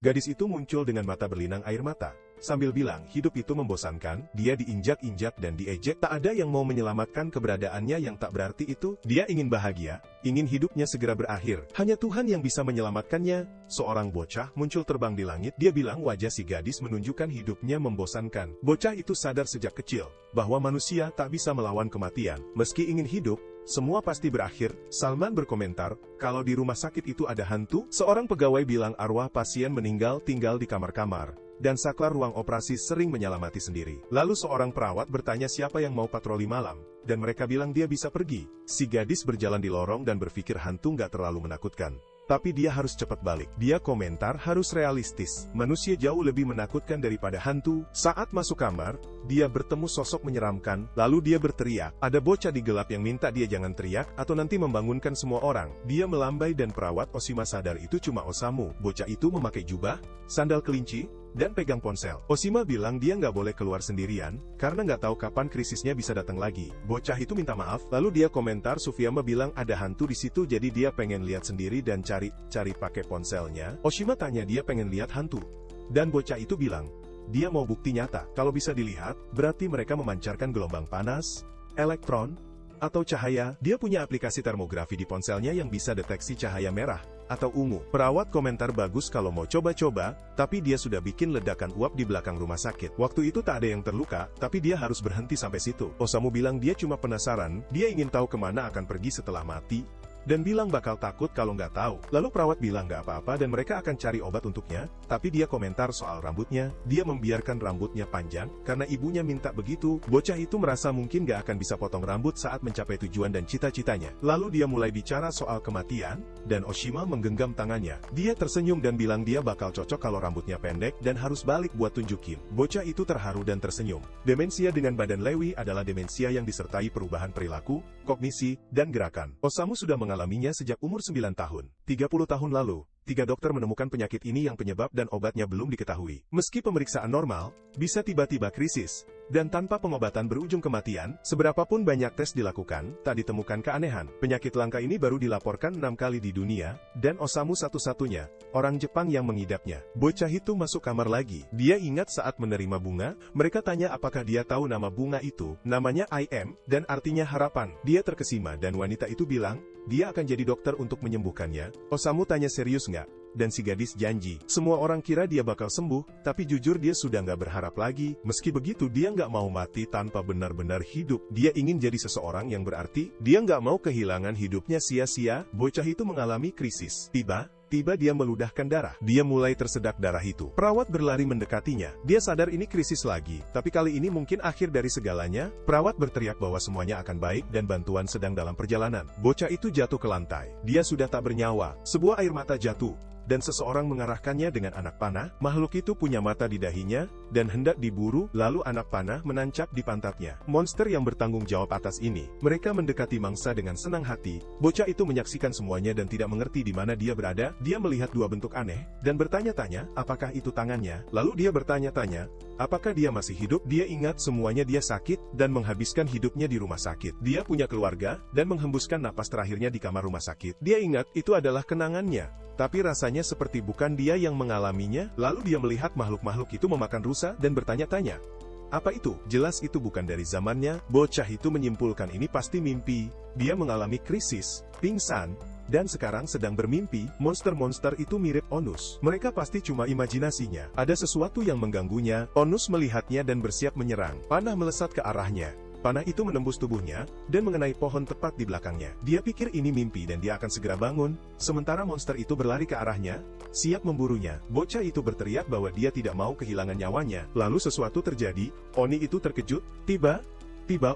Gadis itu muncul dengan mata berlinang air mata. Sambil bilang hidup itu membosankan, dia diinjak-injak dan diejek, tak ada yang mau menyelamatkan keberadaannya yang tak berarti itu. Dia ingin bahagia, ingin hidupnya segera berakhir. Hanya Tuhan yang bisa menyelamatkannya. Seorang bocah muncul terbang di langit, dia bilang wajah si gadis menunjukkan hidupnya membosankan. Bocah itu sadar sejak kecil, bahwa manusia tak bisa melawan kematian. Meski ingin hidup, semua pasti berakhir. Salman berkomentar, kalau di rumah sakit itu ada hantu, seorang pegawai bilang arwah pasien meninggal tinggal di kamar-kamar. Dan saklar ruang operasi sering menyelamati sendiri. Lalu seorang perawat bertanya siapa yang mau patroli malam, dan mereka bilang dia bisa pergi. Si gadis berjalan di lorong dan berpikir hantu nggak terlalu menakutkan. Tapi dia harus cepat balik. Dia komentar harus realistis. Manusia jauh lebih menakutkan daripada hantu. Saat masuk kamar, dia bertemu sosok menyeramkan. Lalu dia berteriak. Ada bocah di gelap yang minta dia jangan teriak, atau nanti membangunkan semua orang. Dia melambai dan perawat Oshima sadar itu cuma Osamu. Bocah itu memakai jubah, sandal kelinci, dan pegang ponsel. Oshima bilang dia nggak boleh keluar sendirian, karena nggak tahu kapan krisisnya bisa datang lagi. Bocah itu minta maaf, lalu dia komentar Sufiyama bilang ada hantu di situ jadi dia pengen lihat sendiri dan cari pakai ponselnya. Oshima tanya dia pengen lihat hantu. Dan bocah itu bilang, dia mau bukti nyata. Kalau bisa dilihat, berarti mereka memancarkan gelombang panas, elektron, atau cahaya. Dia punya aplikasi termografi di ponselnya yang bisa deteksi cahaya merah atau ungu. Perawat komentar bagus kalau mau coba-coba, tapi dia sudah bikin ledakan uap di belakang rumah sakit. Waktu itu tak ada yang terluka, tapi dia harus berhenti sampai situ. Osamu bilang dia cuma penasaran, dia ingin tahu kemana akan pergi setelah mati, dan bilang bakal takut kalau nggak tahu. Lalu perawat bilang nggak apa-apa dan mereka akan cari obat untuknya, tapi dia komentar soal rambutnya, dia membiarkan rambutnya panjang, karena ibunya minta begitu. Bocah itu merasa mungkin nggak akan bisa potong rambut saat mencapai tujuan dan cita-citanya. Lalu dia mulai bicara soal kematian, dan Oshima menggenggam tangannya. Dia tersenyum dan bilang dia bakal cocok kalau rambutnya pendek dan harus balik buat tunjukin. Bocah itu terharu dan tersenyum. Demensia dengan badan Lewi adalah demensia yang disertai perubahan perilaku, kognisi, dan gerakan. Osamu sudah mengalaminya sejak umur 9 tahun. 30 tahun lalu, 3 dokter menemukan penyakit ini yang penyebab dan obatnya belum diketahui. Meski pemeriksaan normal, bisa tiba-tiba krisis, dan tanpa pengobatan berujung kematian, seberapapun banyak tes dilakukan, tak ditemukan keanehan. Penyakit langka ini baru dilaporkan 6 kali di dunia, dan Osamu satu-satunya orang Jepang yang mengidapnya. Bocah itu masuk kamar lagi. Dia ingat saat menerima bunga, mereka tanya apakah dia tahu nama bunga itu. Namanya IM, dan artinya harapan. Dia terkesima dan wanita itu bilang, dia akan jadi dokter untuk menyembuhkannya. Osamu tanya serius nggak? Dan si gadis janji. Semua orang kira dia bakal sembuh, tapi jujur dia sudah nggak berharap lagi. Meski begitu dia nggak mau mati tanpa benar-benar hidup. Dia ingin jadi seseorang yang berarti. Dia nggak mau kehilangan hidupnya sia-sia. Bocah itu mengalami krisis. Tiba dia meludahkan darah. Dia mulai tersedak darah itu. Perawat berlari mendekatinya. Dia sadar ini krisis lagi, tapi kali ini mungkin akhir dari segalanya. Perawat berteriak bahwa semuanya akan baik dan bantuan sedang dalam perjalanan. Bocah itu jatuh ke lantai. Dia sudah tak bernyawa. Sebuah air mata jatuh, dan seseorang mengarahkannya dengan anak panah. Makhluk itu punya mata di dahinya, dan hendak diburu, lalu anak panah menancap di pantatnya. Monster yang bertanggung jawab atas ini. Mereka mendekati mangsa dengan senang hati. Bocah itu menyaksikan semuanya dan tidak mengerti di mana dia berada. Dia melihat 2 bentuk aneh, dan bertanya-tanya, apakah itu tangannya? Lalu dia bertanya-tanya, apakah dia masih hidup? Dia ingat semuanya dia sakit, dan menghabiskan hidupnya di rumah sakit. Dia punya keluarga, dan menghembuskan napas terakhirnya di kamar rumah sakit. Dia ingat, itu adalah kenangannya. Tapi rasanya seperti bukan dia yang mengalaminya. Lalu dia melihat makhluk-makhluk itu memakan rusa, dan bertanya-tanya, apa itu? Jelas itu bukan dari zamannya. Bocah itu menyimpulkan ini pasti mimpi. Dia mengalami krisis, pingsan, dan sekarang sedang bermimpi. Monster-monster itu mirip Onus. Mereka pasti cuma imajinasinya. Ada sesuatu yang mengganggunya. Onus melihatnya dan bersiap menyerang. Panah melesat ke arahnya. Panah itu menembus tubuhnya, dan mengenai pohon tepat di belakangnya. Dia pikir ini mimpi dan dia akan segera bangun, sementara monster itu berlari ke arahnya, siap memburunya. Bocah itu berteriak bahwa dia tidak mau kehilangan nyawanya. Lalu sesuatu terjadi. Oni itu terkejut. Tiba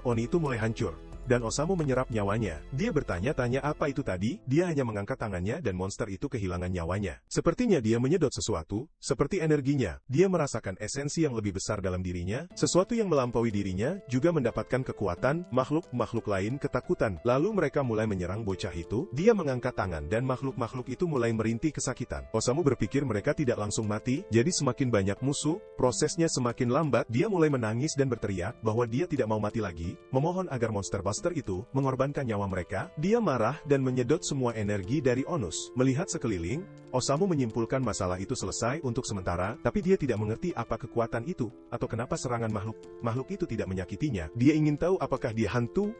Oni itu mulai hancur, dan Osamu menyerap nyawanya. Dia bertanya-tanya apa itu tadi. Dia hanya mengangkat tangannya dan monster itu kehilangan nyawanya. Sepertinya dia menyedot sesuatu, seperti energinya. Dia merasakan esensi yang lebih besar dalam dirinya, sesuatu yang melampaui dirinya, juga mendapatkan kekuatan. Makhluk-makhluk lain ketakutan. Lalu mereka mulai menyerang bocah itu. Dia mengangkat tangan dan makhluk-makhluk itu mulai merintih kesakitan. Osamu berpikir mereka tidak langsung mati, jadi semakin banyak musuh, prosesnya semakin lambat. Dia mulai menangis dan berteriak bahwa dia tidak mau mati lagi, memohon agar monster imposter itu mengorbankan nyawa mereka, dia marah dan menyedot semua energi dari Onus. Melihat sekeliling, Osamu menyimpulkan masalah itu selesai untuk sementara, tapi dia tidak mengerti apa kekuatan itu, atau kenapa serangan makhluk itu tidak menyakitinya. Dia ingin tahu apakah dia hantu.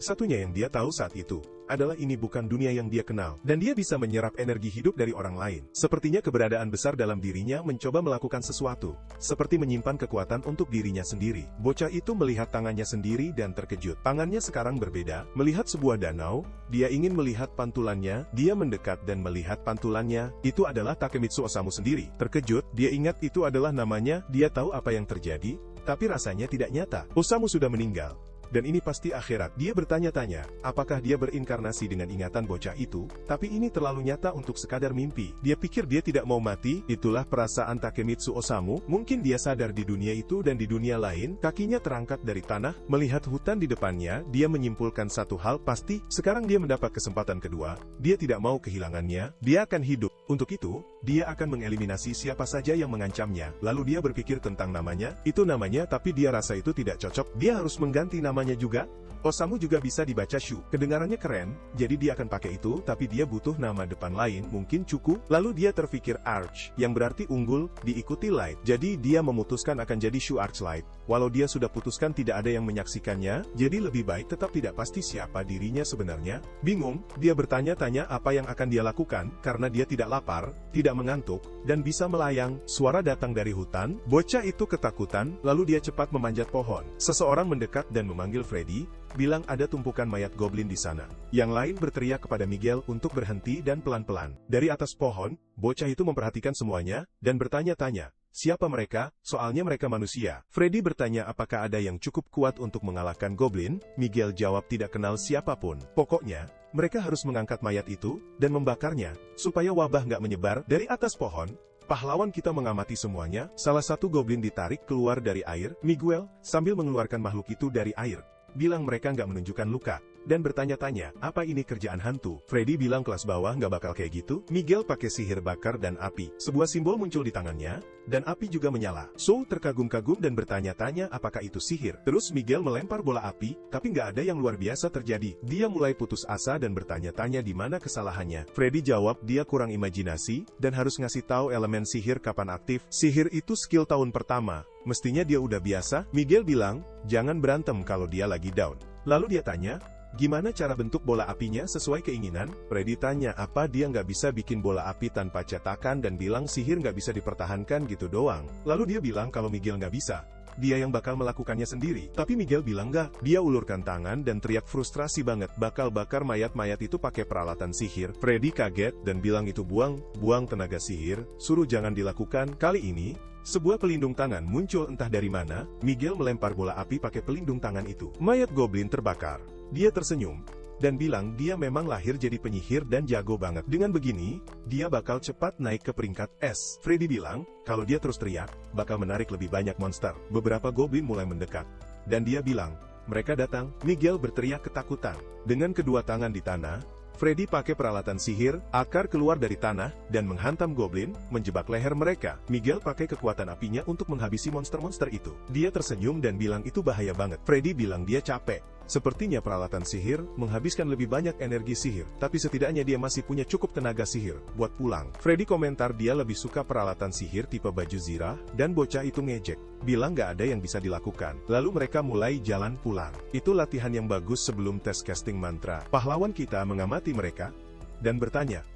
Satunya yang dia tahu saat itu adalah ini bukan dunia yang dia kenal, dan dia bisa menyerap energi hidup dari orang lain. Sepertinya keberadaan besar dalam dirinya mencoba melakukan sesuatu, seperti menyimpan kekuatan untuk dirinya sendiri. Bocah itu melihat tangannya sendiri dan terkejut. Tangannya sekarang berbeda. Melihat sebuah danau, dia ingin melihat pantulannya. Dia mendekat dan melihat pantulannya. Itu adalah Takemitsu Osamu sendiri. Terkejut, dia ingat itu adalah namanya. Dia tahu apa yang terjadi, tapi rasanya tidak nyata. Osamu sudah meninggal. Dan ini pasti akhirat. Dia bertanya-tanya, apakah dia berinkarnasi dengan ingatan bocah itu? Tapi ini terlalu nyata untuk sekadar mimpi. Dia pikir dia tidak mau mati. Itulah perasaan Takemitsu Osamu. Mungkin dia sadar di dunia itu dan di dunia lain. Kakinya terangkat dari tanah, melihat hutan di depannya. Dia menyimpulkan satu hal pasti, sekarang dia mendapat kesempatan kedua. Dia tidak mau kehilangannya. Dia akan hidup. Untuk itu, dia akan mengeliminasi siapa saja yang mengancamnya. Lalu dia berpikir tentang namanya. Itu namanya, tapi dia rasa itu tidak cocok. Dia harus mengganti namanya juga. Osamu juga bisa dibaca Shu. Kedengarannya keren, jadi dia akan pakai itu, tapi dia butuh nama depan lain, mungkin Cuku. Lalu dia terfikir Arch, yang berarti unggul, diikuti Light. Jadi dia memutuskan akan jadi Shu Archlight. Walau dia sudah putuskan tidak ada yang menyaksikannya, jadi lebih baik tetap tidak pasti siapa dirinya sebenarnya. Bingung, dia bertanya-tanya apa yang akan dia lakukan, karena dia tidak lapar, tidak mengantuk, dan bisa melayang. Suara datang dari hutan. Bocah itu ketakutan, lalu dia cepat memanjat pohon. Seseorang mendekat dan memanggil Freddy, bilang ada tumpukan mayat goblin di sana. Yang lain berteriak kepada Miguel untuk berhenti dan pelan-pelan. Dari atas pohon, bocah itu memperhatikan semuanya, dan bertanya-tanya, siapa mereka? Soalnya mereka manusia. Freddy bertanya apakah ada yang cukup kuat untuk mengalahkan goblin. Miguel jawab tidak kenal siapapun. Pokoknya, mereka harus mengangkat mayat itu, dan membakarnya, supaya wabah nggak menyebar. Dari atas pohon, pahlawan kita mengamati semuanya. Salah satu goblin ditarik keluar dari air. Miguel, sambil mengeluarkan makhluk itu dari air, bilang mereka nggak menunjukkan luka, dan bertanya-tanya, apa ini kerjaan hantu? Freddy bilang kelas bawah nggak bakal kayak gitu. Miguel pakai sihir bakar dan api. Sebuah simbol muncul di tangannya, dan api juga menyala. So terkagum-kagum dan bertanya-tanya apakah itu sihir. Terus Miguel melempar bola api, tapi nggak ada yang luar biasa terjadi. Dia mulai putus asa dan bertanya-tanya di mana kesalahannya. Freddy jawab dia kurang imajinasi, dan harus ngasih tahu elemen sihir kapan aktif. Sihir itu skill tahun pertama. Mestinya dia udah biasa. Miguel bilang, jangan berantem kalau dia lagi down. Lalu dia tanya, gimana cara bentuk bola apinya sesuai keinginan? Freddy tanya apa dia nggak bisa bikin bola api tanpa cetakan dan bilang sihir nggak bisa dipertahankan gitu doang. Lalu dia bilang kalau Miguel nggak bisa, dia yang bakal melakukannya sendiri. Tapi Miguel bilang nggak. Dia ulurkan tangan dan teriak frustrasi banget, bakal bakar mayat-mayat itu pakai peralatan sihir. Freddy kaget dan bilang itu buang tenaga sihir, suruh jangan dilakukan. Kali ini, sebuah pelindung tangan muncul entah dari mana. Miguel melempar bola api pakai pelindung tangan itu. Mayat goblin terbakar. Dia tersenyum dan bilang dia memang lahir jadi penyihir dan jago banget. Dengan begini, dia bakal cepat naik ke peringkat S. Freddy bilang, kalau dia terus teriak, bakal menarik lebih banyak monster. Beberapa goblin mulai mendekat, dan dia bilang, mereka datang. Miguel berteriak ketakutan. Dengan kedua tangan di tanah, Freddy pakai peralatan sihir, akar keluar dari tanah, dan menghantam goblin, menjebak leher mereka. Miguel pakai kekuatan apinya untuk menghabisi monster-monster itu. Dia tersenyum dan bilang itu bahaya banget. Freddy bilang dia capek. Sepertinya peralatan sihir menghabiskan lebih banyak energi sihir, tapi setidaknya dia masih punya cukup tenaga sihir buat pulang. Freddy komentar dia lebih suka peralatan sihir tipe baju zirah, dan bocah itu ngejek, bilang gak ada yang bisa dilakukan. Lalu mereka mulai jalan pulang. Itu latihan yang bagus sebelum tes casting mantra. Pahlawan kita mengamati mereka, dan bertanya,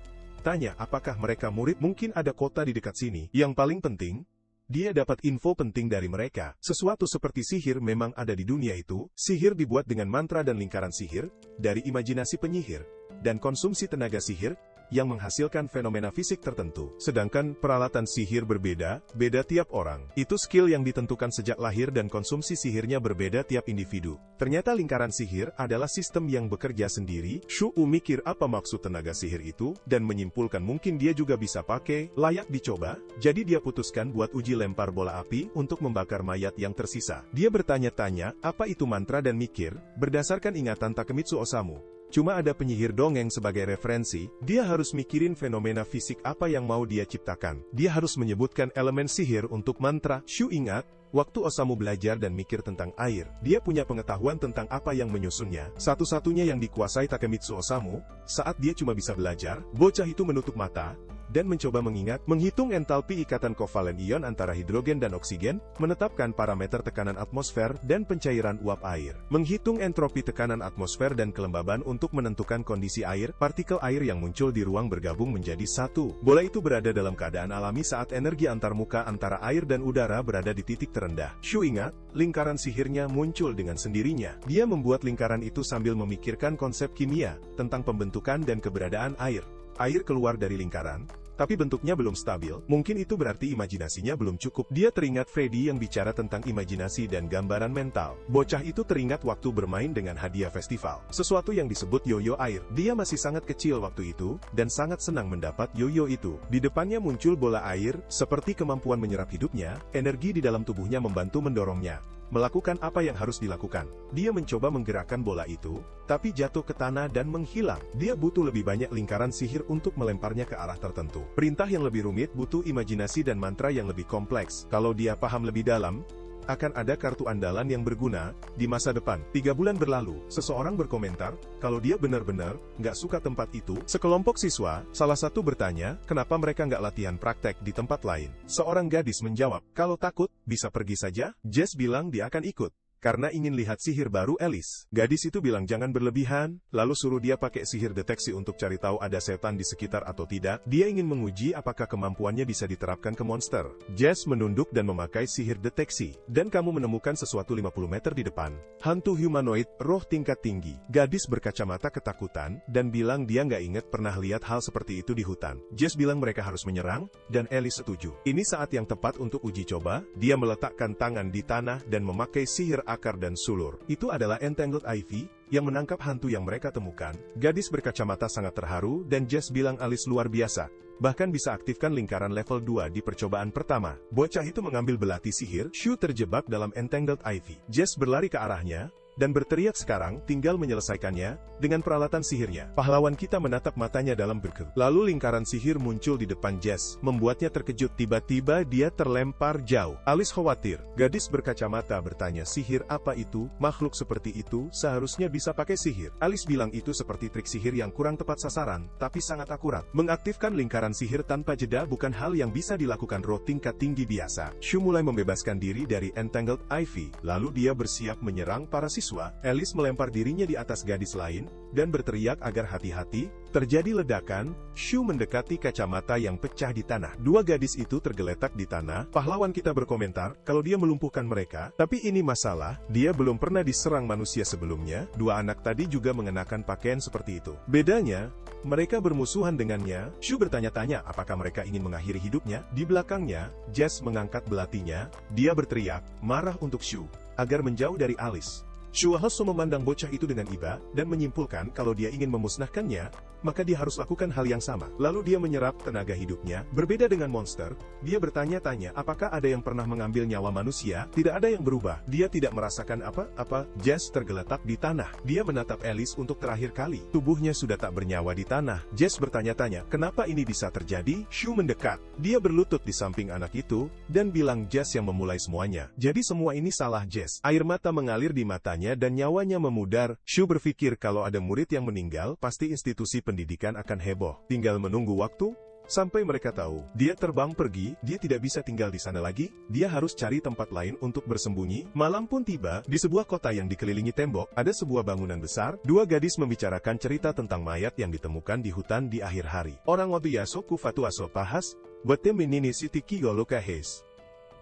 apakah mereka murid? Mungkin ada kota di dekat sini. Yang paling penting, dia dapat info penting dari mereka. Sesuatu seperti sihir memang ada di dunia itu. Sihir dibuat dengan mantra dan lingkaran sihir, dari imajinasi penyihir, dan konsumsi tenaga sihir, yang menghasilkan fenomena fisik tertentu. Sedangkan peralatan sihir berbeda tiap orang. Itu skill yang ditentukan sejak lahir dan konsumsi sihirnya berbeda tiap individu. Ternyata lingkaran sihir adalah sistem yang bekerja sendiri. Shu mikir apa maksud tenaga sihir itu, dan menyimpulkan mungkin dia juga bisa pakai, layak dicoba. Jadi dia putuskan buat uji lempar bola api untuk membakar mayat yang tersisa. Dia bertanya-tanya, apa itu mantra dan mikir, berdasarkan ingatan Takemitsu Osamu. Cuma ada penyihir dongeng sebagai referensi, dia harus mikirin fenomena fisik apa yang mau dia ciptakan. Dia harus menyebutkan elemen sihir untuk mantra. Shu ingat, Waktu Osamu belajar dan mikir tentang air, dia punya pengetahuan tentang apa yang menyusunnya. Satu-satunya yang dikuasai Takemitsu Osamu, saat dia cuma bisa belajar, bocah itu menutup mata, dan mencoba menghitung entalpi ikatan kovalen ion antara hidrogen dan oksigen, menetapkan parameter tekanan atmosfer dan pencairan uap air, menghitung entropi tekanan atmosfer dan kelembaban untuk menentukan kondisi air, partikel air yang muncul di ruang bergabung menjadi satu. Bola itu berada dalam keadaan alami saat energi antarmuka antara air dan udara berada di titik terendah. Shu ingat, lingkaran sihirnya muncul dengan sendirinya. Dia membuat lingkaran itu sambil memikirkan konsep kimia tentang pembentukan dan keberadaan air. Air keluar dari lingkaran, tapi bentuknya belum stabil. Mungkin itu berarti imajinasinya belum cukup. Dia teringat Freddy yang bicara tentang imajinasi dan gambaran mental. Bocah itu teringat waktu bermain dengan hadiah festival, sesuatu yang disebut yoyo air. Dia masih sangat kecil waktu itu, dan sangat senang mendapat yoyo itu. Di depannya muncul bola air, seperti kemampuan menyerap hidupnya, energi di dalam tubuhnya membantu mendorongnya melakukan apa yang harus dilakukan. Dia mencoba menggerakkan bola itu, tapi jatuh ke tanah dan menghilang. Dia butuh lebih banyak lingkaran sihir untuk melemparnya ke arah tertentu. Perintah yang lebih rumit butuh imajinasi dan mantra yang lebih kompleks. Kalau dia paham lebih dalam, akan ada kartu andalan yang berguna di masa depan. 3 bulan berlalu, seseorang berkomentar, kalau dia benar-benar nggak suka tempat itu. Sekelompok siswa, salah satu bertanya, kenapa mereka nggak latihan praktek di tempat lain. Seorang gadis menjawab, kalau takut, bisa pergi saja. Jess bilang dia akan ikut karena ingin lihat sihir baru Alice. Gadis itu bilang jangan berlebihan, lalu suruh dia pakai sihir deteksi untuk cari tahu ada setan di sekitar atau tidak. Dia ingin menguji apakah kemampuannya bisa diterapkan ke monster. Jess menunduk dan memakai sihir deteksi, dan kamu menemukan sesuatu 50 meter di depan. Hantu humanoid, roh tingkat tinggi. Gadis berkacamata ketakutan, dan bilang dia nggak ingat pernah lihat hal seperti itu di hutan. Jess bilang mereka harus menyerang, dan Alice setuju. Ini saat yang tepat untuk uji coba. Dia meletakkan tangan di tanah dan memakai sihir akar dan sulur. Itu adalah Entangled Ivy, yang menangkap hantu yang mereka temukan. Gadis berkacamata sangat terharu, dan Jess bilang Alice luar biasa. Bahkan bisa aktifkan lingkaran level 2 di percobaan pertama. Bocah itu mengambil belati sihir. Shu terjebak dalam Entangled Ivy. Jess berlari ke arahnya, dan berteriak sekarang, tinggal menyelesaikannya, dengan peralatan sihirnya. Pahlawan kita menatap matanya dalam berkedip. Lalu lingkaran sihir muncul di depan Jess, membuatnya terkejut. Tiba-tiba dia terlempar jauh. Alice khawatir. Gadis berkacamata bertanya, sihir apa itu? Makhluk seperti itu seharusnya bisa pakai sihir. Alice bilang itu seperti trik sihir yang kurang tepat sasaran, tapi sangat akurat. Mengaktifkan lingkaran sihir tanpa jeda bukan hal yang bisa dilakukan roh tingkat tinggi biasa. Shu mulai membebaskan diri dari Entangled Ivy, lalu dia bersiap menyerang para siswa. Alice melempar dirinya di atas gadis lain, dan berteriak agar hati-hati. Terjadi ledakan, Shu mendekati kacamata yang pecah di tanah. 2 gadis itu tergeletak di tanah. Pahlawan kita berkomentar, kalau dia melumpuhkan mereka, tapi ini masalah, dia belum pernah diserang manusia sebelumnya. 2 anak tadi juga mengenakan pakaian seperti itu. Bedanya, mereka bermusuhan dengannya. Shu bertanya-tanya apakah mereka ingin mengakhiri hidupnya. Di belakangnya, Jess mengangkat belatinya. Dia berteriak, marah untuk Shu, agar menjauh dari Alice. Shu Hasu memandang bocah itu dengan iba, dan menyimpulkan kalau dia ingin memusnahkannya, maka dia harus lakukan hal yang sama. Lalu dia menyerap tenaga hidupnya. Berbeda dengan monster, dia bertanya-tanya apakah ada yang pernah mengambil nyawa manusia. Tidak ada yang berubah. Dia tidak merasakan apa-apa. Jess tergeletak di tanah. Dia menatap Alice untuk terakhir kali. Tubuhnya sudah tak bernyawa di tanah. Jess bertanya-tanya, kenapa ini bisa terjadi? Shu mendekat. Dia berlutut di samping anak itu, dan bilang Jess yang memulai semuanya. Jadi semua ini salah Jess. Air mata mengalir di matanya dan nyawanya memudar. Shu berpikir kalau ada murid yang meninggal, pasti institusi pendidikan akan heboh. Tinggal menunggu waktu, sampai mereka tahu. Dia terbang pergi, dia tidak bisa tinggal di sana lagi, dia harus cari tempat lain untuk bersembunyi. Malam pun tiba, di sebuah kota yang dikelilingi tembok, ada sebuah bangunan besar. 2 gadis membicarakan cerita tentang mayat yang ditemukan di hutan di akhir hari. Orang waktu yaso kufatu aso pahas, bete menini sitiki golokahes.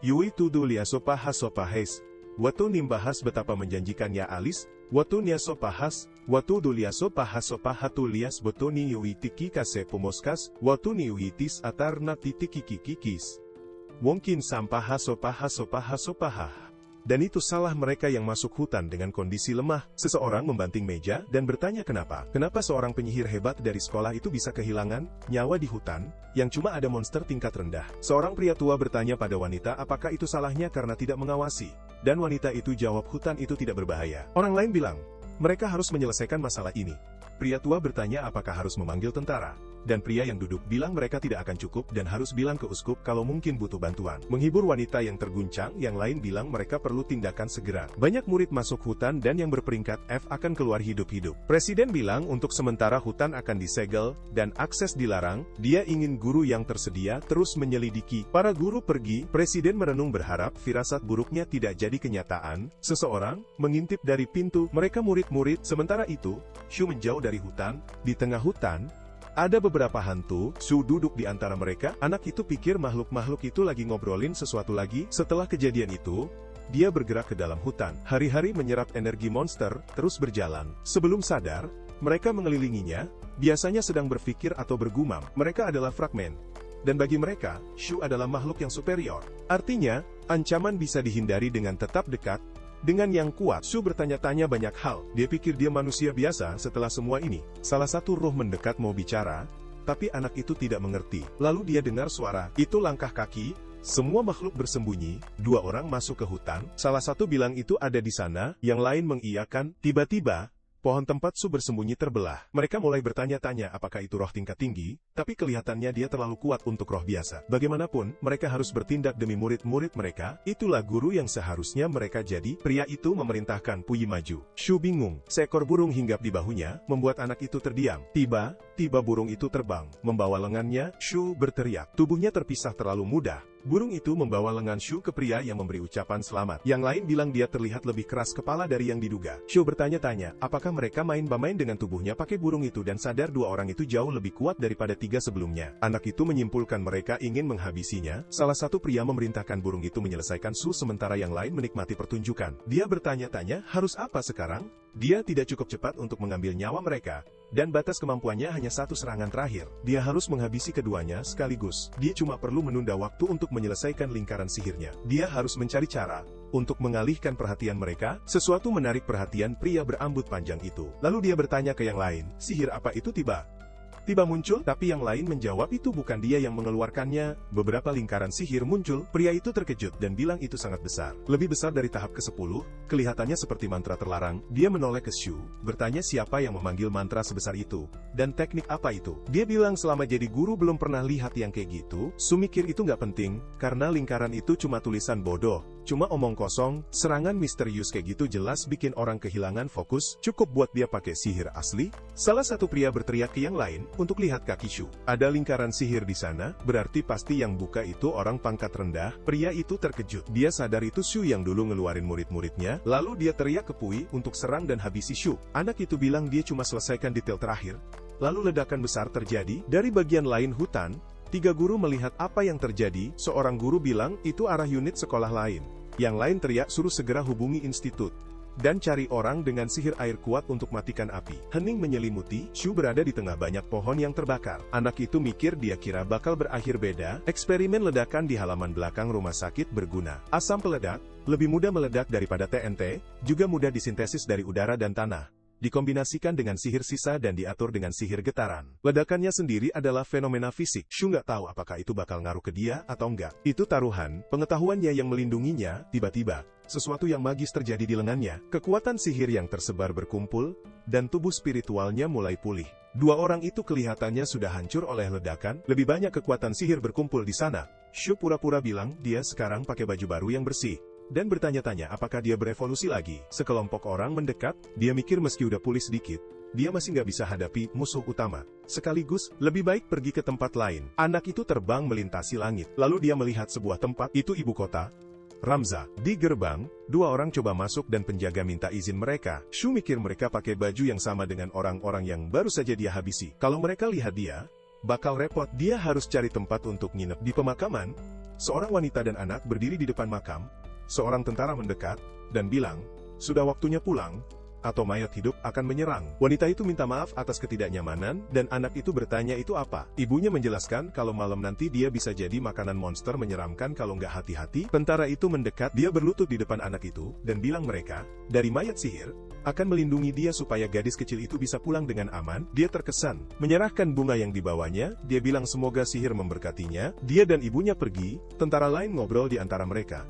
Yui tudu liaso pahas sopahes. Watu nimbahas betapa menjanjikannya Alice. Watu niaso pahas, watu duliaso pahas sopahatu lias botoni yuitiki kase pomoskas, watu niuitis atarna titiki kikikis. Mungkin sampah sopahah. Dan itu salah mereka yang masuk hutan dengan kondisi lemah. Seseorang membanting meja dan bertanya kenapa seorang penyihir hebat dari sekolah itu bisa kehilangan nyawa di hutan, yang cuma ada monster tingkat rendah. Seorang pria tua bertanya pada wanita apakah itu salahnya karena tidak mengawasi. Dan wanita itu jawab hutan itu tidak berbahaya. Orang lain bilang, mereka harus menyelesaikan masalah ini. Pria tua bertanya apakah harus memanggil tentara. dan pria yang duduk bilang mereka tidak akan cukup dan harus bilang ke uskup kalau mungkin butuh bantuan. Menghibur wanita yang terguncang, yang lain bilang mereka perlu tindakan segera. Banyak murid masuk hutan dan yang berperingkat F akan keluar hidup-hidup. Presiden bilang untuk sementara hutan akan disegel dan akses dilarang. Dia ingin guru yang tersedia terus menyelidiki. Para guru pergi, Presiden merenung berharap firasat buruknya tidak jadi kenyataan. Seseorang mengintip dari pintu, mereka murid-murid. Sementara itu, Shu menjauh dari hutan. Di tengah hutan, ada beberapa hantu. Shu duduk di antara mereka. Anak itu pikir makhluk-makhluk itu lagi ngobrolin sesuatu lagi. Setelah kejadian itu, dia bergerak ke dalam hutan. Hari-hari menyerap energi monster, terus berjalan. Sebelum sadar, mereka mengelilinginya, biasanya sedang berpikir atau bergumam. Mereka adalah fragmen. Dan bagi mereka, Shu adalah makhluk yang superior. Artinya, ancaman bisa dihindari dengan tetap dekat. Dengan yang kuat, Shu bertanya-tanya banyak hal. Dia pikir dia manusia biasa setelah semua ini. Salah satu roh mendekat mau bicara, tapi anak itu tidak mengerti. Lalu dia dengar suara, itu langkah kaki. Semua makhluk bersembunyi. 2 orang masuk ke hutan. Salah satu bilang itu ada di sana, yang lain mengiyakan. Tiba-tiba, pohon tempat Shu bersembunyi terbelah. Mereka mulai bertanya-tanya apakah itu roh tingkat tinggi, tapi kelihatannya dia terlalu kuat untuk roh biasa. Bagaimanapun, mereka harus bertindak demi murid-murid mereka. Itulah guru yang seharusnya mereka jadi. Pria itu memerintahkan Puyi maju. Shu bingung. Seekor burung hinggap di bahunya, membuat anak itu terdiam. Tiba-tiba burung itu terbang. Membawa lengannya, Shu berteriak. Tubuhnya terpisah terlalu mudah. Burung itu membawa lengan Shu ke pria yang memberi ucapan selamat. Yang lain bilang dia terlihat lebih keras kepala dari yang diduga. Shu bertanya-tanya, apakah mereka main-main dengan tubuhnya pakai burung itu dan sadar 2 orang itu jauh lebih kuat daripada 3 sebelumnya. Anak itu menyimpulkan mereka ingin menghabisinya. Salah satu pria memerintahkan burung itu menyelesaikan Shu sementara yang lain menikmati pertunjukan. Dia bertanya-tanya, harus apa sekarang? Dia tidak cukup cepat untuk mengambil nyawa mereka, dan batas kemampuannya hanya 1 serangan terakhir. Dia harus menghabisi keduanya sekaligus. Dia cuma perlu menunda waktu untuk menyelesaikan lingkaran sihirnya. Dia harus mencari cara untuk mengalihkan perhatian mereka. Sesuatu menarik perhatian pria berambut panjang itu. Lalu dia bertanya ke yang lain, sihir apa itu tiba muncul, tapi yang lain menjawab itu bukan dia yang mengeluarkannya. Beberapa lingkaran sihir muncul. Pria itu terkejut dan bilang itu sangat besar. Lebih besar dari tahap ke-10, kelihatannya seperti mantra terlarang. Dia menoleh ke Shu, bertanya siapa yang memanggil mantra sebesar itu, dan teknik apa itu. Dia bilang selama jadi guru belum pernah lihat yang kayak gitu. Shu mikir itu nggak penting, karena lingkaran itu cuma tulisan bodoh. Cuma omong kosong. Serangan misterius kayak gitu jelas bikin orang kehilangan fokus. Cukup buat dia pakai sihir asli. Salah satu pria berteriak ke yang lain untuk lihat kaki Shu. Ada lingkaran sihir di sana, berarti pasti yang buka itu orang pangkat rendah. Pria itu terkejut. Dia sadar itu Shu yang dulu ngeluarin murid-muridnya. Lalu dia teriak ke Puyi untuk serang dan habisi Shu. Anak itu bilang dia cuma selesaikan detail terakhir. Lalu ledakan besar terjadi. Dari bagian lain hutan, 3 guru melihat apa yang terjadi. Seorang guru bilang itu arah unit sekolah lain. Yang lain teriak suruh segera hubungi institut dan cari orang dengan sihir air kuat untuk matikan api. Hening menyelimuti. Shu berada di tengah banyak pohon yang terbakar. Anak itu mikir dia kira bakal berakhir beda. Eksperimen ledakan di halaman belakang rumah sakit berguna. Asam peledak lebih mudah meledak daripada TNT, juga mudah disintesis dari udara dan tanah. Dikombinasikan dengan sihir sisa dan diatur dengan sihir getaran. Ledakannya sendiri adalah fenomena fisik. Shu nggak tahu apakah itu bakal ngaruh ke dia atau enggak. Itu taruhan, pengetahuannya yang melindunginya. Tiba-tiba, sesuatu yang magis terjadi di lengannya. Kekuatan sihir yang tersebar berkumpul, dan tubuh spiritualnya mulai pulih. 2 orang itu kelihatannya sudah hancur oleh ledakan. Lebih banyak kekuatan sihir berkumpul di sana. Shu pura-pura bilang dia sekarang pakai baju baru yang bersih, dan bertanya-tanya apakah dia berevolusi lagi. Sekelompok orang mendekat. Dia mikir meski udah pulih sedikit, dia masih nggak bisa hadapi musuh utama. Sekaligus, lebih baik pergi ke tempat lain. Anak itu terbang melintasi langit. Lalu dia melihat sebuah tempat, itu ibu kota, Ramza. Di gerbang, 2 orang coba masuk dan penjaga minta izin mereka. Shu mikir mereka pakai baju yang sama dengan orang-orang yang baru saja dia habisi. Kalau mereka lihat dia, bakal repot. Dia harus cari tempat untuk nginep. Di pemakaman, seorang wanita dan anak berdiri di depan makam. Seorang tentara mendekat dan bilang, sudah waktunya pulang, atau mayat hidup akan menyerang. Wanita itu minta maaf atas ketidaknyamanan, dan anak itu bertanya itu apa. Ibunya menjelaskan kalau malam nanti dia bisa jadi makanan monster menyeramkan kalau nggak hati-hati. Tentara itu mendekat, dia berlutut di depan anak itu, dan bilang mereka, dari mayat sihir, akan melindungi dia supaya gadis kecil itu bisa pulang dengan aman. Dia terkesan, menyerahkan bunga yang dibawanya. Dia bilang semoga sihir memberkatinya. Dia dan ibunya pergi. Tentara lain ngobrol di antara mereka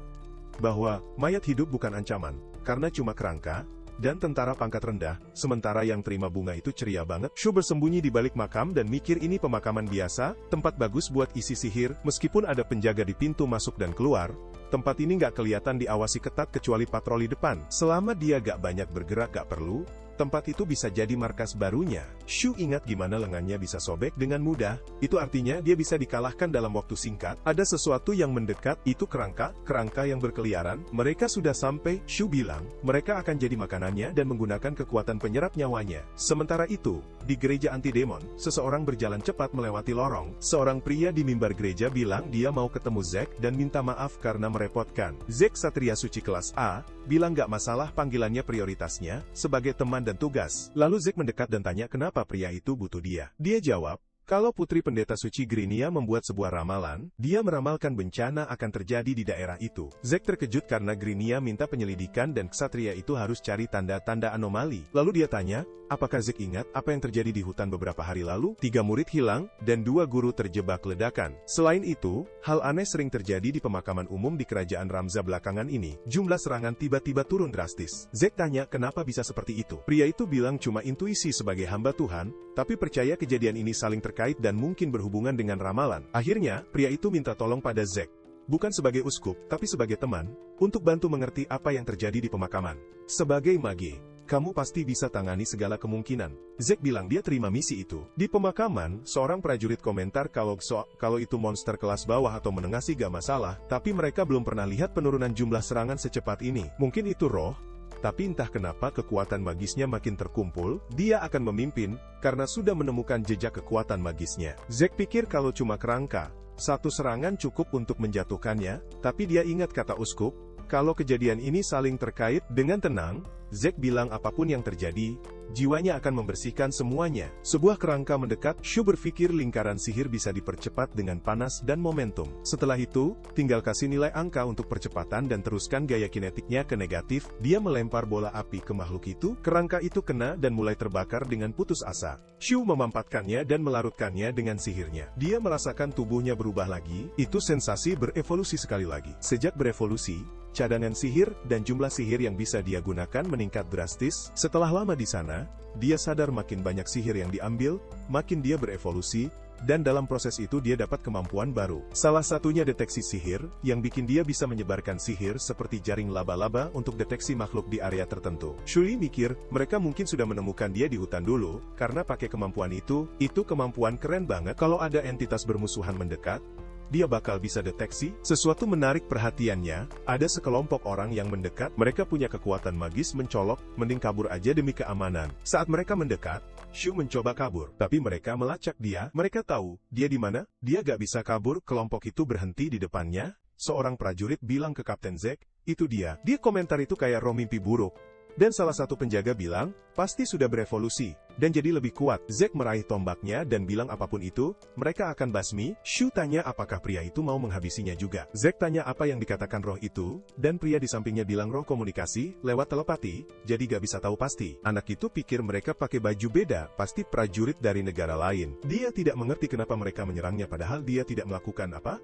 bahwa mayat hidup bukan ancaman, karena cuma kerangka. dan tentara pangkat rendah, sementara yang terima bunga itu ceria banget. Shu bersembunyi di balik makam dan mikir ini pemakaman biasa, tempat bagus buat isi sihir, meskipun ada penjaga di pintu masuk dan keluar. Tempat ini nggak kelihatan diawasi ketat kecuali patroli depan. Selama dia gak banyak bergerak gak perlu, tempat itu bisa jadi markas barunya. Shu ingat gimana lengannya bisa sobek dengan mudah, itu artinya dia bisa dikalahkan dalam waktu singkat. Ada sesuatu yang mendekat, itu kerangka yang berkeliaran. Mereka sudah sampai, Shu bilang, mereka akan jadi makanannya dan menggunakan kekuatan penyerap nyawanya. Sementara itu, di gereja anti-demon, seseorang berjalan cepat melewati lorong. Seorang pria di mimbar gereja bilang dia mau ketemu Zack dan minta maaf karena merepotkan. Zack Satria Suci kelas A, bilang gak masalah panggilannya prioritasnya, sebagai teman dan tugas. Lalu Zack mendekat dan tanya kenapa pria itu butuh dia. Dia jawab, kalau Putri Pendeta Suci Grinia membuat sebuah ramalan, dia meramalkan bencana akan terjadi di daerah itu. Zack terkejut karena Grinia minta penyelidikan dan ksatria itu harus cari tanda-tanda anomali. Lalu dia tanya, apakah Zack ingat apa yang terjadi di hutan beberapa hari lalu? 3 murid hilang, dan 2 guru terjebak ledakan. Selain itu, hal aneh sering terjadi di pemakaman umum di kerajaan Ramza belakangan ini. Jumlah serangan tiba-tiba turun drastis. Zack tanya kenapa bisa seperti itu. Pria itu bilang cuma intuisi sebagai hamba Tuhan, tapi percaya kejadian ini saling terkait dan mungkin berhubungan dengan ramalan. Akhirnya, pria itu minta tolong pada Zack. Bukan sebagai uskup, tapi sebagai teman, untuk bantu mengerti apa yang terjadi di pemakaman. Sebagai mage, kamu pasti bisa tangani segala kemungkinan. Zack bilang dia terima misi itu. Di pemakaman, seorang prajurit komentar kalau itu monster kelas bawah atau menengah sih gak masalah, tapi mereka belum pernah lihat penurunan jumlah serangan secepat ini. Mungkin itu roh, tapi entah kenapa kekuatan magisnya makin terkumpul, dia akan memimpin, karena sudah menemukan jejak kekuatan magisnya. Zack pikir kalau cuma kerangka, satu serangan cukup untuk menjatuhkannya, tapi dia ingat kata uskup, kalau kejadian ini saling terkait. Dengan tenang, Zack bilang apapun yang terjadi, jiwanya akan membersihkan semuanya. Sebuah kerangka mendekat, Shu berpikir lingkaran sihir bisa dipercepat dengan panas dan momentum. Setelah itu, tinggal kasih nilai angka untuk percepatan dan teruskan gaya kinetiknya ke negatif. Dia melempar bola api ke makhluk itu, kerangka itu kena dan mulai terbakar dengan putus asa. Shu memampatkannya dan melarutkannya dengan sihirnya. Dia merasakan tubuhnya berubah lagi, itu sensasi berevolusi sekali lagi. Sejak berevolusi, cadangan sihir dan jumlah sihir yang bisa dia gunakan meningkat drastis. Setelah lama di sana, dia sadar makin banyak sihir yang diambil, makin dia berevolusi, dan dalam proses itu dia dapat kemampuan baru. Salah satunya deteksi sihir, yang bikin dia bisa menyebarkan sihir seperti jaring laba-laba untuk deteksi makhluk di area tertentu. Shui mikir, mereka mungkin sudah menemukan dia di hutan dulu, karena pakai kemampuan itu kemampuan keren banget. Kalau ada entitas bermusuhan mendekat, dia bakal bisa deteksi. Sesuatu menarik perhatiannya, ada sekelompok orang yang mendekat, mereka punya kekuatan magis mencolok, mending kabur aja demi keamanan. Saat mereka mendekat, Shu mencoba kabur, tapi mereka melacak dia. Mereka tahu dia di mana, dia gak bisa kabur. Kelompok itu berhenti di depannya. Seorang prajurit bilang ke Kapten Zack, itu dia. Dia komentar itu kayak roh mimpi buruk. Dan salah satu penjaga bilang, pasti sudah berevolusi, dan jadi lebih kuat. Zack meraih tombaknya dan bilang apapun itu, mereka akan basmi. Shu tanya apakah pria itu mau menghabisinya juga. Zack tanya apa yang dikatakan roh itu, dan pria di sampingnya bilang roh komunikasi, lewat telepati, jadi gak bisa tahu pasti. Anak itu pikir mereka pakai baju beda, pasti prajurit dari negara lain. Dia tidak mengerti kenapa mereka menyerangnya padahal dia tidak melakukan apa.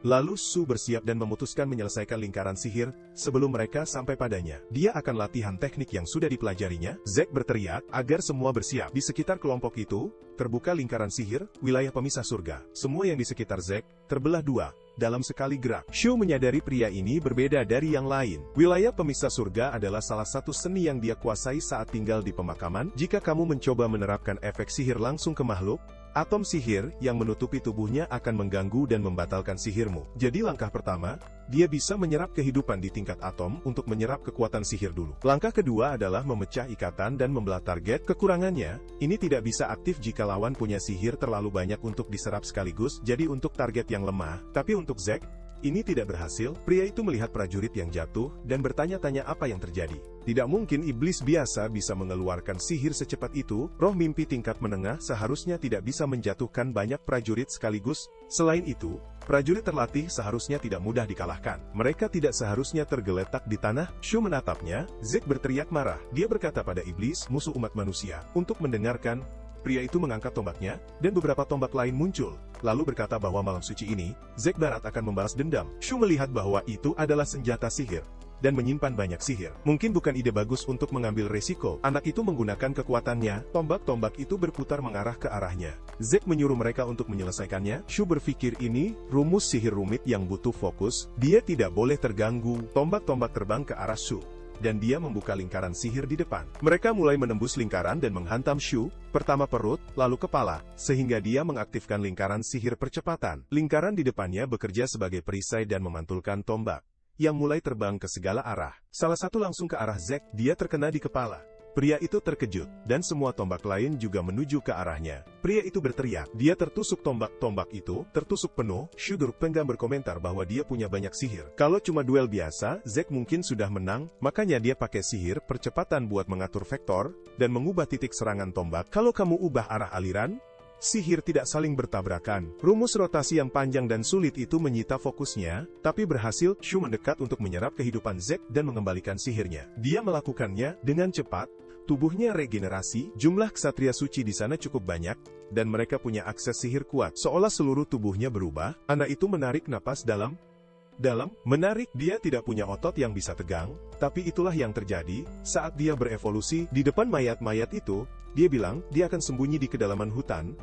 Lalu Shu bersiap dan memutuskan menyelesaikan lingkaran sihir, sebelum mereka sampai padanya. Dia akan latihan teknik yang sudah dipelajarinya. Zack berteriak, agar semua bersiap. Di sekitar kelompok itu, terbuka lingkaran sihir, wilayah pemisah surga. Semua yang di sekitar Zack, terbelah dua, dalam sekali gerak. Shu menyadari pria ini berbeda dari yang lain. Wilayah pemisah surga adalah salah satu seni yang dia kuasai saat tinggal di pemakaman. Jika kamu mencoba menerapkan efek sihir langsung ke makhluk, atom sihir yang menutupi tubuhnya akan mengganggu dan membatalkan sihirmu. Jadi langkah pertama, dia bisa menyerap kehidupan di tingkat atom untuk menyerap kekuatan sihir dulu. Langkah kedua adalah memecah ikatan dan membelah target. Kekurangannya, ini tidak bisa aktif jika lawan punya sihir terlalu banyak untuk diserap sekaligus, jadi untuk target yang lemah. Tapi untuk Zack, ini tidak berhasil. Pria itu melihat prajurit yang jatuh, dan bertanya-tanya apa yang terjadi. Tidak mungkin iblis biasa bisa mengeluarkan sihir secepat itu. Roh mimpi tingkat menengah seharusnya tidak bisa menjatuhkan banyak prajurit sekaligus. Selain itu, prajurit terlatih seharusnya tidak mudah dikalahkan. Mereka tidak seharusnya tergeletak di tanah. Shu menatapnya. Zack berteriak marah. Dia berkata pada iblis, musuh umat manusia. Untuk mendengarkan, pria itu mengangkat tombaknya, dan beberapa tombak lain muncul. Lalu berkata bahwa malam suci ini, Zack Barat akan membalas dendam. Shu melihat bahwa itu adalah senjata sihir. dan menyimpan banyak sihir. Mungkin bukan ide bagus untuk mengambil resiko. Anak itu menggunakan kekuatannya, tombak-tombak itu berputar mengarah ke arahnya. Zack menyuruh mereka untuk menyelesaikannya. Shu berpikir ini rumus sihir rumit yang butuh fokus, dia tidak boleh terganggu. Tombak-tombak terbang ke arah Shu, dan dia membuka lingkaran sihir di depan. Mereka mulai menembus lingkaran dan menghantam Shu, pertama perut, lalu kepala, sehingga dia mengaktifkan lingkaran sihir percepatan. Lingkaran di depannya bekerja sebagai perisai dan memantulkan tombak, yang mulai terbang ke segala arah. Salah satu langsung ke arah Zack, dia terkena di kepala. Pria itu terkejut, dan semua tombak lain juga menuju ke arahnya. Pria itu berteriak, dia tertusuk tombak-tombak itu, tertusuk penuh. Shudurk Penggam berkomentar bahwa dia punya banyak sihir. Kalau cuma duel biasa, Zack mungkin sudah menang, makanya dia pakai sihir percepatan buat mengatur vektor, dan mengubah titik serangan tombak. Kalau kamu ubah arah aliran, sihir tidak saling bertabrakan. Rumus rotasi yang panjang dan sulit itu menyita fokusnya, tapi berhasil. Shu mendekat untuk menyerap kehidupan Zack dan mengembalikan sihirnya. Dia melakukannya dengan cepat, tubuhnya regenerasi, jumlah ksatria suci di sana cukup banyak, dan mereka punya akses sihir kuat. Seolah seluruh tubuhnya berubah, anak itu menarik napas dalam, menarik. Dia tidak punya otot yang bisa tegang, tapi itulah yang terjadi saat dia berevolusi. Di depan mayat-mayat itu, dia bilang, dia akan sembunyi di kedalaman hutan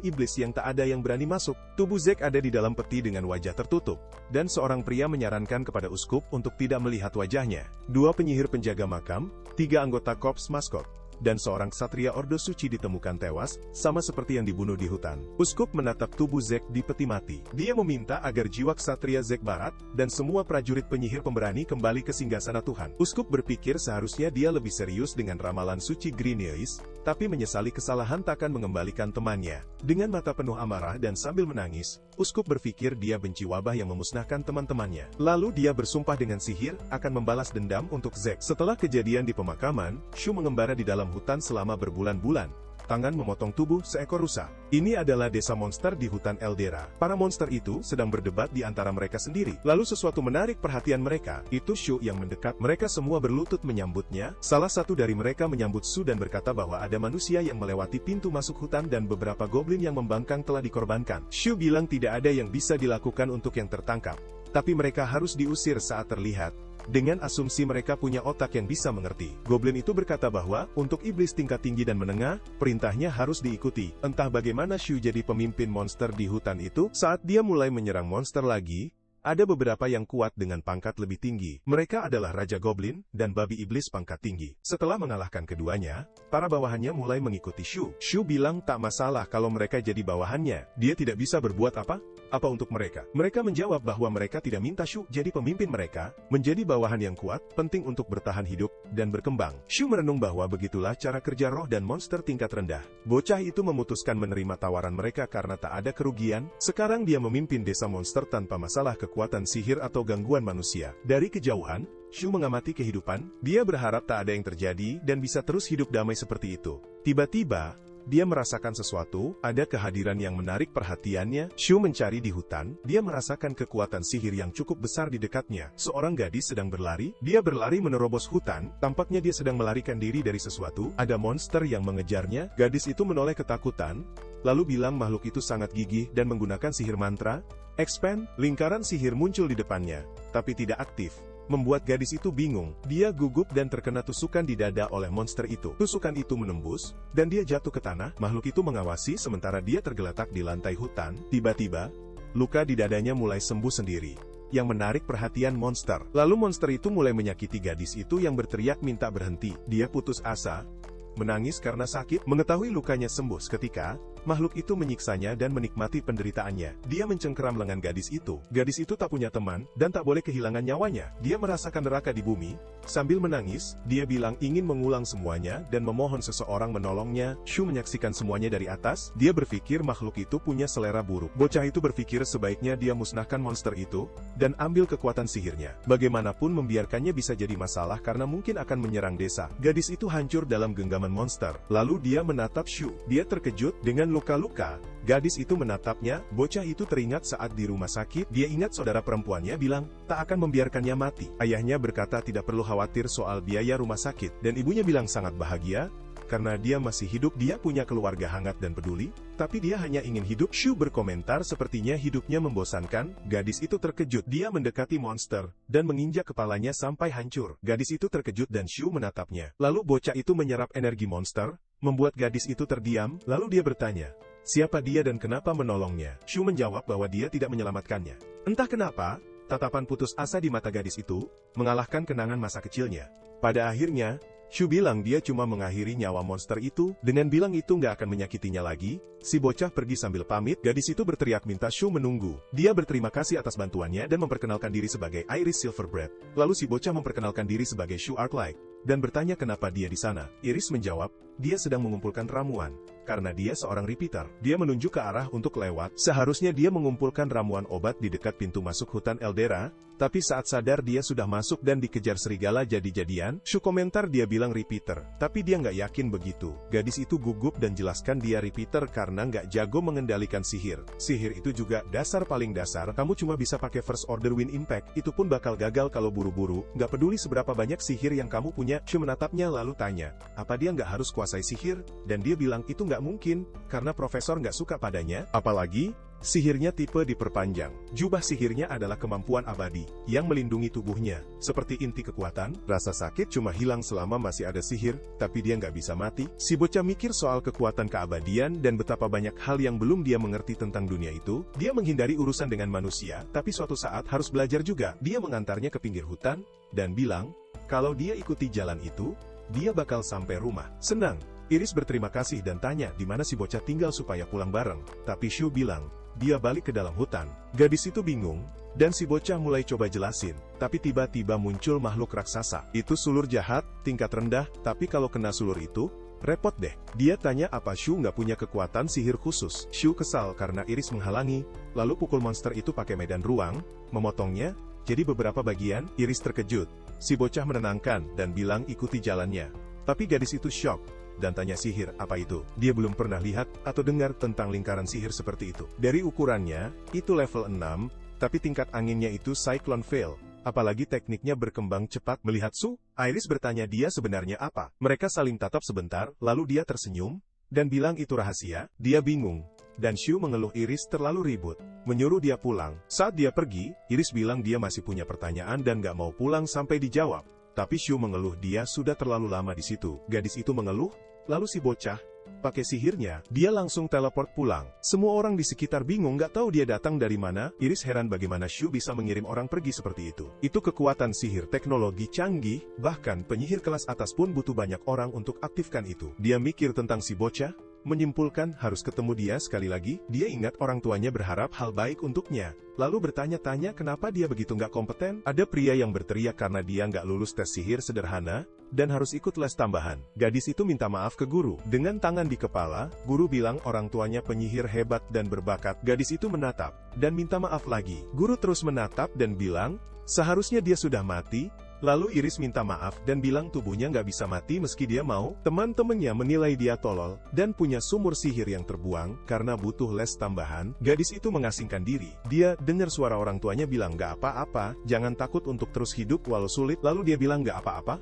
iblis yang tak ada yang berani masuk. Tubuh Zack ada di dalam peti dengan wajah tertutup, dan seorang pria menyarankan kepada uskup untuk tidak melihat wajahnya. 2 penyihir penjaga makam, 3 anggota korps maskot, dan seorang ksatria Ordo Suci ditemukan tewas, sama seperti yang dibunuh di hutan. Uskup menatap tubuh Zack di peti mati. Dia meminta agar jiwa ksatria Zack barat, dan semua prajurit penyihir pemberani kembali ke singgasana Tuhan. Uskup berpikir seharusnya dia lebih serius dengan ramalan suci Grineis, tapi menyesali kesalahan takkan mengembalikan temannya. Dengan mata penuh amarah dan sambil menangis, uskup berpikir dia benci wabah yang memusnahkan teman-temannya. Lalu dia bersumpah dengan sihir, akan membalas dendam untuk Zack. Setelah kejadian di pemakaman, Shu mengembara di dalam hutan selama berbulan-bulan. Tangan memotong tubuh seekor rusa. Ini adalah desa monster di hutan Eldera. Para monster itu sedang berdebat di antara mereka sendiri. Lalu sesuatu menarik perhatian mereka. Itu Shu yang mendekat. Mereka semua berlutut menyambutnya. Salah satu dari mereka menyambut Shu dan berkata bahwa ada manusia yang melewati pintu masuk hutan dan beberapa goblin yang membangkang telah dikorbankan. Shu bilang tidak ada yang bisa dilakukan untuk yang tertangkap, tapi mereka harus diusir saat terlihat. Dengan asumsi mereka punya otak yang bisa mengerti. Goblin itu berkata bahwa, untuk iblis tingkat tinggi dan menengah, perintahnya harus diikuti. Entah bagaimana Shu jadi pemimpin monster di hutan itu, saat dia mulai menyerang monster lagi, ada beberapa yang kuat dengan pangkat lebih tinggi. Mereka adalah Raja Goblin, dan Babi Iblis pangkat tinggi. Setelah mengalahkan keduanya, para bawahannya mulai mengikuti Shu. Shu bilang tak masalah kalau mereka jadi bawahannya. Dia tidak bisa berbuat apa untuk mereka. Mereka menjawab bahwa mereka tidak minta Shu jadi pemimpin mereka. Menjadi bawahan yang kuat, penting untuk bertahan hidup, dan berkembang. Shu merenung bahwa begitulah cara kerja roh dan monster tingkat rendah. Bocah itu memutuskan menerima tawaran mereka karena tak ada kerugian. Sekarang dia memimpin desa monster tanpa masalah kekuatan sihir atau gangguan manusia. Dari kejauhan, Shu mengamati kehidupan. Dia berharap tak ada yang terjadi, dan bisa terus hidup damai seperti itu. Tiba-tiba, dia merasakan sesuatu, ada kehadiran yang menarik perhatiannya. Shu mencari di hutan, dia merasakan kekuatan sihir yang cukup besar di dekatnya. Seorang gadis sedang berlari, dia berlari menerobos hutan, tampaknya dia sedang melarikan diri dari sesuatu. Ada monster yang mengejarnya. Gadis itu menoleh ketakutan, lalu bilang makhluk itu sangat gigih dan menggunakan sihir mantra. Expand, lingkaran sihir muncul di depannya, tapi tidak aktif. Membuat gadis itu bingung. Dia gugup dan terkena tusukan di dada oleh monster itu. Tusukan itu menembus, dan dia jatuh ke tanah. Makhluk itu mengawasi sementara dia tergeletak di lantai hutan. Tiba-tiba, luka di dadanya mulai sembuh sendiri, yang menarik perhatian monster. Lalu monster itu mulai menyakiti gadis itu yang berteriak minta berhenti. Dia putus asa, menangis karena sakit. Mengetahui lukanya sembuh seketika, makhluk itu menyiksanya dan menikmati penderitaannya. Dia mencengkeram lengan gadis itu. Gadis itu tak punya teman, dan tak boleh kehilangan nyawanya. Dia merasakan neraka di bumi. Sambil menangis, dia bilang ingin mengulang semuanya, dan memohon seseorang menolongnya. Shu menyaksikan semuanya dari atas. Dia berpikir makhluk itu punya selera buruk. Bocah itu berpikir sebaiknya dia musnahkan monster itu, dan ambil kekuatan sihirnya. Bagaimanapun membiarkannya bisa jadi masalah karena mungkin akan menyerang desa. Gadis itu hancur dalam genggaman monster. Lalu dia menatap Shu. Dia terkejut dengan luka-luka. Gadis itu menatapnya. Bocah itu teringat saat di rumah sakit. Dia ingat saudara perempuannya bilang, tak akan membiarkannya mati. Ayahnya berkata tidak perlu khawatir soal biaya rumah sakit. Dan ibunya bilang sangat bahagia, karena dia masih hidup, dia punya keluarga hangat dan peduli, tapi dia hanya ingin hidup. Shu berkomentar sepertinya hidupnya membosankan. Gadis itu terkejut. Dia mendekati monster, dan menginjak kepalanya sampai hancur. Gadis itu terkejut dan Shu menatapnya. Lalu bocah itu menyerap energi monster, membuat gadis itu terdiam, lalu dia bertanya, siapa dia dan kenapa menolongnya? Shu menjawab bahwa dia tidak menyelamatkannya. Entah kenapa, tatapan putus asa di mata gadis itu, mengalahkan kenangan masa kecilnya. Pada akhirnya, Shu bilang dia cuma mengakhiri nyawa monster itu, dengan bilang itu nggak akan menyakitinya lagi. Si bocah pergi sambil pamit. Gadis itu berteriak minta Shu menunggu. Dia berterima kasih atas bantuannya dan memperkenalkan diri sebagai Iris Silverbread. Lalu si bocah memperkenalkan diri sebagai Shu Arclight, dan bertanya kenapa dia di sana. Iris menjawab, dia sedang mengumpulkan ramuan. Karena dia seorang repeater, dia menunjuk ke arah untuk lewat. Seharusnya dia mengumpulkan ramuan obat di dekat pintu masuk hutan Eldera, tapi saat sadar dia sudah masuk dan dikejar serigala jadi-jadian. Shu komentar dia bilang repeater, tapi dia nggak yakin begitu. Gadis itu gugup dan jelaskan dia repeater karena nggak jago mengendalikan sihir. Sihir itu juga dasar paling dasar, kamu cuma bisa pakai first order wind impact, itu pun bakal gagal kalau buru-buru, nggak peduli seberapa banyak sihir yang kamu punya. Shu menatapnya lalu tanya, apa dia nggak harus kuasai sihir? Dan dia bilang itu nggak mungkin, karena profesor nggak suka padanya, apalagi sihirnya tipe diperpanjang. Jubah sihirnya adalah kemampuan abadi, yang melindungi tubuhnya. Seperti inti kekuatan, rasa sakit cuma hilang selama masih ada sihir, tapi dia nggak bisa mati. Si bocah mikir soal kekuatan keabadian dan betapa banyak hal yang belum dia mengerti tentang dunia itu. Dia menghindari urusan dengan manusia, tapi suatu saat harus belajar juga. Dia mengantarnya ke pinggir hutan, dan bilang, kalau dia ikuti jalan itu, dia bakal sampai rumah. Senang. Iris berterima kasih dan tanya di mana si bocah tinggal supaya pulang bareng. Tapi Shu bilang, dia balik ke dalam hutan. Gadis itu bingung, dan si bocah mulai coba jelasin. Tapi tiba-tiba muncul makhluk raksasa. Itu sulur jahat, tingkat rendah, tapi kalau kena sulur itu, repot deh. Dia tanya apa Shu nggak punya kekuatan sihir khusus. Shu kesal karena Iris menghalangi, lalu pukul monster itu pakai medan ruang, memotongnya, jadi beberapa bagian. Iris terkejut. Si bocah menenangkan, dan bilang ikuti jalannya. Tapi gadis itu shock, dan tanya sihir apa itu. Dia belum pernah lihat atau dengar tentang lingkaran sihir seperti itu. Dari ukurannya, itu level 6, tapi tingkat anginnya itu Cyclone Veil. Apalagi tekniknya berkembang cepat. Melihat Shu, Iris bertanya dia sebenarnya apa. Mereka saling tatap sebentar, lalu dia tersenyum, dan bilang itu rahasia. Dia bingung, dan Shu mengeluh Iris terlalu ribut, menyuruh dia pulang. Saat dia pergi, Iris bilang dia masih punya pertanyaan dan gak mau pulang sampai dijawab. Tapi Shu mengeluh dia sudah terlalu lama di situ. Gadis itu mengeluh, lalu si bocah, pakai sihirnya, dia langsung teleport pulang. Semua orang di sekitar bingung gak tahu dia datang dari mana. Iris heran bagaimana Shu bisa mengirim orang pergi seperti itu. Itu kekuatan sihir teknologi canggih, bahkan penyihir kelas atas pun butuh banyak orang untuk aktifkan itu. Dia mikir tentang si bocah, menyimpulkan harus ketemu dia sekali lagi. Dia ingat orang tuanya berharap hal baik untuknya. Lalu bertanya-tanya kenapa dia begitu nggak kompeten. Ada pria yang berteriak karena dia nggak lulus tes sihir sederhana, dan harus ikut les tambahan. Gadis itu minta maaf ke guru. Dengan tangan di kepala, guru bilang orang tuanya penyihir hebat dan berbakat. Gadis itu menatap, dan minta maaf lagi. Guru terus menatap dan bilang, seharusnya dia sudah mati. Lalu Iris minta maaf dan bilang tubuhnya nggak bisa mati meski dia mau. Teman-temannya menilai dia tolol, dan punya sumur sihir yang terbuang, karena butuh les tambahan. Gadis itu mengasingkan diri. Dia dengar suara orang tuanya bilang nggak apa-apa, jangan takut untuk terus hidup walau sulit. Lalu dia bilang nggak apa-apa,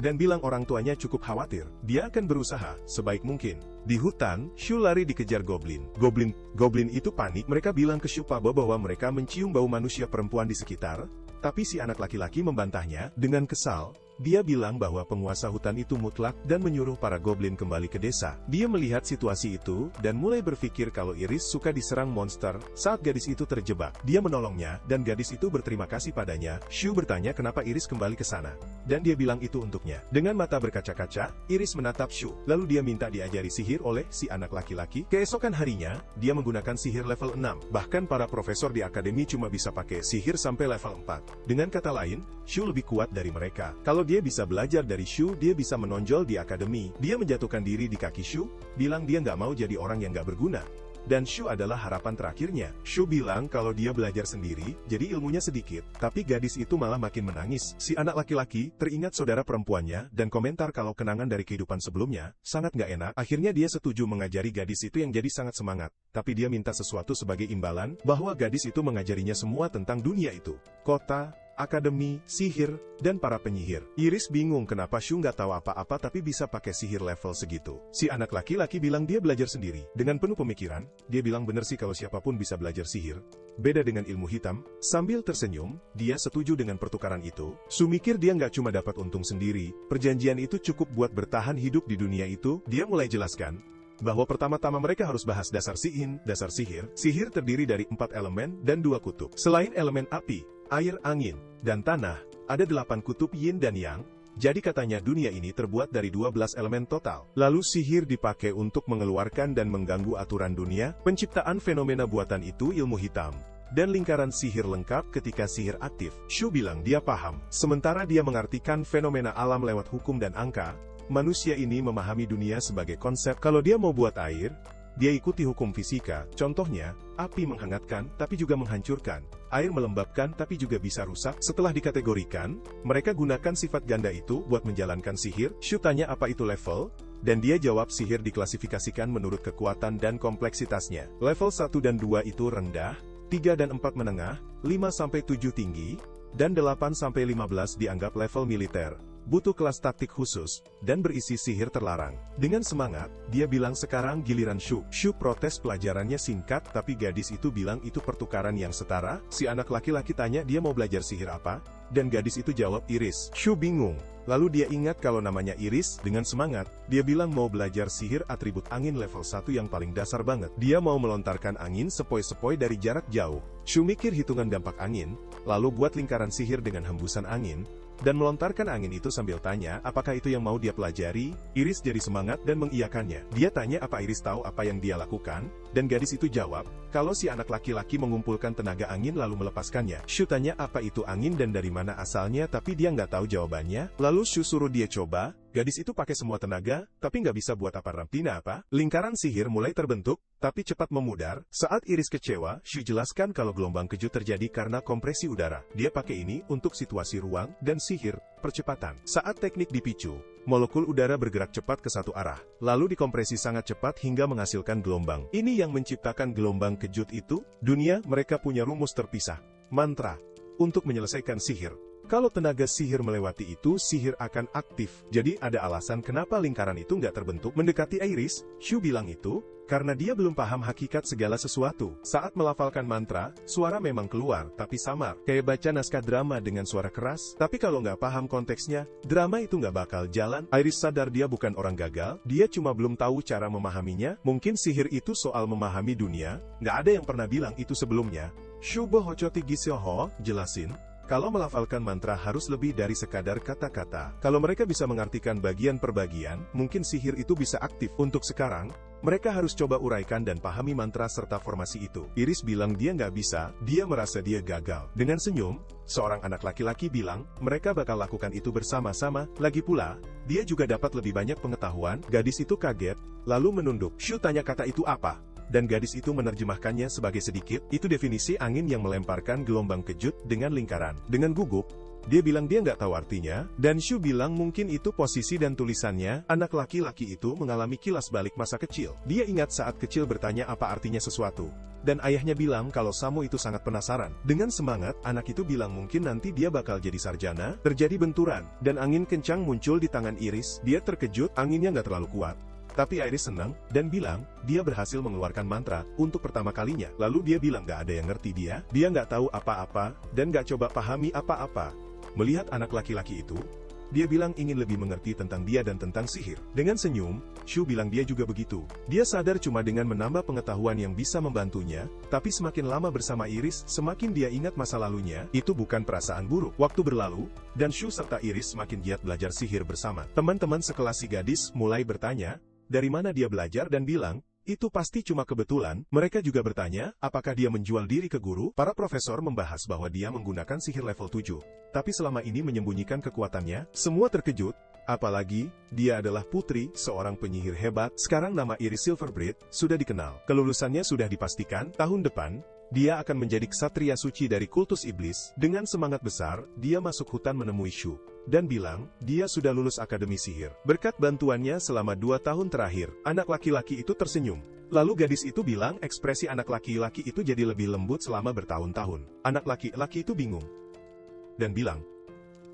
dan bilang orang tuanya cukup khawatir. Dia akan berusaha sebaik mungkin. Di hutan, Shu lari dikejar goblin. Goblin itu panik. Mereka bilang ke Shu Pabo bahwa mereka mencium bau manusia perempuan di sekitar. Tapi si anak laki-laki membantahnya. Dengan kesal, dia bilang bahwa penguasa hutan itu mutlak dan menyuruh para goblin kembali ke desa. Dia melihat situasi itu, dan mulai berpikir kalau Iris suka diserang monster. Saat gadis itu terjebak, dia menolongnya, dan gadis itu berterima kasih padanya. Shu bertanya kenapa Iris kembali ke sana, dan dia bilang itu untuknya. Dengan mata berkaca-kaca, Iris menatap Shu, lalu dia minta diajari sihir oleh si anak laki-laki. Keesokan harinya, dia menggunakan sihir level 6. Bahkan para profesor di akademi cuma bisa pakai sihir sampai level 4. Dengan kata lain, Shu lebih kuat dari mereka. Kalau dia bisa belajar dari Shu, dia bisa menonjol di akademi. Dia menjatuhkan diri di kaki Shu, bilang dia nggak mau jadi orang yang nggak berguna. Dan Shu adalah harapan terakhirnya. Shu bilang kalau dia belajar sendiri, jadi ilmunya sedikit. Tapi gadis itu malah makin menangis. Si anak laki-laki teringat saudara perempuannya, dan komentar kalau kenangan dari kehidupan sebelumnya, sangat nggak enak. Akhirnya dia setuju mengajari gadis itu yang jadi sangat semangat. Tapi dia minta sesuatu sebagai imbalan, bahwa gadis itu mengajarinya semua tentang dunia itu. Kota, akademi, sihir, dan para penyihir. Iris bingung kenapa Shu nggak tahu apa-apa tapi bisa pakai sihir level segitu. Si anak laki-laki bilang dia belajar sendiri. Dengan penuh pemikiran, dia bilang bener sih kalau siapapun bisa belajar sihir. Beda dengan ilmu hitam. Sambil tersenyum, dia setuju dengan pertukaran itu. Shu mikir dia nggak cuma dapat untung sendiri, perjanjian itu cukup buat bertahan hidup di dunia itu. Dia mulai jelaskan bahwa pertama-tama mereka harus bahas dasar Si'in, dasar sihir. Sihir terdiri dari 4 elemen dan 2 kutub. Selain elemen api, air, angin, dan tanah, ada 8 kutub yin dan yang. Jadi katanya dunia ini terbuat dari 12 elemen total. Lalu sihir dipakai untuk mengeluarkan dan mengganggu aturan dunia. Penciptaan fenomena buatan itu ilmu hitam. Dan lingkaran sihir lengkap ketika sihir aktif. Shu bilang dia paham. Sementara dia mengartikan fenomena alam lewat hukum dan angka, manusia ini memahami dunia sebagai konsep. Kalau dia mau buat air, dia ikuti hukum fisika. Contohnya, api menghangatkan, tapi juga menghancurkan. Air melembabkan, tapi juga bisa rusak. Setelah dikategorikan, mereka gunakan sifat ganda itu buat menjalankan sihir. Shu tanya apa itu level, dan dia jawab sihir diklasifikasikan menurut kekuatan dan kompleksitasnya. Level 1 dan 2 itu rendah, 3 dan 4 menengah, 5-7 tinggi, dan 8-15 dianggap level militer. Butuh kelas taktik khusus, dan berisi sihir terlarang. Dengan semangat, dia bilang sekarang giliran Shu. Shu protes pelajarannya singkat, tapi gadis itu bilang itu pertukaran yang setara. Si anak laki-laki tanya dia mau belajar sihir apa, dan gadis itu jawab Iris. Shu bingung. Lalu dia ingat kalau namanya Iris. Dengan semangat, dia bilang mau belajar sihir atribut angin level 1 yang paling dasar banget. Dia mau melontarkan angin sepoi-sepoi dari jarak jauh. Shu mikir hitungan dampak angin, lalu buat lingkaran sihir dengan hembusan angin, dan melontarkan angin itu sambil tanya apakah itu yang mau dia pelajari. Iris jadi semangat dan mengiyakannya. Dia tanya apa Iris tahu apa yang dia lakukan, dan gadis itu jawab, kalau si anak laki-laki mengumpulkan tenaga angin lalu melepaskannya. Shu tanya apa itu angin dan dari mana asalnya, tapi dia nggak tahu jawabannya. Lalu Shu suruh dia coba. Gadis itu pakai semua tenaga, tapi nggak bisa buat apa rampina apa. Lingkaran sihir mulai terbentuk, tapi cepat memudar. Saat Iris kecewa, Shu jelaskan kalau gelombang kejut terjadi karena kompresi udara. Dia pakai ini untuk situasi ruang dan sihir percepatan. Saat teknik dipicu, molekul udara bergerak cepat ke satu arah, lalu dikompresi sangat cepat hingga menghasilkan gelombang. Ini yang menciptakan gelombang kejut itu. Dunia mereka punya rumus terpisah, mantra, untuk menyelesaikan sihir. Kalau tenaga sihir melewati itu, sihir akan aktif. Jadi ada alasan kenapa lingkaran itu nggak terbentuk mendekati Iris. Shu bilang itu, karena dia belum paham hakikat segala sesuatu. Saat melafalkan mantra, suara memang keluar, tapi samar. Kayak baca naskah drama dengan suara keras. Tapi kalau nggak paham konteksnya, drama itu nggak bakal jalan. Iris sadar dia bukan orang gagal, dia cuma belum tahu cara memahaminya. Mungkin sihir itu soal memahami dunia. Nggak ada yang pernah bilang itu sebelumnya. Shu bohocoti giseho, jelasin. Kalau melafalkan mantra harus lebih dari sekadar kata-kata. Kalau mereka bisa mengartikan bagian per bagian, mungkin sihir itu bisa aktif. Untuk sekarang, mereka harus coba uraikan dan pahami mantra serta formasi itu. Iris bilang dia nggak bisa, dia merasa dia gagal. Dengan senyum, seorang anak laki-laki bilang, mereka bakal lakukan itu bersama-sama. Lagi pula, dia juga dapat lebih banyak pengetahuan. Gadis itu kaget, lalu menunduk. Shu tanya kata itu apa? Dan gadis itu menerjemahkannya sebagai sedikit. Itu definisi angin yang melemparkan gelombang kejut dengan lingkaran. Dengan gugup, dia bilang dia nggak tahu artinya, dan Shu bilang mungkin itu posisi dan tulisannya. Anak laki-laki itu mengalami kilas balik masa kecil. Dia ingat saat kecil bertanya apa artinya sesuatu. Dan ayahnya bilang kalau Samu itu sangat penasaran. Dengan semangat, anak itu bilang mungkin nanti dia bakal jadi sarjana. Terjadi benturan, dan angin kencang muncul di tangan Iris. Dia terkejut, anginnya nggak terlalu kuat. Tapi Iris senang, dan bilang, dia berhasil mengeluarkan mantra, untuk pertama kalinya. Lalu dia bilang gak ada yang ngerti dia nggak tahu apa-apa, dan gak coba pahami apa-apa. Melihat anak laki-laki itu, dia bilang ingin lebih mengerti tentang dia dan tentang sihir. Dengan senyum, Shu bilang dia juga begitu. Dia sadar cuma dengan menambah pengetahuan yang bisa membantunya, tapi semakin lama bersama Iris, semakin dia ingat masa lalunya. Itu bukan perasaan buruk. Waktu berlalu, dan Shu serta Iris semakin giat belajar sihir bersama. Teman-teman sekelas si gadis mulai bertanya, dari mana dia belajar dan bilang, itu pasti cuma kebetulan. Mereka juga bertanya, apakah dia menjual diri ke guru? Para profesor membahas bahwa dia menggunakan sihir level 7. Tapi selama ini menyembunyikan kekuatannya. Semua terkejut, apalagi, dia adalah putri, seorang penyihir hebat. Sekarang nama Iris Silverbreed sudah dikenal. Kelulusannya sudah dipastikan, tahun depan, dia akan menjadi ksatria suci dari kultus iblis. Dengan semangat besar, dia masuk hutan menemui Shu. Dan bilang, dia sudah lulus akademi sihir. Berkat bantuannya selama 2 tahun terakhir, anak laki-laki itu tersenyum. Lalu gadis itu bilang ekspresi anak laki-laki itu jadi lebih lembut selama bertahun-tahun. Anak laki-laki itu bingung. dan bilang,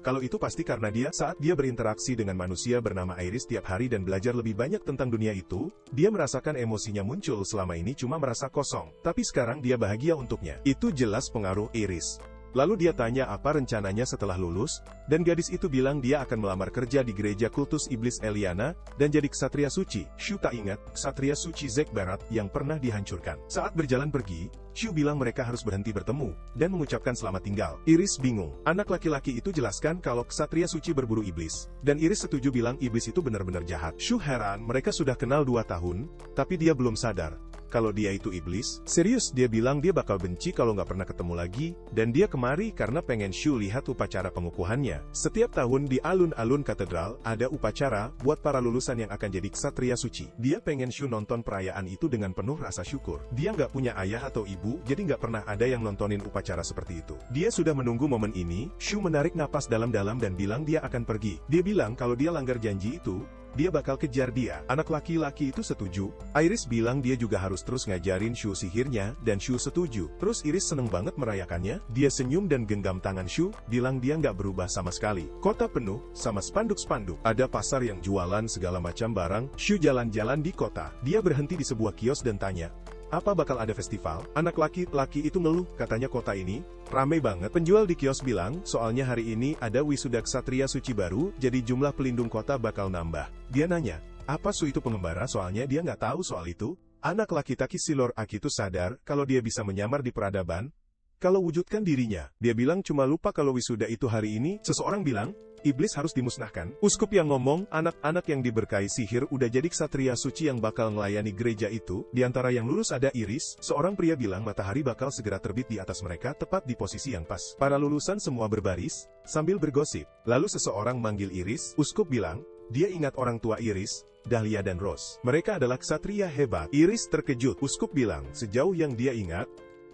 kalau itu pasti karena dia saat dia berinteraksi dengan manusia bernama Iris tiap hari dan belajar lebih banyak tentang dunia itu, dia merasakan emosinya muncul selama ini cuma merasa kosong. Tapi sekarang dia bahagia untuknya. Itu jelas pengaruh Iris. Lalu dia tanya apa rencananya setelah lulus, dan gadis itu bilang dia akan melamar kerja di gereja kultus iblis Eliana, dan jadi ksatria suci. Shu tak ingat, ksatria suci Zek Barat yang pernah dihancurkan. Saat berjalan pergi, Shu bilang mereka harus berhenti bertemu, dan mengucapkan selamat tinggal. Iris bingung. Anak laki-laki itu jelaskan kalau ksatria suci berburu iblis, dan Iris setuju bilang iblis itu benar-benar jahat. Shu heran, mereka sudah kenal 2 tahun, tapi dia belum sadar kalau dia itu iblis. Serius, dia bilang dia bakal benci kalau nggak pernah ketemu lagi, dan dia kemari karena pengen Shu lihat upacara pengukuhannya. Setiap tahun di alun-alun katedral, ada upacara buat para lulusan yang akan jadi ksatria suci. Dia pengen Shu nonton perayaan itu dengan penuh rasa syukur. Dia nggak punya ayah atau ibu, jadi nggak pernah ada yang nontonin upacara seperti itu. Dia sudah menunggu momen ini. Shu menarik napas dalam-dalam dan bilang dia akan pergi. Dia bilang kalau dia langgar janji itu, dia bakal kejar dia. Anak laki-laki itu setuju. Iris bilang dia juga harus terus ngajarin Shu sihirnya, dan Shu setuju. Terus Iris seneng banget merayakannya. Dia senyum dan genggam tangan Shu, bilang dia nggak berubah sama sekali. Kota penuh sama spanduk-spanduk. Ada pasar yang jualan segala macam barang. Shu jalan-jalan di kota. Dia berhenti di sebuah kios dan tanya, apa bakal ada festival? Anak laki-laki itu ngeluh, katanya kota ini ramai banget. Penjual di kios bilang, soalnya hari ini ada wisuda ksatria suci baru, jadi jumlah pelindung kota bakal nambah. Dia nanya, apa Su itu pengembara, soalnya dia nggak tahu soal itu. Anak laki-laki si Lord Aki itu sadar kalau dia bisa menyamar di peradaban kalau wujudkan dirinya. Dia bilang cuma lupa kalau wisuda itu hari ini. Seseorang bilang, iblis harus dimusnahkan. Uskup yang ngomong, anak-anak yang diberkahi sihir udah jadi ksatria suci yang bakal melayani gereja itu. Di antara yang lulus ada Iris. Seorang pria bilang matahari bakal segera terbit di atas mereka tepat di posisi yang pas. Para lulusan semua berbaris, sambil bergosip. Lalu seseorang manggil Iris. Uskup bilang, dia ingat orang tua Iris, Dahlia dan Rose. Mereka adalah ksatria hebat. Iris terkejut. Uskup bilang, sejauh yang dia ingat,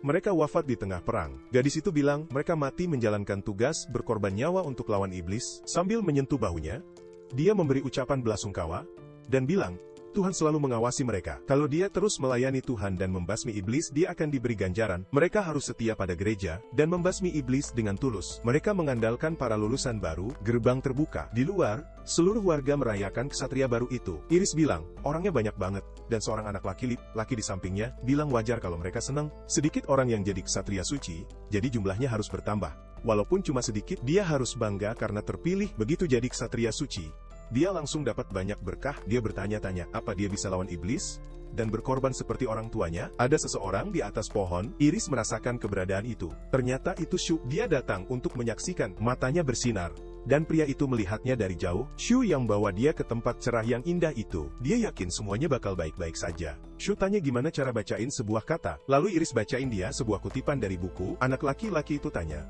mereka wafat di tengah perang. Gadis itu bilang, mereka mati menjalankan tugas, berkorban nyawa untuk lawan iblis. Sambil menyentuh bahunya, dia memberi ucapan belasungkawa, dan bilang, Tuhan selalu mengawasi mereka. Kalau dia terus melayani Tuhan dan membasmi iblis, dia akan diberi ganjaran. Mereka harus setia pada gereja, dan membasmi iblis dengan tulus. Mereka mengandalkan para lulusan baru, gerbang terbuka. Di luar, seluruh warga merayakan ksatria baru itu. Iris bilang, orangnya banyak banget, dan seorang anak laki di sampingnya, bilang wajar kalau mereka senang. Sedikit orang yang jadi ksatria suci, jadi jumlahnya harus bertambah. Walaupun cuma sedikit, dia harus bangga karena terpilih. Begitu jadi ksatria suci, dia langsung dapat banyak berkah. Dia bertanya-tanya, apa dia bisa lawan iblis? Dan berkorban seperti orang tuanya? Ada seseorang di atas pohon. Iris merasakan keberadaan itu. Ternyata itu Shu. Dia datang untuk menyaksikan. Matanya bersinar. Dan pria itu melihatnya dari jauh. Shu yang bawa dia ke tempat cerah yang indah itu. Dia yakin semuanya bakal baik-baik saja. Shu tanya gimana cara bacain sebuah kata. Lalu Iris bacain dia sebuah kutipan dari buku. Anak laki-laki itu tanya,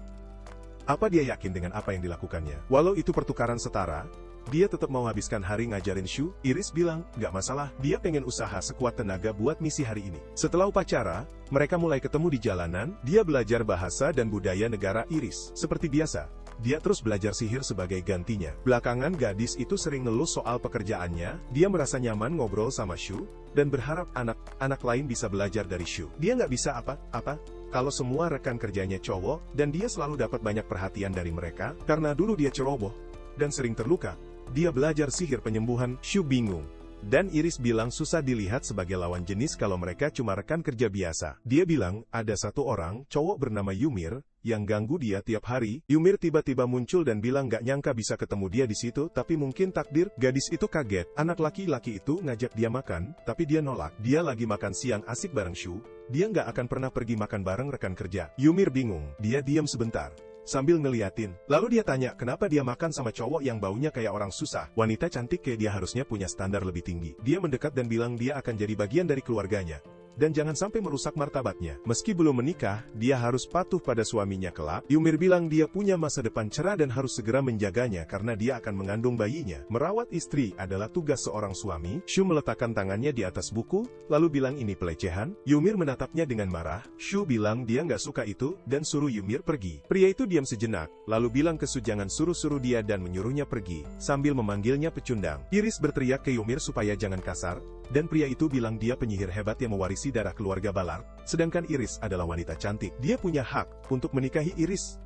apa dia yakin dengan apa yang dilakukannya? Walau itu pertukaran setara, dia tetap mau habiskan hari ngajarin Shu. Iris bilang, gak masalah, dia pengen usaha sekuat tenaga buat misi hari ini. Setelah upacara, mereka mulai ketemu di jalanan. Dia belajar bahasa dan budaya negara Iris. Seperti biasa, dia terus belajar sihir sebagai gantinya. Belakangan gadis itu sering ngeluh soal pekerjaannya. Dia merasa nyaman ngobrol sama Shu, dan berharap anak-anak lain bisa belajar dari Shu. Dia nggak bisa apa-apa kalau semua rekan kerjanya cowok, dan dia selalu dapat banyak perhatian dari mereka. Karena dulu dia ceroboh dan sering terluka, dia belajar sihir penyembuhan. Shu bingung. Dan Iris bilang susah dilihat sebagai lawan jenis kalau mereka cuma rekan kerja biasa. Dia bilang, ada satu orang, cowok bernama Ymir, yang ganggu dia tiap hari. Ymir tiba-tiba muncul dan bilang gak nyangka bisa ketemu dia di situ, tapi mungkin takdir. Gadis itu kaget. Anak laki-laki itu ngajak dia makan, tapi dia nolak. Dia lagi makan siang asik bareng Shu. Dia nggak akan pernah pergi makan bareng rekan kerja. Ymir bingung. Dia diam sebentar, sambil ngeliatin. Lalu dia tanya, kenapa dia makan sama cowok yang baunya kayak orang susah? Wanita cantik kayak dia harusnya punya standar lebih tinggi. Dia mendekat dan bilang dia akan jadi bagian dari keluarganya. Dan jangan sampai merusak martabatnya. Meski belum menikah, dia harus patuh pada suaminya kelak. Ymir bilang dia punya masa depan cerah dan harus segera menjaganya karena dia akan mengandung bayinya. Merawat istri adalah tugas seorang suami. Shu meletakkan tangannya di atas buku, lalu bilang ini pelecehan. Ymir menatapnya dengan marah. Shu bilang dia nggak suka itu, dan suruh Ymir pergi. Pria itu diam sejenak, lalu bilang ke Shu jangan suruh-suruh dia dan menyuruhnya pergi, sambil memanggilnya pecundang. Iris berteriak ke Ymir supaya jangan kasar, dan pria itu bilang dia penyihir hebat yang mewarisi darah keluarga Ballard, sedangkan Iris adalah wanita cantik. Dia punya hak untuk menikahi Iris.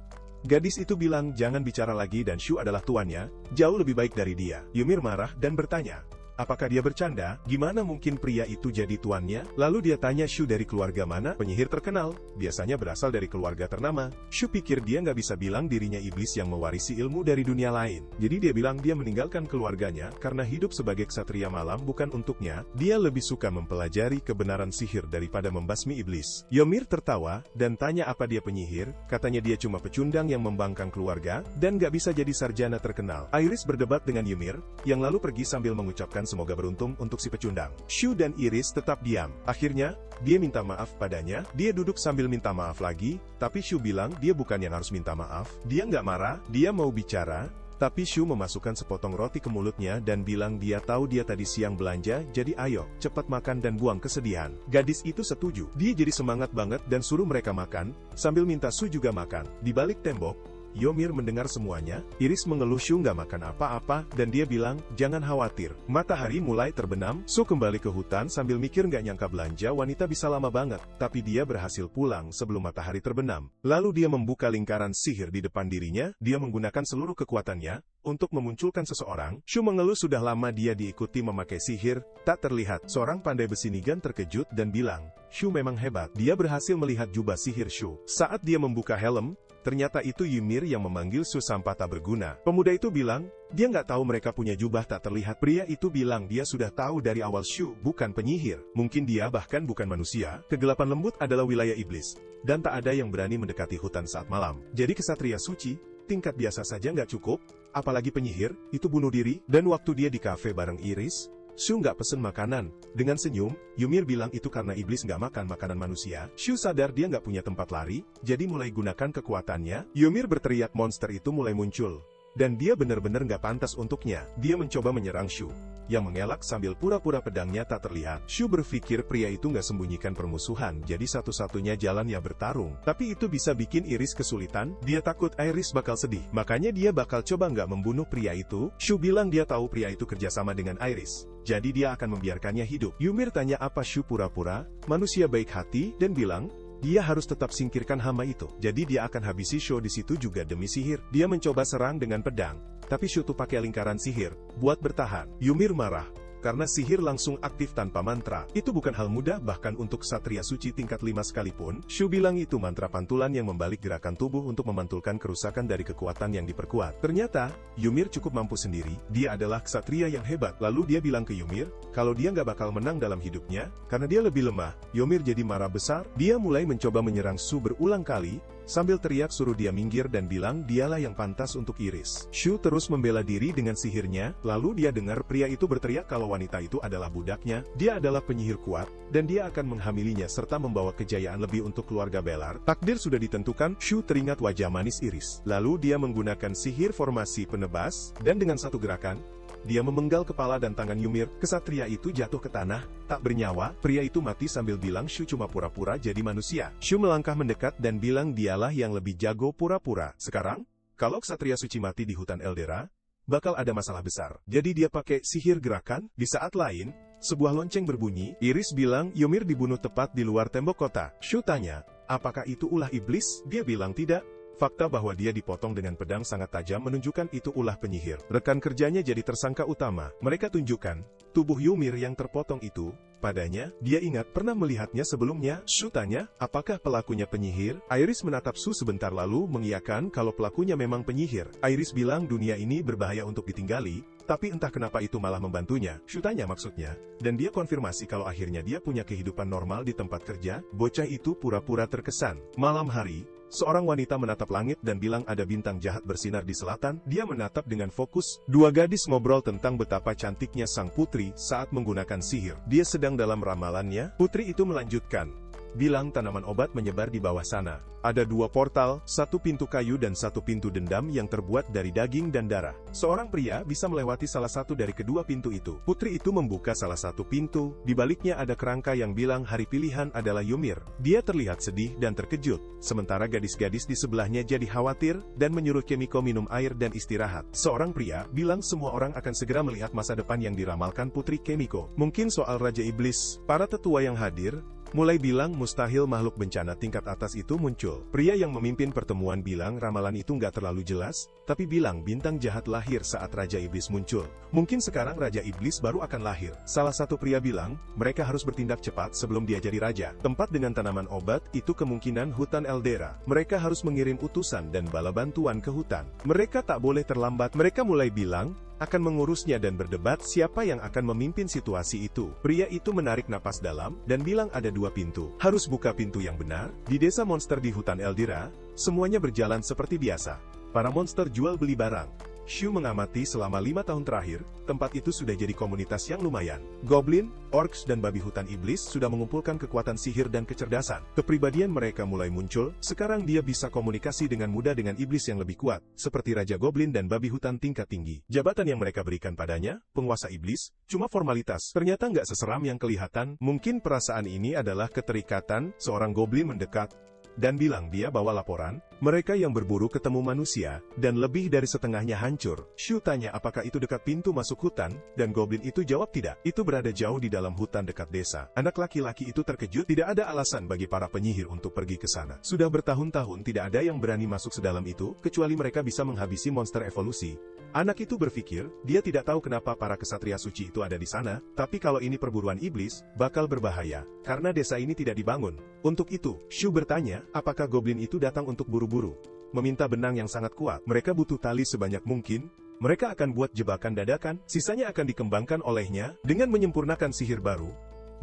Gadis itu bilang jangan bicara lagi dan Shu adalah tuannya, jauh lebih baik dari dia. Ymir marah dan bertanya, apakah dia bercanda? Gimana mungkin pria itu jadi tuannya? Lalu dia tanya Shu dari keluarga mana? Penyihir terkenal, biasanya berasal dari keluarga ternama. Shu pikir dia nggak bisa bilang dirinya iblis yang mewarisi ilmu dari dunia lain. Jadi dia bilang dia meninggalkan keluarganya karena hidup sebagai ksatria malam bukan untuknya. Dia lebih suka mempelajari kebenaran sihir daripada membasmi iblis. Ymir tertawa dan tanya apa dia penyihir. Katanya dia cuma pecundang yang membangkang keluarga dan nggak bisa jadi sarjana terkenal. Iris berdebat dengan Ymir, yang lalu pergi sambil mengucapkan semoga beruntung untuk si pecundang. Shu dan Iris tetap diam. Akhirnya, dia minta maaf padanya. Dia duduk sambil minta maaf lagi, tapi Shu bilang dia bukan yang harus minta maaf. Dia nggak marah, dia mau bicara, tapi Shu memasukkan sepotong roti ke mulutnya dan bilang dia tahu dia tadi siang belanja, jadi ayo, cepat makan dan buang kesedihan. Gadis itu setuju. Dia jadi semangat banget dan suruh mereka makan, sambil minta Shu juga makan. Di balik tembok, Ymir mendengar semuanya. Iris mengeluh Shu nggak makan apa-apa, dan dia bilang, jangan khawatir. Matahari mulai terbenam, Shu kembali ke hutan sambil mikir nggak nyangka belanja wanita bisa lama banget, tapi dia berhasil pulang sebelum matahari terbenam. Lalu dia membuka lingkaran sihir di depan dirinya, dia menggunakan seluruh kekuatannya untuk memunculkan seseorang. Shu mengeluh sudah lama dia diikuti memakai sihir, tak terlihat. Seorang pandai besi Nigan terkejut dan bilang, Shu memang hebat. Dia berhasil melihat jubah sihir Shu. Saat dia membuka helm, ternyata itu Ymir yang memanggil Shu sampah tak berguna. Pemuda itu bilang, dia nggak tahu mereka punya jubah tak terlihat. Pria itu bilang dia sudah tahu dari awal Shu bukan penyihir. Mungkin dia bahkan bukan manusia. Kegelapan lembut adalah wilayah iblis, dan tak ada yang berani mendekati hutan saat malam. Jadi kesatria suci, tingkat biasa saja nggak cukup, apalagi penyihir, itu bunuh diri. Dan waktu dia di kafe bareng Iris, Shu nggak pesen makanan. Dengan senyum, Ymir bilang itu karena iblis nggak makan makanan manusia. Shu sadar dia nggak punya tempat lari, jadi mulai gunakan kekuatannya. Ymir berteriak monster itu mulai muncul. Dan dia benar-benar nggak pantas untuknya. Dia mencoba menyerang Shu, yang mengelak sambil pura-pura pedangnya tak terlihat. Shu berpikir pria itu nggak sembunyikan permusuhan, jadi satu-satunya jalan ya bertarung. Tapi itu bisa bikin Iris kesulitan, dia takut Iris bakal sedih. Makanya dia bakal coba nggak membunuh pria itu. Shu bilang dia tahu pria itu kerjasama dengan Iris, jadi dia akan membiarkannya hidup. Ymir tanya apa Shu pura-pura, manusia baik hati, dan bilang, dia harus tetap singkirkan hama itu. Jadi dia akan habisi Shu di situ juga demi sihir. Dia mencoba serang dengan pedang, tapi Shu tuh pakai lingkaran sihir buat bertahan. Ymir marah karena sihir langsung aktif tanpa mantra. Itu bukan hal mudah bahkan untuk satria suci tingkat 5 sekalipun. Shu bilang itu mantra pantulan yang membalik gerakan tubuh untuk memantulkan kerusakan dari kekuatan yang diperkuat. Ternyata, Ymir cukup mampu sendiri. Dia adalah ksatria yang hebat. Lalu dia bilang ke Ymir, kalau dia nggak bakal menang dalam hidupnya, karena dia lebih lemah. Ymir jadi marah besar. Dia mulai mencoba menyerang Shu berulang kali, sambil teriak suruh dia minggir dan bilang dialah yang pantas untuk Iris. Shu terus membela diri dengan sihirnya, lalu dia dengar pria itu berteriak kalau wanita itu adalah budaknya. Dia adalah penyihir kuat, dan dia akan menghamilinya serta membawa kejayaan lebih untuk keluarga Belar. Takdir sudah ditentukan. Shu teringat wajah manis Iris. Lalu dia menggunakan sihir formasi penebas, dan dengan satu gerakan, dia memenggal kepala dan tangan Ymir. Kesatria itu jatuh ke tanah, tak bernyawa. Pria itu mati sambil bilang Shu cuma pura-pura jadi manusia. Shu melangkah mendekat dan bilang dialah yang lebih jago pura-pura. Sekarang, kalau ksatria suci mati di hutan Eldera, bakal ada masalah besar. Jadi dia pakai sihir gerakan. Di saat lain, sebuah lonceng berbunyi. Iris bilang Ymir dibunuh tepat di luar tembok kota. Shu tanya, apakah itu ulah iblis? Dia bilang tidak. Fakta bahwa dia dipotong dengan pedang sangat tajam menunjukkan itu ulah penyihir. Rekan kerjanya jadi tersangka utama. Mereka tunjukkan tubuh Ymir yang terpotong itu padanya. Dia ingat pernah melihatnya sebelumnya. Shu tanya, apakah pelakunya penyihir? Iris menatap Shu sebentar lalu mengiyakan kalau pelakunya memang penyihir. Iris bilang dunia ini berbahaya untuk ditinggali, tapi entah kenapa itu malah membantunya. Shu tanya maksudnya, dan dia konfirmasi kalau akhirnya dia punya kehidupan normal di tempat kerja. Bocah itu pura-pura terkesan. Malam hari, seorang wanita menatap langit dan bilang ada bintang jahat bersinar di selatan. Dia menatap dengan fokus. Dua gadis ngobrol tentang betapa cantiknya sang putri saat menggunakan sihir. Dia sedang dalam ramalannya. Putri itu melanjutkan, bilang tanaman obat menyebar di bawah sana. Ada dua portal, satu pintu kayu dan satu pintu dendam yang terbuat dari daging dan darah. Seorang pria bisa melewati salah satu dari kedua pintu itu. Putri itu membuka salah satu pintu, di baliknya ada kerangka yang bilang hari pilihan adalah Ymir. Dia terlihat sedih dan terkejut, sementara gadis-gadis di sebelahnya jadi khawatir, dan menyuruh Kimiko minum air dan istirahat. Seorang pria bilang semua orang akan segera melihat masa depan yang diramalkan Putri Kimiko. Mungkin soal Raja Iblis. Para tetua yang hadir mulai bilang mustahil makhluk bencana tingkat atas itu muncul. Pria yang memimpin pertemuan bilang ramalan itu nggak terlalu jelas, tapi bilang bintang jahat lahir saat Raja Iblis muncul. Mungkin sekarang Raja Iblis baru akan lahir. Salah satu pria bilang, mereka harus bertindak cepat sebelum dia jadi raja. Tempat dengan tanaman obat itu kemungkinan hutan Eldera. Mereka harus mengirim utusan dan bala bantuan ke hutan. Mereka tak boleh terlambat. Mereka mulai bilang, akan mengurusnya dan berdebat siapa yang akan memimpin situasi itu. Pria itu menarik napas dalam, dan bilang ada 2 pintu. Harus buka pintu yang benar. Di desa monster di hutan Eldera, semuanya berjalan seperti biasa. Para monster jual beli barang. Shu mengamati selama 5 tahun terakhir, tempat itu sudah jadi komunitas yang lumayan. Goblin, orcs dan babi hutan iblis sudah mengumpulkan kekuatan sihir dan kecerdasan. Kepribadian mereka mulai muncul, sekarang dia bisa komunikasi dengan mudah dengan iblis yang lebih kuat, seperti Raja Goblin dan babi hutan tingkat tinggi. Jabatan yang mereka berikan padanya, penguasa iblis, cuma formalitas. Ternyata nggak seseram yang kelihatan. Mungkin perasaan ini adalah keterikatan. Seorang goblin mendekat dan bilang dia bawa laporan, mereka yang berburu ketemu manusia, dan lebih dari setengahnya hancur. Shu tanya apakah itu dekat pintu masuk hutan, dan goblin itu jawab tidak. Itu berada jauh di dalam hutan dekat desa. Anak laki-laki itu terkejut, tidak ada alasan bagi para penyihir untuk pergi ke sana. Sudah bertahun-tahun tidak ada yang berani masuk sedalam itu, kecuali mereka bisa menghabisi monster evolusi. Anak itu berpikir, dia tidak tahu kenapa para kesatria suci itu ada di sana, tapi kalau ini perburuan iblis, bakal berbahaya, karena desa ini tidak dibangun. Untuk itu, Shu bertanya, apakah goblin itu datang untuk buru-buru? Meminta benang yang sangat kuat. Mereka butuh tali sebanyak mungkin. Mereka akan buat jebakan dadakan, sisanya akan dikembangkan olehnya. Dengan menyempurnakan sihir baru,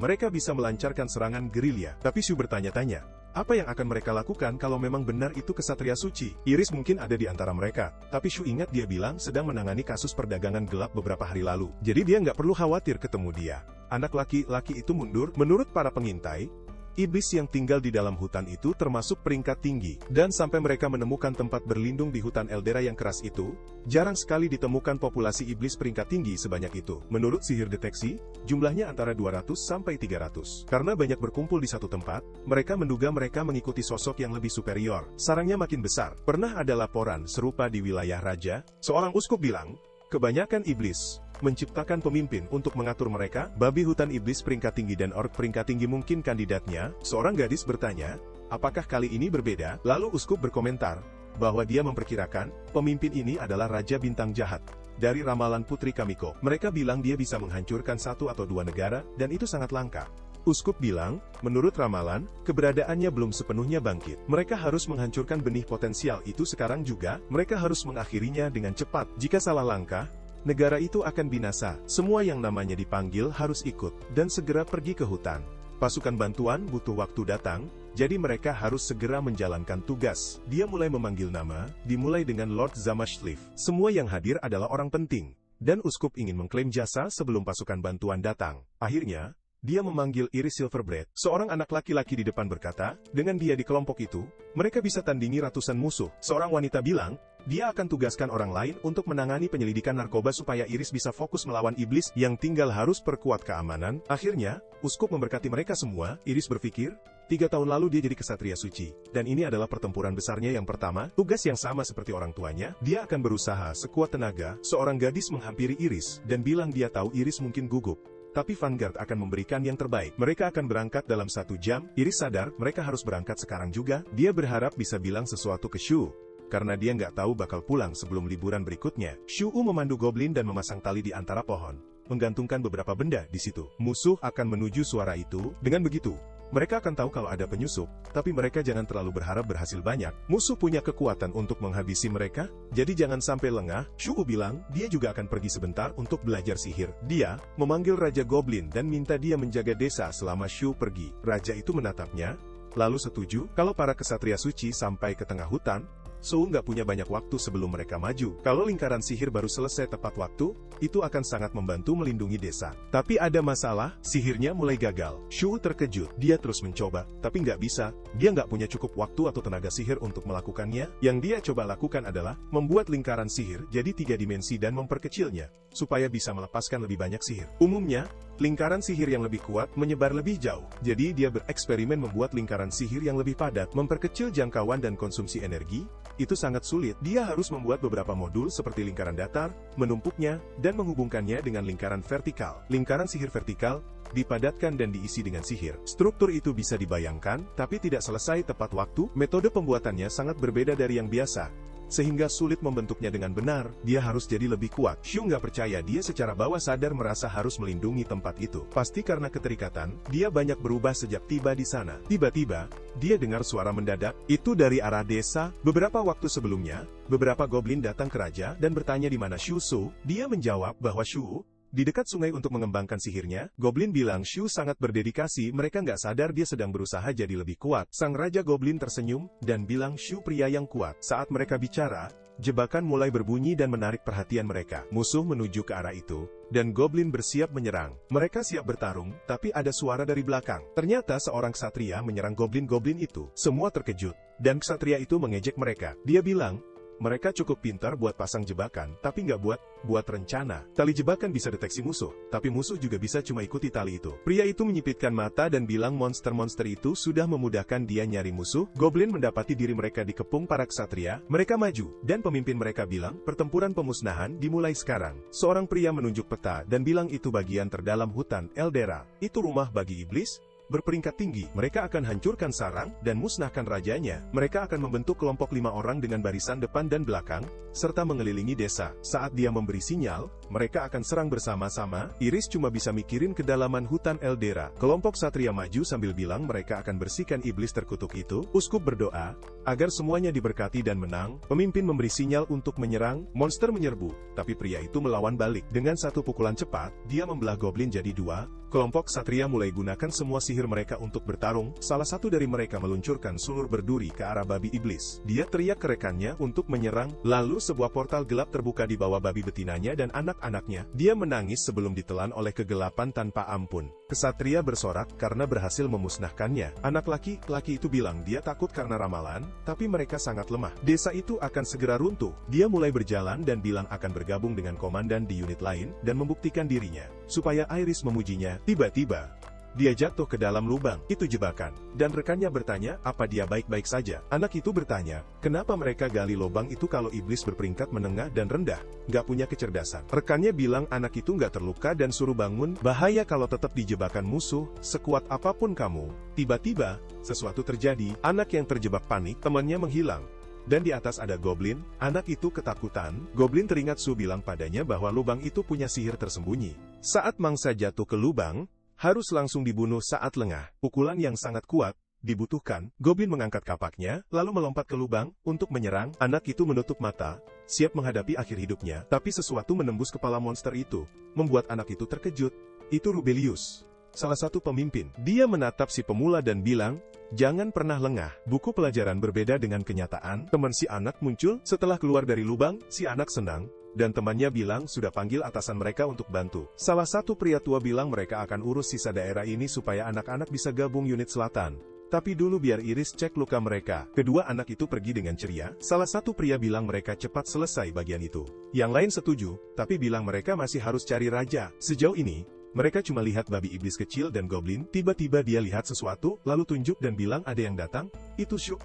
mereka bisa melancarkan serangan gerilya. Tapi Shu bertanya-tanya, apa yang akan mereka lakukan kalau memang benar itu kesatria suci? Iris mungkin ada di antara mereka, tapi Shu ingat dia bilang sedang menangani kasus perdagangan gelap beberapa hari lalu. Jadi dia nggak perlu khawatir ketemu dia. Anak laki-laki itu mundur. Menurut para pengintai, iblis yang tinggal di dalam hutan itu termasuk peringkat tinggi, dan sampai mereka menemukan tempat berlindung di hutan Eldera yang keras itu, jarang sekali ditemukan populasi iblis peringkat tinggi sebanyak itu. Menurut sihir deteksi, jumlahnya antara 200 sampai 300. Karena banyak berkumpul di satu tempat, mereka menduga mereka mengikuti sosok yang lebih superior. Sarangnya makin besar. Pernah ada laporan serupa di wilayah raja. Seorang uskup bilang, kebanyakan iblis menciptakan pemimpin untuk mengatur mereka. Babi hutan iblis peringkat tinggi dan orc peringkat tinggi mungkin kandidatnya. Seorang gadis bertanya, apakah kali ini berbeda? Lalu uskup berkomentar bahwa dia memperkirakan pemimpin ini adalah Raja Bintang Jahat dari ramalan Putri Kamiko. Mereka bilang dia bisa menghancurkan 1 atau 2 negara, dan itu sangat langka. Uskup bilang, menurut ramalan, keberadaannya belum sepenuhnya bangkit. Mereka harus menghancurkan benih potensial itu sekarang juga. Mereka harus mengakhirinya dengan cepat. Jika salah langkah, negara itu akan binasa. Semua yang namanya dipanggil harus ikut, dan segera pergi ke hutan. Pasukan bantuan butuh waktu datang, jadi mereka harus segera menjalankan tugas. Dia mulai memanggil nama, dimulai dengan Lord Zamashleaf. Semua yang hadir adalah orang penting, dan uskup ingin mengklaim jasa sebelum pasukan bantuan datang. Akhirnya, dia memanggil Iris Silverblade. Seorang anak laki-laki di depan berkata, dengan dia di kelompok itu, mereka bisa tandingi ratusan musuh. Seorang wanita bilang, dia akan tugaskan orang lain untuk menangani penyelidikan narkoba supaya Iris bisa fokus melawan iblis yang tinggal harus perkuat keamanan. Akhirnya, uskup memberkati mereka semua. Iris berpikir, 3 tahun lalu dia jadi kesatria suci, dan ini adalah pertempuran besarnya yang pertama, tugas yang sama seperti orang tuanya. Dia akan berusaha sekuat tenaga. Seorang gadis menghampiri Iris, dan bilang dia tahu Iris mungkin gugup, tapi Vanguard akan memberikan yang terbaik. Mereka akan berangkat dalam 1 jam. Iris sadar, mereka harus berangkat sekarang juga. Dia berharap bisa bilang sesuatu ke Shu, karena dia nggak tahu bakal pulang sebelum liburan berikutnya. Shu memandu goblin dan memasang tali di antara pohon, menggantungkan beberapa benda di situ. Musuh akan menuju suara itu. Dengan begitu, mereka akan tahu kalau ada penyusup, tapi mereka jangan terlalu berharap berhasil banyak. Musuh punya kekuatan untuk menghabisi mereka, jadi jangan sampai lengah. Shu bilang, dia juga akan pergi sebentar untuk belajar sihir. Dia memanggil Raja Goblin dan minta dia menjaga desa selama Shu pergi. Raja itu menatapnya, lalu setuju kalau para kesatria suci sampai ke tengah hutan. Shu nggak punya banyak waktu sebelum mereka maju. Kalau lingkaran sihir baru selesai tepat waktu, itu akan sangat membantu melindungi desa. Tapi ada masalah, sihirnya mulai gagal. Shu terkejut. Dia terus mencoba, tapi nggak bisa. Dia nggak punya cukup waktu atau tenaga sihir untuk melakukannya. Yang dia coba lakukan adalah membuat lingkaran sihir jadi 3 dimensi dan memperkecilnya, supaya bisa melepaskan lebih banyak sihir. Umumnya, lingkaran sihir yang lebih kuat menyebar lebih jauh. Jadi dia bereksperimen membuat lingkaran sihir yang lebih padat, memperkecil jangkauan dan konsumsi energi. Itu sangat sulit. Dia harus membuat beberapa modul seperti lingkaran datar, menumpuknya, dan menghubungkannya dengan lingkaran vertikal. Lingkaran sihir vertikal dipadatkan dan diisi dengan sihir. Struktur itu bisa dibayangkan, tapi tidak selesai tepat waktu. Metode pembuatannya sangat berbeda dari yang biasa, sehingga sulit membentuknya dengan benar. Dia harus jadi lebih kuat. Shu nggak percaya. Dia secara bawah sadar merasa harus melindungi tempat itu. Pasti karena keterikatan, dia banyak berubah sejak tiba di sana. Tiba-tiba, dia dengar suara mendadak. Itu dari arah desa. Beberapa waktu sebelumnya, beberapa goblin datang ke raja dan bertanya di mana Shu Su. Dia menjawab bahwa Shu di dekat sungai untuk mengembangkan sihirnya. Goblin bilang Shu sangat berdedikasi. Mereka nggak sadar dia sedang berusaha jadi lebih kuat. Sang Raja Goblin tersenyum dan bilang Shu pria yang kuat. Saat mereka bicara, jebakan mulai berbunyi dan menarik perhatian mereka. Musuh menuju ke arah itu, dan Goblin bersiap menyerang. Mereka siap bertarung, tapi ada suara dari belakang. Ternyata seorang ksatria menyerang goblin-goblin itu. Semua terkejut, dan ksatria itu mengejek mereka. Dia bilang, mereka cukup pintar buat pasang jebakan, tapi nggak buat rencana. Tali jebakan bisa deteksi musuh, tapi musuh juga bisa cuma ikuti tali itu. Pria itu menyipitkan mata dan bilang monster-monster itu sudah memudahkan dia nyari musuh. Goblin mendapati diri mereka dikepung para ksatria. Mereka maju, dan pemimpin mereka bilang, pertempuran pemusnahan dimulai sekarang. Seorang pria menunjuk peta dan bilang itu bagian terdalam hutan Eldera. Itu rumah bagi iblis berperingkat tinggi. Mereka akan hancurkan sarang dan musnahkan rajanya. Mereka akan membentuk kelompok 5 orang dengan barisan depan dan belakang, serta mengelilingi desa. Saat dia memberi sinyal, mereka akan serang bersama-sama. Iris cuma bisa mikirin kedalaman hutan Eldera. Kelompok satria maju sambil bilang mereka akan bersihkan iblis terkutuk itu. Uskup berdoa agar semuanya diberkati dan menang. Pemimpin memberi sinyal untuk menyerang. Monster menyerbu, tapi pria itu melawan balik. Dengan satu pukulan cepat, dia membelah goblin jadi 2. Kelompok satria mulai gunakan semua sihir mereka untuk bertarung. Salah satu dari mereka meluncurkan sulur berduri ke arah babi iblis. Dia teriak ke rekannya untuk menyerang. Lalu sebuah portal gelap terbuka di bawah babi betinanya dan anak-anaknya. Dia menangis sebelum ditelan oleh kegelapan tanpa ampun. Kesatria bersorak karena berhasil memusnahkannya. Anak laki-laki itu bilang dia takut karena ramalan, tapi mereka sangat lemah. Desa itu akan segera runtuh. Dia mulai berjalan dan bilang akan bergabung dengan komandan di unit lain dan membuktikan dirinya, supaya Iris memujinya. Tiba-tiba, dia jatuh ke dalam lubang. Itu jebakan. Dan rekannya bertanya, apa dia baik-baik saja? Anak itu bertanya, kenapa mereka gali lubang itu kalau iblis berperingkat menengah dan rendah? Gak punya kecerdasan. Rekannya bilang anak itu gak terluka dan suruh bangun. Bahaya kalau tetap di jebakan musuh, sekuat apapun kamu. Tiba-tiba, sesuatu terjadi. Anak yang terjebak panik, temannya menghilang. Dan di atas ada goblin. Anak itu ketakutan. Goblin teringat Su bilang padanya bahwa lubang itu punya sihir tersembunyi. Saat mangsa jatuh ke lubang, harus langsung dibunuh saat lengah. Pukulan yang sangat kuat dibutuhkan. Goblin mengangkat kapaknya, lalu melompat ke lubang untuk menyerang. Anak itu menutup mata, siap menghadapi akhir hidupnya. Tapi sesuatu menembus kepala monster itu, membuat anak itu terkejut. Itu Rubelius, salah satu pemimpin. Dia menatap si pemula dan bilang, jangan pernah lengah. Buku pelajaran berbeda dengan kenyataan. Teman si anak muncul. Setelah keluar dari lubang, si anak senang. Dan temannya bilang sudah panggil atasan mereka untuk bantu. Salah satu pria tua bilang mereka akan urus sisa daerah ini supaya anak-anak bisa gabung unit selatan. Tapi dulu biar Iris cek luka mereka. Kedua anak itu pergi dengan ceria. Salah satu pria bilang mereka cepat selesai bagian itu. Yang lain setuju, tapi bilang mereka masih harus cari raja. Sejauh ini, mereka cuma lihat babi iblis kecil dan goblin. Tiba-tiba dia lihat sesuatu, lalu tunjuk dan bilang ada yang datang. Itu Shuk.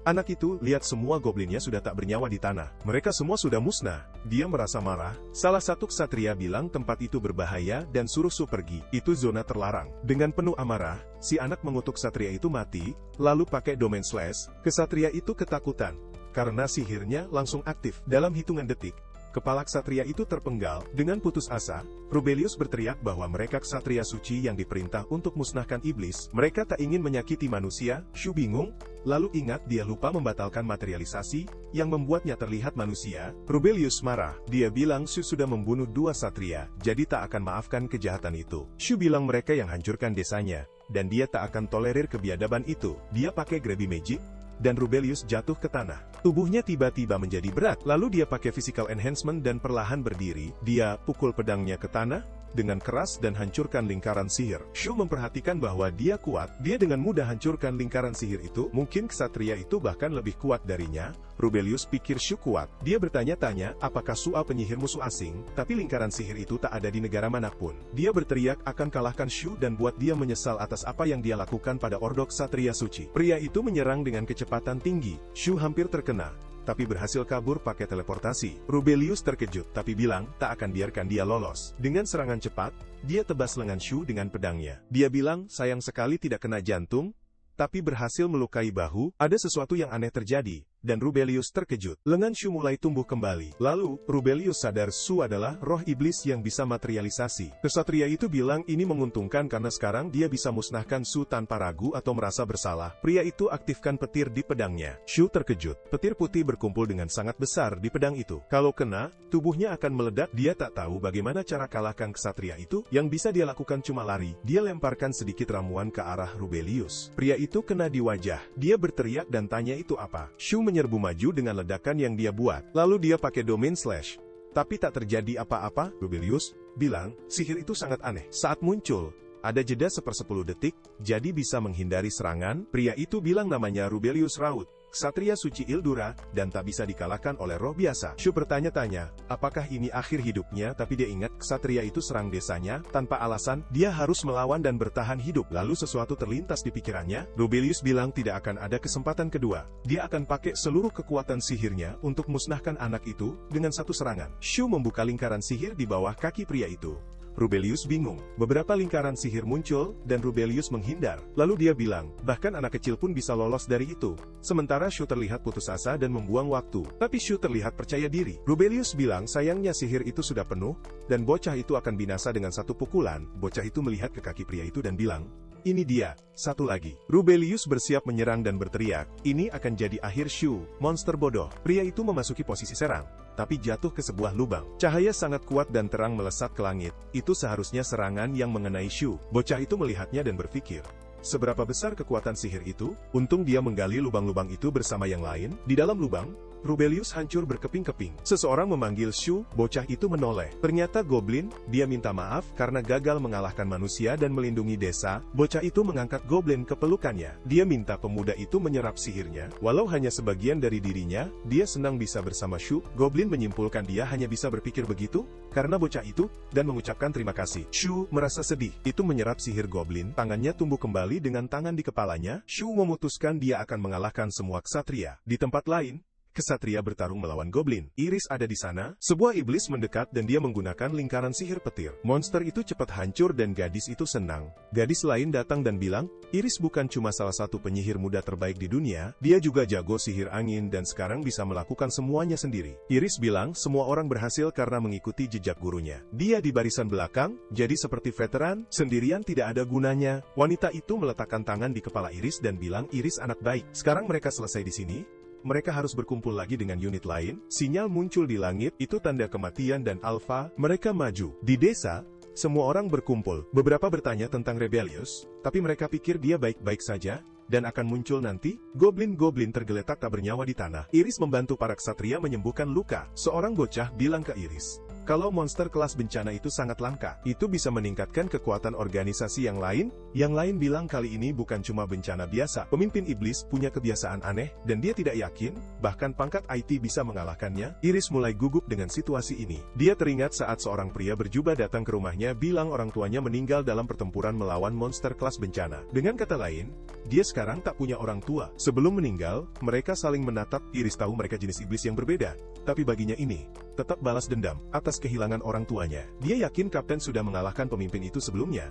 Anak itu lihat semua goblinnya sudah tak bernyawa di tanah. Mereka semua sudah musnah. Dia merasa marah. Salah satu ksatria bilang tempat itu berbahaya dan suruh Su pergi. Itu zona terlarang. Dengan penuh amarah, si anak mengutuk ksatria itu mati, lalu pakai domain slash. Ksatria itu ketakutan karena sihirnya langsung aktif. Dalam hitungan detik, kepala ksatria itu terpenggal. Dengan putus asa, Rubelius berteriak bahwa mereka ksatria suci yang diperintah untuk musnahkan iblis. Mereka tak ingin menyakiti manusia. Shu bingung, lalu ingat dia lupa membatalkan materialisasi, yang membuatnya terlihat manusia. Rubelius marah. Dia bilang Shu sudah membunuh 2 satria, jadi tak akan maafkan kejahatan itu. Shu bilang mereka yang hancurkan desanya, dan dia tak akan tolerir kebiadaban itu. Dia pakai Grabby Magic, dan Rubelius jatuh ke tanah. Tubuhnya tiba-tiba menjadi berat, lalu dia pakai physical enhancement dan perlahan berdiri. Dia pukul pedangnya ke tanah dengan keras dan hancurkan lingkaran sihir. Shu memperhatikan bahwa dia kuat. Dia dengan mudah hancurkan lingkaran sihir itu. Mungkin ksatria itu bahkan lebih kuat darinya. Rubelius pikir Shu kuat. Dia bertanya-tanya, apakah Sua penyihir musuh asing? Tapi lingkaran sihir itu tak ada di negara manapun. Dia berteriak akan kalahkan Shu dan buat dia menyesal atas apa yang dia lakukan pada Ordo Ksatria Suci. Pria itu menyerang dengan kecepatan tinggi. Shu hampir terkena, tapi berhasil kabur pakai teleportasi. Rubelius terkejut, tapi bilang, tak akan biarkan dia lolos. Dengan serangan cepat, dia tebas lengan Shu dengan pedangnya. Dia bilang, sayang sekali tidak kena jantung, tapi berhasil melukai bahu. Ada sesuatu yang aneh terjadi, dan Rubelius terkejut. Lengan Shu mulai tumbuh kembali. Lalu, Rubelius sadar Shu adalah roh iblis yang bisa materialisasi. Kesatria itu bilang ini menguntungkan karena sekarang dia bisa musnahkan Shu tanpa ragu atau merasa bersalah. Pria itu aktifkan petir di pedangnya. Shu terkejut. Petir putih berkumpul dengan sangat besar di pedang itu. Kalau kena, tubuhnya akan meledak. Dia tak tahu bagaimana cara kalahkan kesatria itu. Yang bisa dia lakukan cuma lari. Dia lemparkan sedikit ramuan ke arah Rubelius. Pria itu kena di wajah. Dia berteriak dan tanya itu apa. Shu menyerbu maju dengan ledakan yang dia buat. Lalu dia pakai domain slash. Tapi tak terjadi apa-apa. Rubelius bilang, sihir itu sangat aneh. Saat muncul, ada jeda 1/10 detik, jadi bisa menghindari serangan. Pria itu bilang namanya Rubelius Raut, Ksatria suci Ildura, dan tak bisa dikalahkan oleh roh biasa. Shu bertanya-tanya, apakah ini akhir hidupnya? Tapi dia ingat ksatria itu serang desanya, tanpa alasan, dia harus melawan dan bertahan hidup. Lalu sesuatu terlintas di pikirannya, Rubelius bilang tidak akan ada kesempatan kedua. Dia akan pakai seluruh kekuatan sihirnya untuk musnahkan anak itu dengan satu serangan. Shu membuka lingkaran sihir di bawah kaki pria itu. Rubelius bingung. Beberapa lingkaran sihir muncul, dan Rubelius menghindar. Lalu dia bilang, bahkan anak kecil pun bisa lolos dari itu. Sementara Shu terlihat putus asa dan membuang waktu. Tapi Shu terlihat percaya diri. Rubelius bilang sayangnya sihir itu sudah penuh, dan bocah itu akan binasa dengan satu pukulan. Bocah itu melihat ke kaki pria itu dan bilang, ini dia, satu lagi. Rubelius bersiap menyerang dan berteriak, ini akan jadi akhir Shu, monster bodoh. Pria itu memasuki posisi serang, tapi jatuh ke sebuah lubang. Cahaya sangat kuat dan terang melesat ke langit. Itu seharusnya serangan yang mengenai Shu. Bocah itu melihatnya dan berpikir, seberapa besar kekuatan sihir itu? Untung dia menggali lubang-lubang itu bersama yang lain. Di dalam lubang, Rubelius hancur berkeping-keping. Seseorang memanggil Shu, bocah itu menoleh. Ternyata goblin. Dia minta maaf karena gagal mengalahkan manusia dan melindungi desa. Bocah itu mengangkat goblin ke pelukannya. Dia minta pemuda itu menyerap sihirnya. Walau hanya sebagian dari dirinya, dia senang bisa bersama Shu. Goblin menyimpulkan dia hanya bisa berpikir begitu karena bocah itu, dan mengucapkan terima kasih. Shu merasa sedih. Itu menyerap sihir goblin. Tangannya tumbuh kembali dengan tangan di kepalanya. Shu memutuskan dia akan mengalahkan semua ksatria. Di tempat lain, Kesatria bertarung melawan goblin. Iris ada di sana. Sebuah iblis mendekat dan dia menggunakan lingkaran sihir petir. Monster itu cepat hancur dan gadis itu senang. Gadis lain datang dan bilang, Iris bukan cuma salah satu penyihir muda terbaik di dunia, dia juga jago sihir angin dan sekarang bisa melakukan semuanya sendiri. Iris bilang semua orang berhasil karena mengikuti jejak gurunya. Dia di barisan belakang, jadi seperti veteran, sendirian tidak ada gunanya. Wanita itu meletakkan tangan di kepala Iris dan bilang Iris anak baik. Sekarang mereka selesai di sini. Mereka harus berkumpul lagi dengan unit lain. Sinyal muncul di langit, itu tanda kematian dan alfa. Mereka maju. Di desa, semua orang berkumpul. Beberapa bertanya tentang Rubelius, tapi mereka pikir dia baik-baik saja, dan akan muncul nanti. Goblin-goblin tergeletak tak bernyawa di tanah. Iris membantu para ksatria menyembuhkan luka. Seorang bocah bilang ke Iris, kalau monster kelas bencana itu sangat langka, itu bisa meningkatkan kekuatan organisasi yang lain. Yang lain bilang kali ini bukan cuma bencana biasa. Pemimpin iblis punya kebiasaan aneh, dan dia tidak yakin, bahkan pangkat IT bisa mengalahkannya. Iris mulai gugup dengan situasi ini. Dia teringat saat seorang pria berjubah datang ke rumahnya bilang orang tuanya meninggal dalam pertempuran melawan monster kelas bencana. Dengan kata lain, dia sekarang tak punya orang tua. Sebelum meninggal, mereka saling menatap. Iris tahu mereka jenis iblis yang berbeda, tapi baginya ini tetap balas dendam atas kehilangan orang tuanya. Dia yakin Kapten sudah mengalahkan pemimpin itu sebelumnya,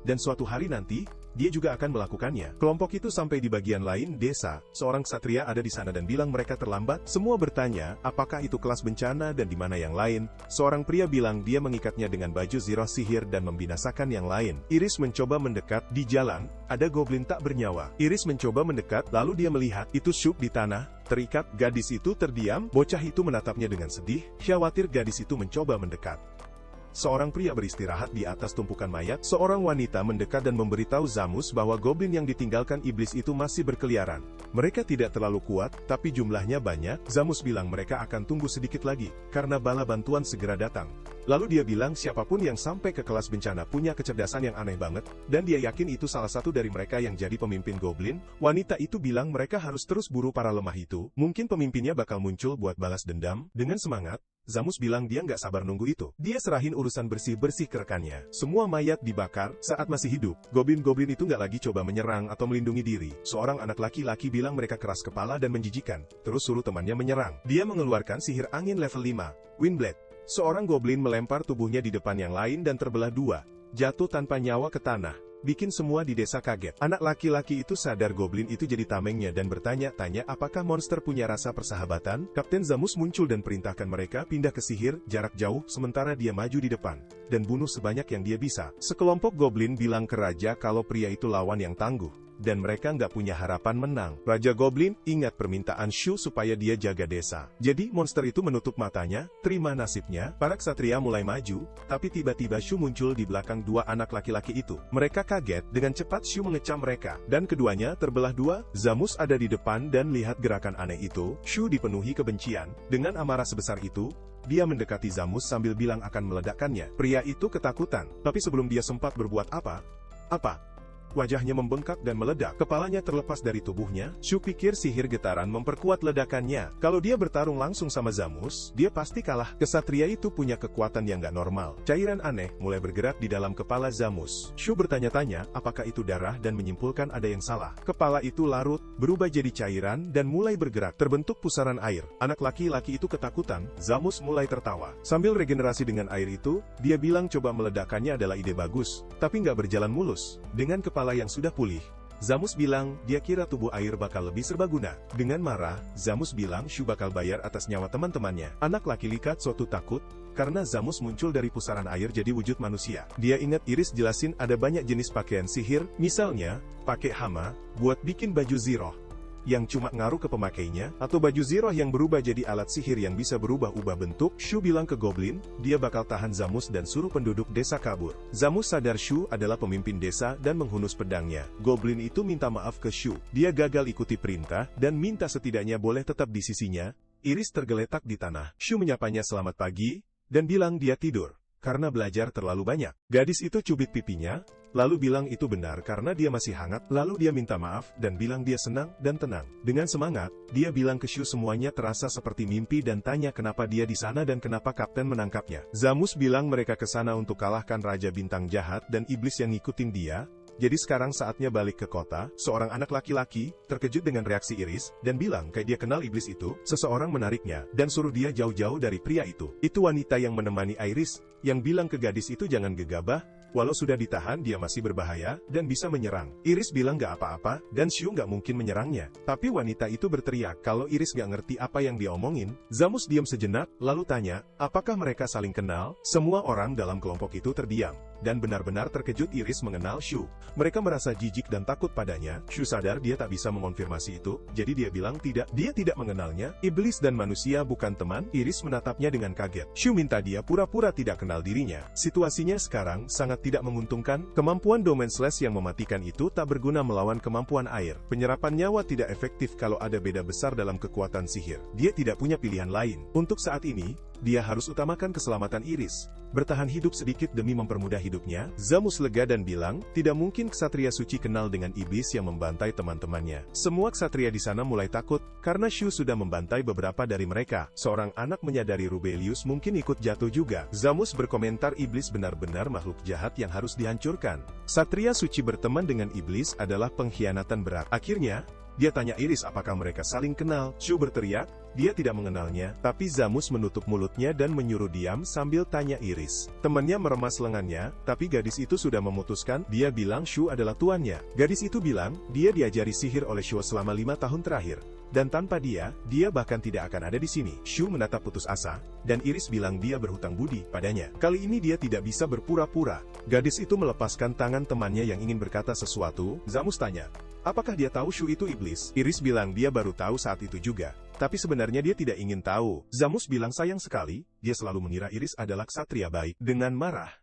dan suatu hari nanti, dia juga akan melakukannya. Kelompok itu sampai di bagian lain desa. Seorang ksatria ada di sana dan bilang mereka terlambat. Semua bertanya, apakah itu kelas bencana dan di mana yang lain? Seorang pria bilang dia mengikatnya dengan baju ziroh sihir dan membinasakan yang lain. Iris mencoba mendekat. Di jalan, ada goblin tak bernyawa. Iris mencoba mendekat, lalu dia melihat, itu Shu di tanah, terikat. Gadis itu terdiam. Bocah itu menatapnya dengan sedih. Khawatir gadis itu mencoba mendekat. Seorang pria beristirahat di atas tumpukan mayat. Seorang wanita mendekat dan memberitahu Zamus bahwa goblin yang ditinggalkan iblis itu masih berkeliaran. Mereka tidak terlalu kuat, tapi jumlahnya banyak. Zamus bilang mereka akan tunggu sedikit lagi, karena bala bantuan segera datang. Lalu dia bilang siapapun yang sampai ke kelas bencana punya kecerdasan yang aneh banget, dan dia yakin itu salah satu dari mereka yang jadi pemimpin goblin. Wanita itu bilang mereka harus terus buru para lemah itu. Mungkin pemimpinnya bakal muncul buat balas dendam. Dengan semangat, Zamus bilang dia nggak sabar nunggu itu. Dia serahin urusan bersih-bersih ke rekannya. Semua mayat dibakar saat masih hidup. Goblin-goblin itu nggak lagi coba menyerang atau melindungi diri. Seorang anak laki-laki bilang mereka keras kepala dan menjijikan. Terus suruh temannya menyerang. Dia mengeluarkan sihir angin level 5, Windblade. Seorang goblin melempar tubuhnya di depan yang lain dan terbelah dua. Jatuh tanpa nyawa ke tanah. Bikin semua di desa kaget. Anak laki-laki itu sadar goblin itu jadi tamengnya dan bertanya-tanya apakah monster punya rasa persahabatan. Kapten Zamus muncul dan perintahkan mereka pindah ke sihir jarak jauh sementara dia maju di depan dan bunuh sebanyak yang dia bisa. Sekelompok goblin bilang ke raja kalau pria itu lawan yang tangguh dan mereka nggak punya harapan menang. Raja Goblin ingat permintaan Shu supaya dia jaga desa. Jadi monster itu menutup matanya, terima nasibnya. Para ksatria mulai maju, tapi tiba-tiba Shu muncul di belakang dua anak laki-laki itu. Mereka kaget, dengan cepat Shu mengecam mereka, dan keduanya terbelah dua. Zamus ada di depan dan lihat gerakan aneh itu. Shu dipenuhi kebencian. Dengan amarah sebesar itu, dia mendekati Zamus sambil bilang akan meledakkannya. Pria itu ketakutan, tapi sebelum dia sempat berbuat apa? Wajahnya membengkak dan meledak, kepalanya terlepas dari tubuhnya. Shu pikir sihir getaran memperkuat ledakannya. Kalau dia bertarung langsung sama Zamus, dia pasti kalah. Kesatria itu punya kekuatan yang gak normal. Cairan aneh mulai bergerak di dalam kepala Zamus. Shu bertanya-tanya, apakah itu darah dan menyimpulkan ada yang salah. Kepala itu larut, berubah jadi cairan, dan mulai bergerak, terbentuk pusaran air. Anak laki-laki itu ketakutan, Zamus mulai tertawa. Sambil regenerasi dengan air itu, dia bilang coba meledakkannya adalah ide bagus, tapi nggak berjalan mulus. Dengan kepala yang sudah pulih, Zamus bilang dia kira tubuh air bakal lebih serbaguna. Dengan marah, Zamus bilang Shu bakal bayar atas nyawa teman-temannya. Anak laki Likatsuto takut karena Zamus muncul dari pusaran air jadi wujud manusia. Dia ingat Iris jelasin ada banyak jenis pakaian sihir, misalnya pakai hama buat bikin baju ziroh yang cuma ngaruh ke pemakainya, atau baju ziroh yang berubah jadi alat sihir yang bisa berubah-ubah bentuk. Shu bilang ke Goblin, dia bakal tahan Zamus dan suruh penduduk desa kabur. Zamus sadar Shu adalah pemimpin desa dan menghunus pedangnya. Goblin itu minta maaf ke Shu. Dia gagal ikuti perintah, dan minta setidaknya boleh tetap di sisinya. Iris tergeletak di tanah. Shu menyapanya selamat pagi, dan bilang dia tidur karena belajar terlalu banyak. Gadis itu cubit pipinya, lalu bilang itu benar karena dia masih hangat. Lalu dia minta maaf dan bilang dia senang dan tenang. Dengan semangat, dia bilang ke Shu semuanya terasa seperti mimpi dan tanya kenapa dia di sana dan kenapa kapten menangkapnya. Zamus bilang mereka ke sana untuk kalahkan Raja Bintang Jahat dan iblis yang ngikutin dia. Jadi sekarang saatnya balik ke kota. Seorang anak laki-laki terkejut dengan reaksi Iris dan bilang kayak dia kenal iblis itu. Seseorang menariknya dan suruh dia jauh-jauh dari pria itu. Itu wanita yang menemani Iris yang bilang ke gadis itu jangan gegabah. Walau sudah ditahan, dia masih berbahaya dan bisa menyerang. Iris bilang gak apa-apa, dan Shu gak mungkin menyerangnya. Tapi wanita itu berteriak kalau Iris gak ngerti apa yang dia omongin. Zamus diam sejenak, lalu tanya, apakah mereka saling kenal? Semua orang dalam kelompok itu terdiam. Dan benar-benar terkejut Iris mengenal Shu. Mereka merasa jijik dan takut padanya. Shu sadar dia tak bisa mengonfirmasi itu, jadi dia bilang tidak. Dia tidak mengenalnya. Iblis dan manusia bukan teman. Iris menatapnya dengan kaget. Shu minta dia pura-pura tidak kenal dirinya. Situasinya sekarang sangat tidak menguntungkan. Kemampuan Domain Slash yang mematikan itu tak berguna melawan kemampuan air. Penyerapan nyawa tidak efektif kalau ada beda besar dalam kekuatan sihir. Dia tidak punya pilihan lain. Untuk saat ini, dia harus utamakan keselamatan Iris. Bertahan hidup sedikit demi mempermudah hidupnya. Zamus lega dan bilang, tidak mungkin ksatria suci kenal dengan iblis yang membantai teman-temannya. Semua ksatria di sana mulai takut, karena Shu sudah membantai beberapa dari mereka. Seorang anak menyadari Rubelius mungkin ikut jatuh juga. Zamus berkomentar iblis benar-benar makhluk jahat yang harus dihancurkan. Ksatria suci berteman dengan iblis adalah pengkhianatan berat. Akhirnya, dia tanya Iris apakah mereka saling kenal. Shu berteriak, dia tidak mengenalnya, tapi Zamus menutup mulutnya dan menyuruh diam sambil tanya Iris. Temannya meremas lengannya, tapi gadis itu sudah memutuskan. Dia bilang Shu adalah tuannya. Gadis itu bilang, dia diajari sihir oleh Shu selama 5 tahun terakhir. Dan tanpa dia bahkan tidak akan ada di sini. Shu menatap putus asa, dan Iris bilang dia berhutang budi padanya. Kali ini dia tidak bisa berpura-pura. Gadis itu melepaskan tangan temannya yang ingin berkata sesuatu. Zamus tanya, apakah dia tahu Shu itu iblis? Iris bilang dia baru tahu saat itu juga. Tapi sebenarnya dia tidak ingin tahu. Zamus bilang sayang sekali, dia selalu mengira Iris adalah ksatria baik. Dengan marah,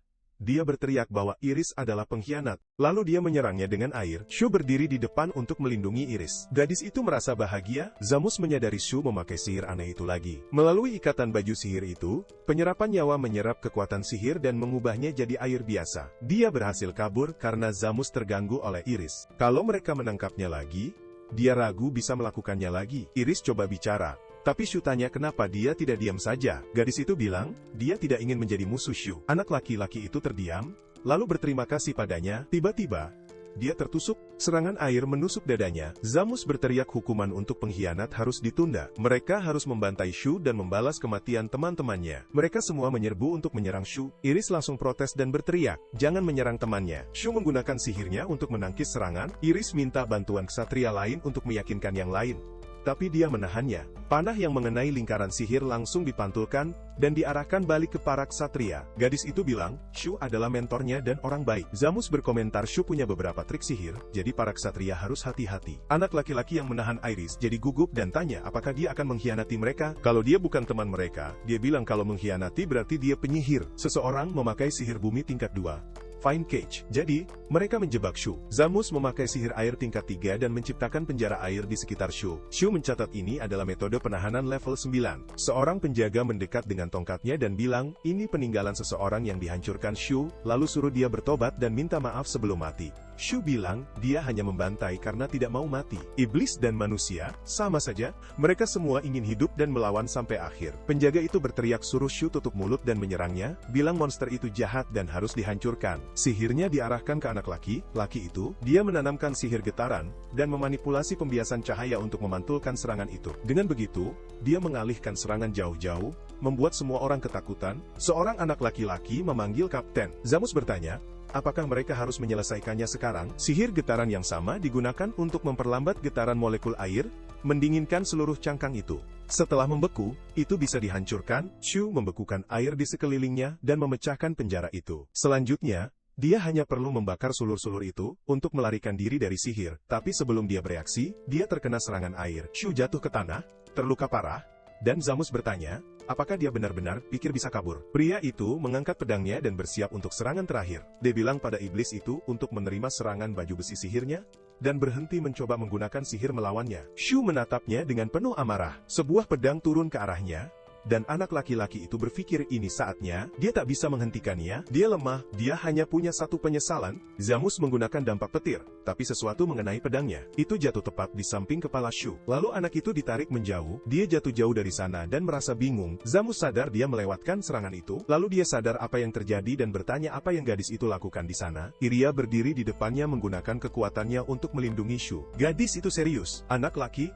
dia berteriak bahwa Iris adalah pengkhianat. Lalu dia menyerangnya dengan air. Shu berdiri di depan untuk melindungi Iris. Gadis itu merasa bahagia. Zamus menyadari Shu memakai sihir aneh itu lagi. Melalui ikatan baju sihir itu, penyerapan nyawa menyerap kekuatan sihir dan mengubahnya jadi air biasa. Dia berhasil kabur karena Zamus terganggu oleh Iris. Kalau mereka menangkapnya lagi, dia ragu bisa melakukannya lagi. Iris coba bicara, Tapi Shu tanya kenapa dia tidak diam saja. Gadis itu bilang, dia tidak ingin menjadi musuh Shu. Anak laki-laki itu terdiam, lalu berterima kasih padanya. Tiba-tiba, dia tertusuk, serangan air menusuk dadanya. Zamus berteriak hukuman untuk pengkhianat harus ditunda. Mereka harus membantai Shu dan membalas kematian teman-temannya. Mereka semua menyerbu untuk menyerang Shu. Iris langsung protes dan berteriak, jangan menyerang temannya. Shu menggunakan sihirnya untuk menangkis serangan. Iris minta bantuan ksatria lain untuk meyakinkan yang lain. Tapi dia menahannya. Panah yang mengenai lingkaran sihir langsung dipantulkan, dan diarahkan balik ke para ksatria. Gadis itu bilang, Shu adalah mentornya dan orang baik. Zamus berkomentar Shu punya beberapa trik sihir, jadi para ksatria harus hati-hati. Anak laki-laki yang menahan Iris jadi gugup dan tanya apakah dia akan mengkhianati mereka. Kalau dia bukan teman mereka, dia bilang kalau mengkhianati berarti dia penyihir. Seseorang memakai sihir bumi tingkat 2. Fine Cage. Jadi, mereka menjebak Shu. Zamus memakai sihir air tingkat 3 dan menciptakan penjara air di sekitar Shu. Shu mencatat ini adalah metode penahanan level 9. Seorang penjaga mendekat dengan tongkatnya dan bilang, ini peninggalan seseorang yang dihancurkan Shu, lalu suruh dia bertobat dan minta maaf sebelum mati. Shu bilang, dia hanya membantai karena tidak mau mati. Iblis dan manusia, sama saja, mereka semua ingin hidup dan melawan sampai akhir. Penjaga itu berteriak suruh Shu tutup mulut dan menyerangnya, bilang monster itu jahat dan harus dihancurkan. Sihirnya diarahkan ke anak laki itu, dia menanamkan sihir getaran, dan memanipulasi pembiasan cahaya untuk memantulkan serangan itu. Dengan begitu, dia mengalihkan serangan jauh-jauh, membuat semua orang ketakutan. Seorang anak laki-laki memanggil Kapten. Zamus bertanya, apakah mereka harus menyelesaikannya sekarang? Sihir getaran yang sama digunakan untuk memperlambat getaran molekul air, mendinginkan seluruh cangkang itu. Setelah membeku, itu bisa dihancurkan. Shu membekukan air di sekelilingnya dan memecahkan penjara itu. Selanjutnya, dia hanya perlu membakar sulur-sulur itu untuk melarikan diri dari sihir. Tapi sebelum dia bereaksi, dia terkena serangan air. Shu jatuh ke tanah, terluka parah, dan Zamus bertanya, apakah dia benar-benar pikir bisa kabur? Pria itu mengangkat pedangnya dan bersiap untuk serangan terakhir. Dia bilang pada iblis itu untuk menerima serangan baju besi sihirnya, dan berhenti mencoba menggunakan sihir melawannya. Shu menatapnya dengan penuh amarah. Sebuah pedang turun ke arahnya, dan anak laki-laki itu berpikir ini saatnya, dia tak bisa menghentikannya, dia lemah, dia hanya punya satu penyesalan. Zamus menggunakan dampak petir, tapi sesuatu mengenai pedangnya. Itu jatuh tepat di samping kepala Shu. Lalu anak itu ditarik menjauh, dia jatuh jauh dari sana dan merasa bingung. Zamus sadar dia melewatkan serangan itu, lalu dia sadar apa yang terjadi dan bertanya apa yang gadis itu lakukan di sana. Iria berdiri di depannya menggunakan kekuatannya untuk melindungi Shu. Gadis itu serius. Anak laki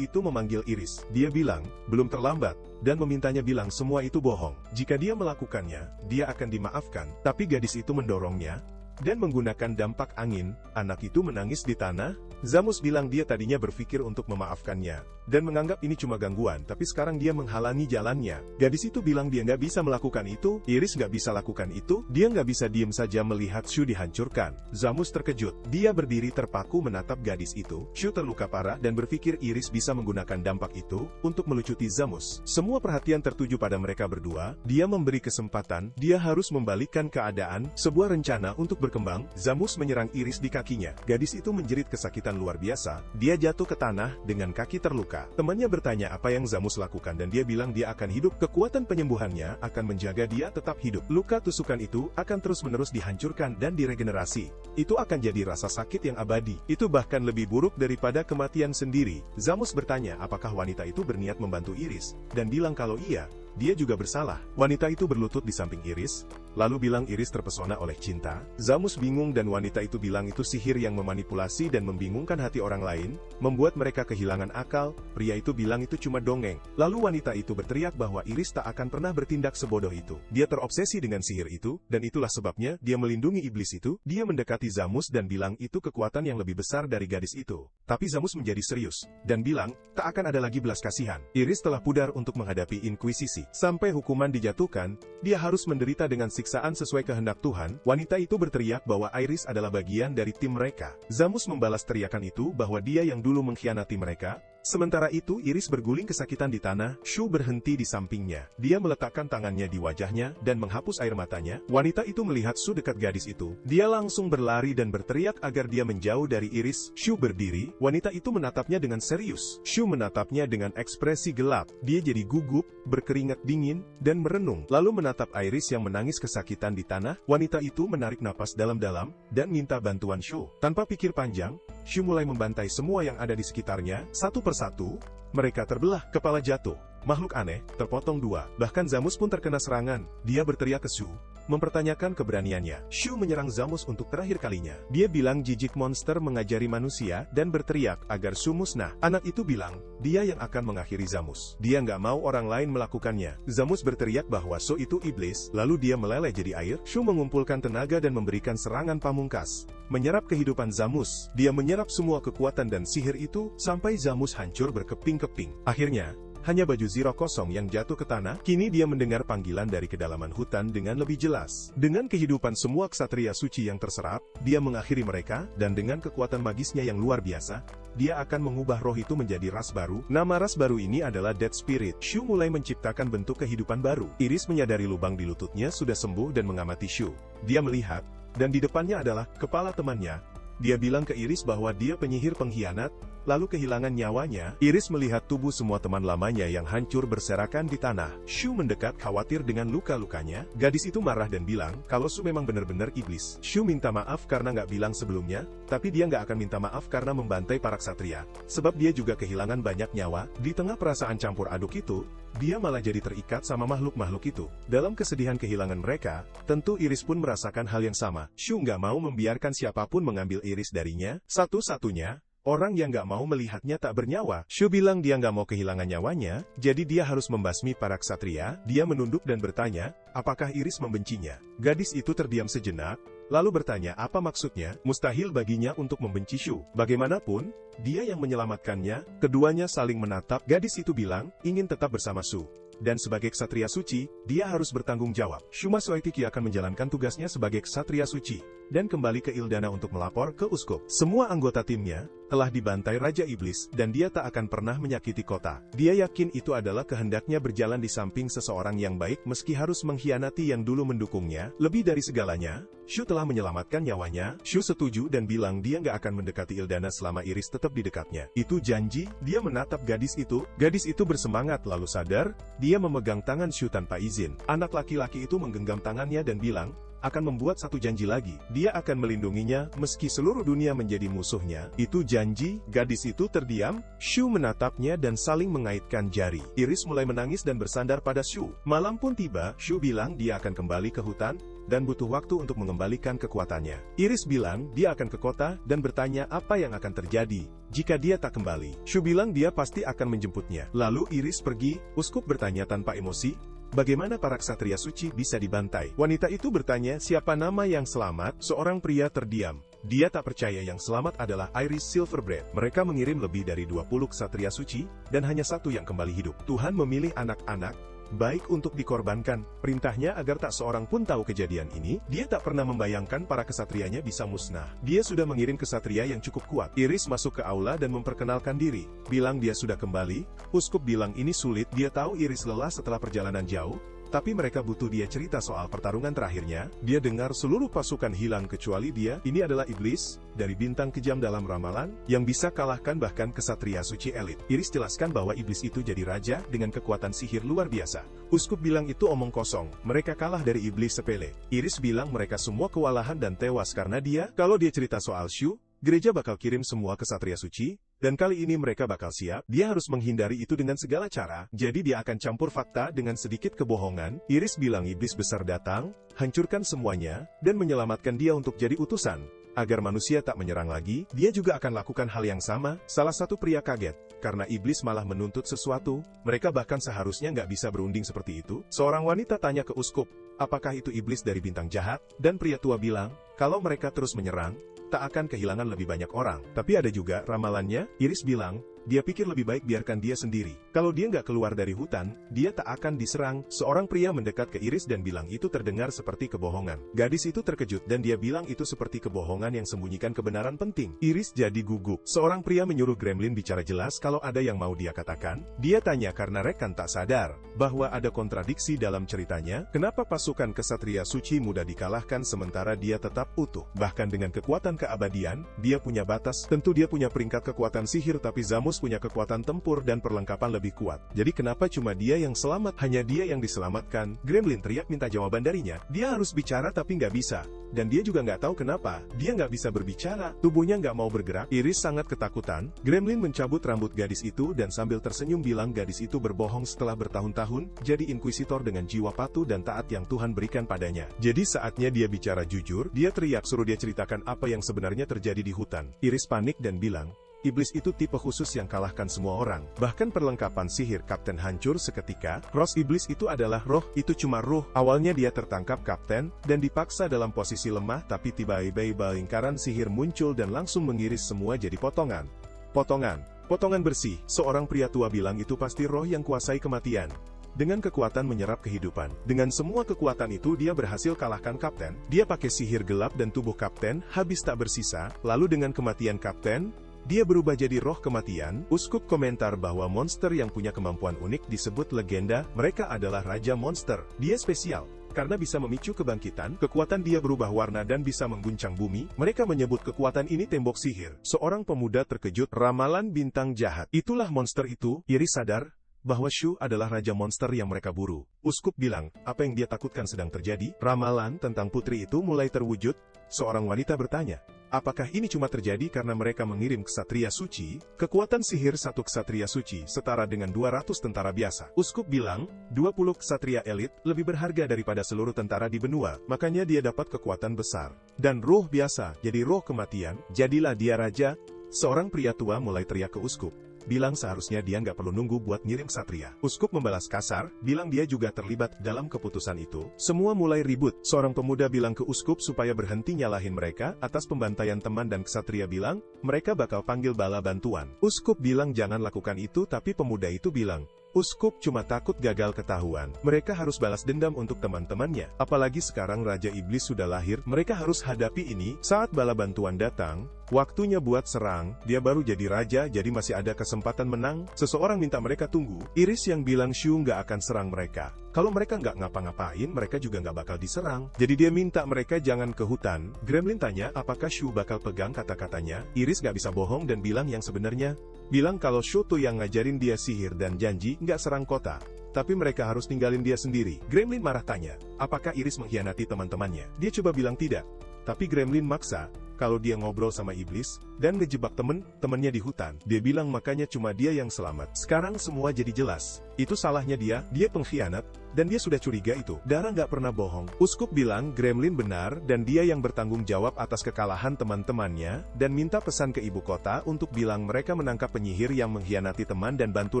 itu memanggil Iris. Dia bilang, belum terlambat, dan memintanya bilang semua itu bohong. Jika dia melakukannya, dia akan dimaafkan. Tapi gadis itu mendorongnya, dan menggunakan dampak angin, anak itu menangis di tanah. Zamus bilang dia tadinya berpikir untuk memaafkannya, dan menganggap ini cuma gangguan, tapi sekarang dia menghalangi jalannya. Gadis itu bilang dia nggak bisa melakukan itu, Iris nggak bisa lakukan itu, dia nggak bisa diem saja melihat Shu dihancurkan. Zamus terkejut, dia berdiri terpaku menatap gadis itu. Shu terluka parah dan berpikir Iris bisa menggunakan dampak itu untuk melucuti Zamus. Semua perhatian tertuju pada mereka berdua, dia memberi kesempatan, dia harus membalikkan keadaan, sebuah rencana untuk berkembang. Zamus menyerang Iris di kakinya. Gadis itu menjerit kesakitan luar biasa, dia jatuh ke tanah dengan kaki terluka. Temannya bertanya apa yang Zamus lakukan dan dia bilang dia akan hidup. Kekuatan penyembuhannya akan menjaga dia tetap hidup. Luka tusukan itu akan terus-menerus dihancurkan dan diregenerasi. Itu akan jadi rasa sakit yang abadi. Itu bahkan lebih buruk daripada kematian sendiri. Zamus bertanya apakah wanita itu berniat membantu Iris, dan bilang kalau iya, dia juga bersalah. Wanita itu berlutut di samping Iris, lalu bilang Iris terpesona oleh cinta. Zamus bingung dan wanita itu bilang itu sihir yang memanipulasi dan membingungkan hati orang lain, membuat mereka kehilangan akal. Pria itu bilang itu cuma dongeng. Lalu wanita itu berteriak bahwa Iris tak akan pernah bertindak sebodoh itu. Dia terobsesi dengan sihir itu, dan itulah sebabnya dia melindungi iblis itu. Dia mendekati Zamus dan bilang itu kekuatan yang lebih besar dari gadis itu. Tapi Zamus menjadi serius, dan bilang, tak akan ada lagi belas kasihan. Iris telah pudar untuk menghadapi inkuisisi. Sampai hukuman dijatuhkan, dia harus menderita dengan siksaan sesuai kehendak Tuhan. Wanita itu berteriak bahwa Iris adalah bagian dari tim mereka. Zamus membalas teriakan itu bahwa dia yang dulu mengkhianati mereka. Sementara itu Iris berguling kesakitan di tanah. Shu berhenti di sampingnya. Dia meletakkan tangannya di wajahnya dan menghapus air matanya. Wanita itu melihat Shu dekat gadis itu. Dia langsung berlari dan berteriak agar dia menjauh dari Iris. Shu berdiri. Wanita itu menatapnya dengan serius. Shu menatapnya dengan ekspresi gelap. Dia jadi gugup, berkeringat dingin, dan merenung. Lalu menatap Iris yang menangis kesakitan di tanah. Wanita itu menarik napas dalam-dalam dan minta bantuan Shu. Tanpa pikir panjang, Shu mulai membantai semua yang ada di sekitarnya, satu persatu, mereka terbelah, kepala jatuh. Makhluk aneh, terpotong dua. Bahkan Zamus pun terkena serangan. Dia berteriak ke Shu, mempertanyakan keberaniannya. Shu menyerang Zamus untuk terakhir kalinya. Dia bilang jijik monster mengajari manusia dan berteriak agar Shu musnah. Anak itu bilang, dia yang akan mengakhiri Zamus. Dia nggak mau orang lain melakukannya. Zamus berteriak bahwa Shu itu iblis, lalu dia meleleh jadi air. Shu mengumpulkan tenaga dan memberikan serangan pamungkas, menyerap kehidupan Zamus. Dia menyerap semua kekuatan dan sihir itu, sampai Zamus hancur berkeping-keping. Akhirnya, hanya baju Zero kosong yang jatuh ke tanah. Kini dia mendengar panggilan dari kedalaman hutan dengan lebih jelas. Dengan kehidupan semua ksatria suci yang terserap, dia mengakhiri mereka, dan dengan kekuatan magisnya yang luar biasa, dia akan mengubah roh itu menjadi ras baru. Nama ras baru ini adalah Dead Spirit. Shu mulai menciptakan bentuk kehidupan baru. Iris menyadari lubang di lututnya sudah sembuh dan mengamati Shu. Dia melihat, dan di depannya adalah kepala temannya. Dia bilang ke Iris bahwa dia penyihir pengkhianat, lalu kehilangan nyawanya. Iris melihat tubuh semua teman lamanya yang hancur berserakan di tanah. Shu mendekat khawatir dengan luka-lukanya. Gadis itu marah dan bilang, kalau Shu memang benar-benar iblis. Shu minta maaf karena nggak bilang sebelumnya, tapi dia nggak akan minta maaf karena membantai para ksatria. Sebab dia juga kehilangan banyak nyawa. Di tengah perasaan campur aduk itu, dia malah jadi terikat sama makhluk-makhluk itu. Dalam kesedihan kehilangan mereka, tentu Iris pun merasakan hal yang sama. Shu nggak mau membiarkan siapapun mengambil Iris darinya. Satu-satunya orang yang nggak mau melihatnya tak bernyawa. Shu bilang dia nggak mau kehilangan nyawanya, jadi dia harus membasmi para ksatria. Dia menunduk dan bertanya, apakah Iris membencinya? Gadis itu terdiam sejenak, lalu bertanya apa maksudnya. Mustahil baginya untuk membenci Shu. Bagaimanapun, dia yang menyelamatkannya. Keduanya saling menatap. Gadis itu bilang, ingin tetap bersama Shu. Dan sebagai ksatria suci, dia harus bertanggung jawab. Shuma Soetiki akan menjalankan tugasnya sebagai ksatria suci, dan kembali ke Ildana untuk melapor ke uskup. Semua anggota timnya telah dibantai Raja Iblis, dan dia tak akan pernah menyakiti kota. Dia yakin itu adalah kehendaknya berjalan di samping seseorang yang baik meski harus mengkhianati yang dulu mendukungnya. Lebih dari segalanya, Shu telah menyelamatkan nyawanya. Shu setuju dan bilang dia nggak akan mendekati Ildana selama Iris tetap di dekatnya. Itu janji. Dia menatap gadis itu. Gadis itu bersemangat lalu sadar, dia memegang tangan Shu tanpa izin. Anak laki-laki itu menggenggam tangannya dan bilang, akan membuat satu janji lagi. Dia akan melindunginya meski seluruh dunia menjadi musuhnya. Itu janji. Gadis itu terdiam. Shu menatapnya dan saling mengaitkan jari. Iris mulai menangis dan bersandar pada Shu. Malam pun tiba. Shu bilang dia akan kembali ke hutan dan butuh waktu untuk mengembalikan kekuatannya. Iris bilang dia akan ke kota dan bertanya apa yang akan terjadi jika dia tak kembali. Shu bilang dia pasti akan menjemputnya. Lalu Iris pergi. Uskup bertanya tanpa emosi, bagaimana para ksatria suci bisa dibantai? Wanita itu bertanya siapa nama yang selamat. Seorang pria terdiam. Dia tak percaya yang selamat adalah Iris Silverbread. Mereka mengirim lebih dari 20 ksatria suci, dan hanya satu yang kembali hidup. Tuhan memilih anak-anak baik untuk dikorbankan. Perintahnya agar tak seorang pun tahu kejadian ini. Dia tak pernah membayangkan para kesatrianya bisa musnah. Dia sudah mengirim kesatria yang cukup kuat. Iris masuk ke aula dan memperkenalkan diri. Bilang dia sudah kembali. Uskup bilang ini sulit. Dia tahu Iris lelah setelah perjalanan jauh, tapi mereka butuh dia cerita soal pertarungan terakhirnya. Dia dengar seluruh pasukan hilang kecuali dia. Ini adalah iblis, dari bintang kejam dalam ramalan, yang bisa kalahkan bahkan kesatria suci elit. Iris jelaskan bahwa iblis itu jadi raja dengan kekuatan sihir luar biasa. Uskup bilang itu omong kosong. Mereka kalah dari iblis sepele. Iris bilang mereka semua kewalahan dan tewas karena dia. Kalau dia cerita soal Shu, gereja bakal kirim semua kesatria suci, dan kali ini mereka bakal siap. Dia harus menghindari itu dengan segala cara, jadi dia akan campur fakta dengan sedikit kebohongan. Iris bilang iblis besar datang, hancurkan semuanya, dan menyelamatkan dia untuk jadi utusan. Agar manusia tak menyerang lagi, dia juga akan lakukan hal yang sama. Salah satu pria kaget, karena iblis malah menuntut sesuatu. Mereka bahkan seharusnya nggak bisa berunding seperti itu. Seorang wanita tanya ke uskup, apakah itu iblis dari bintang jahat? Dan pria tua bilang, kalau mereka terus menyerang, tak akan kehilangan lebih banyak orang. Tapi ada juga ramalannya. Iris bilang, dia pikir lebih baik biarkan dia sendiri. Kalau dia nggak keluar dari hutan, dia tak akan diserang. Seorang pria mendekat ke Iris dan bilang itu terdengar seperti kebohongan. Gadis itu terkejut dan dia bilang itu seperti kebohongan yang sembunyikan kebenaran penting. Iris jadi gugup. Seorang pria menyuruh Gremlin bicara jelas kalau ada yang mau dia katakan. Dia tanya karena rekan tak sadar bahwa ada kontradiksi dalam ceritanya. Kenapa pasukan kesatria suci mudah dikalahkan sementara dia tetap utuh? Bahkan dengan kekuatan keabadian, dia punya batas. Tentu dia punya peringkat kekuatan sihir, tapi Zamus Ramos punya kekuatan tempur dan perlengkapan lebih kuat. Jadi kenapa cuma dia yang selamat? Hanya dia yang diselamatkan. Gremlin teriak minta jawaban darinya. Dia harus bicara tapi nggak bisa. Dan dia juga nggak tahu kenapa. Dia nggak bisa berbicara. Tubuhnya nggak mau bergerak. Iris sangat ketakutan. Gremlin mencabut rambut gadis itu dan sambil tersenyum bilang gadis itu berbohong setelah bertahun-tahun jadi inkuisitor dengan jiwa patuh dan taat yang Tuhan berikan padanya. Jadi saatnya dia bicara jujur. Dia teriak suruh dia ceritakan apa yang sebenarnya terjadi di hutan. Iris panik dan bilang, iblis itu tipe khusus yang kalahkan semua orang. Bahkan perlengkapan sihir Kapten hancur seketika. Cross iblis itu adalah roh, itu cuma roh. Awalnya dia tertangkap Kapten, dan dipaksa dalam posisi lemah tapi tiba-tiba lingkaran sihir muncul dan langsung mengiris semua jadi potongan. Potongan bersih. Seorang pria tua bilang itu pasti roh yang kuasai kematian. Dengan kekuatan menyerap kehidupan. Dengan semua kekuatan itu dia berhasil kalahkan Kapten. Dia pakai sihir gelap dan tubuh Kapten habis tak bersisa. Lalu dengan kematian Kapten, dia berubah jadi roh kematian. Uskup komentar bahwa monster yang punya kemampuan unik disebut legenda. Mereka adalah Raja Monster. Dia spesial karena bisa memicu kebangkitan. Kekuatan dia berubah warna dan bisa mengguncang bumi. Mereka menyebut kekuatan ini tembok sihir. Seorang pemuda terkejut. Ramalan bintang jahat. Itulah monster itu. Iris sadar bahwa Shu adalah Raja Monster yang mereka buru. Uskup bilang, apa yang dia takutkan sedang terjadi. Ramalan tentang putri itu mulai terwujud. Seorang wanita bertanya, apakah ini cuma terjadi karena mereka mengirim ksatria suci? Kekuatan sihir satu ksatria suci setara dengan 200 tentara biasa. Uskup bilang, 20 ksatria elit lebih berharga daripada seluruh tentara di benua. Makanya dia dapat kekuatan besar. Dan roh biasa, jadi roh kematian. Jadilah dia raja. Seorang pria tua mulai teriak ke Uskup. Bilang seharusnya dia nggak perlu nunggu buat ngirim ksatria. Uskup membalas kasar, bilang dia juga terlibat dalam keputusan itu. Semua mulai ribut. Seorang pemuda bilang ke Uskup supaya berhenti nyalahin mereka atas pembantaian teman dan ksatria bilang, mereka bakal panggil bala bantuan. Uskup bilang jangan lakukan itu tapi pemuda itu bilang, Uskup cuma takut gagal ketahuan. Mereka harus balas dendam untuk teman-temannya. Apalagi sekarang Raja Iblis sudah lahir, mereka harus hadapi ini. Saat bala bantuan datang, waktunya buat serang. Dia baru jadi raja, jadi masih ada kesempatan menang. Seseorang minta mereka tunggu. Iris yang bilang Shu nggak akan serang mereka. Kalau mereka nggak ngapa-ngapain, mereka juga nggak bakal diserang. Jadi dia minta mereka jangan ke hutan. Gremlin tanya apakah Shu bakal pegang kata-katanya. Iris nggak bisa bohong dan bilang yang sebenarnya. Bilang kalau Shu tuh yang ngajarin dia sihir dan janji nggak serang kota. Tapi mereka harus tinggalin dia sendiri. Gremlin marah tanya, apakah Iris mengkhianati teman-temannya? Dia coba bilang tidak. Tapi Gremlin maksa, kalau dia ngobrol sama iblis, dan ngejebak temen-temennya di hutan. Dia bilang makanya cuma dia yang selamat. Sekarang semua jadi jelas. Itu salahnya dia pengkhianat, dan dia sudah curiga itu. Dara nggak pernah bohong. Uskup bilang Gremlin benar, dan dia yang bertanggung jawab atas kekalahan teman-temannya, dan minta pesan ke ibu kota untuk bilang mereka menangkap penyihir yang mengkhianati teman dan bantu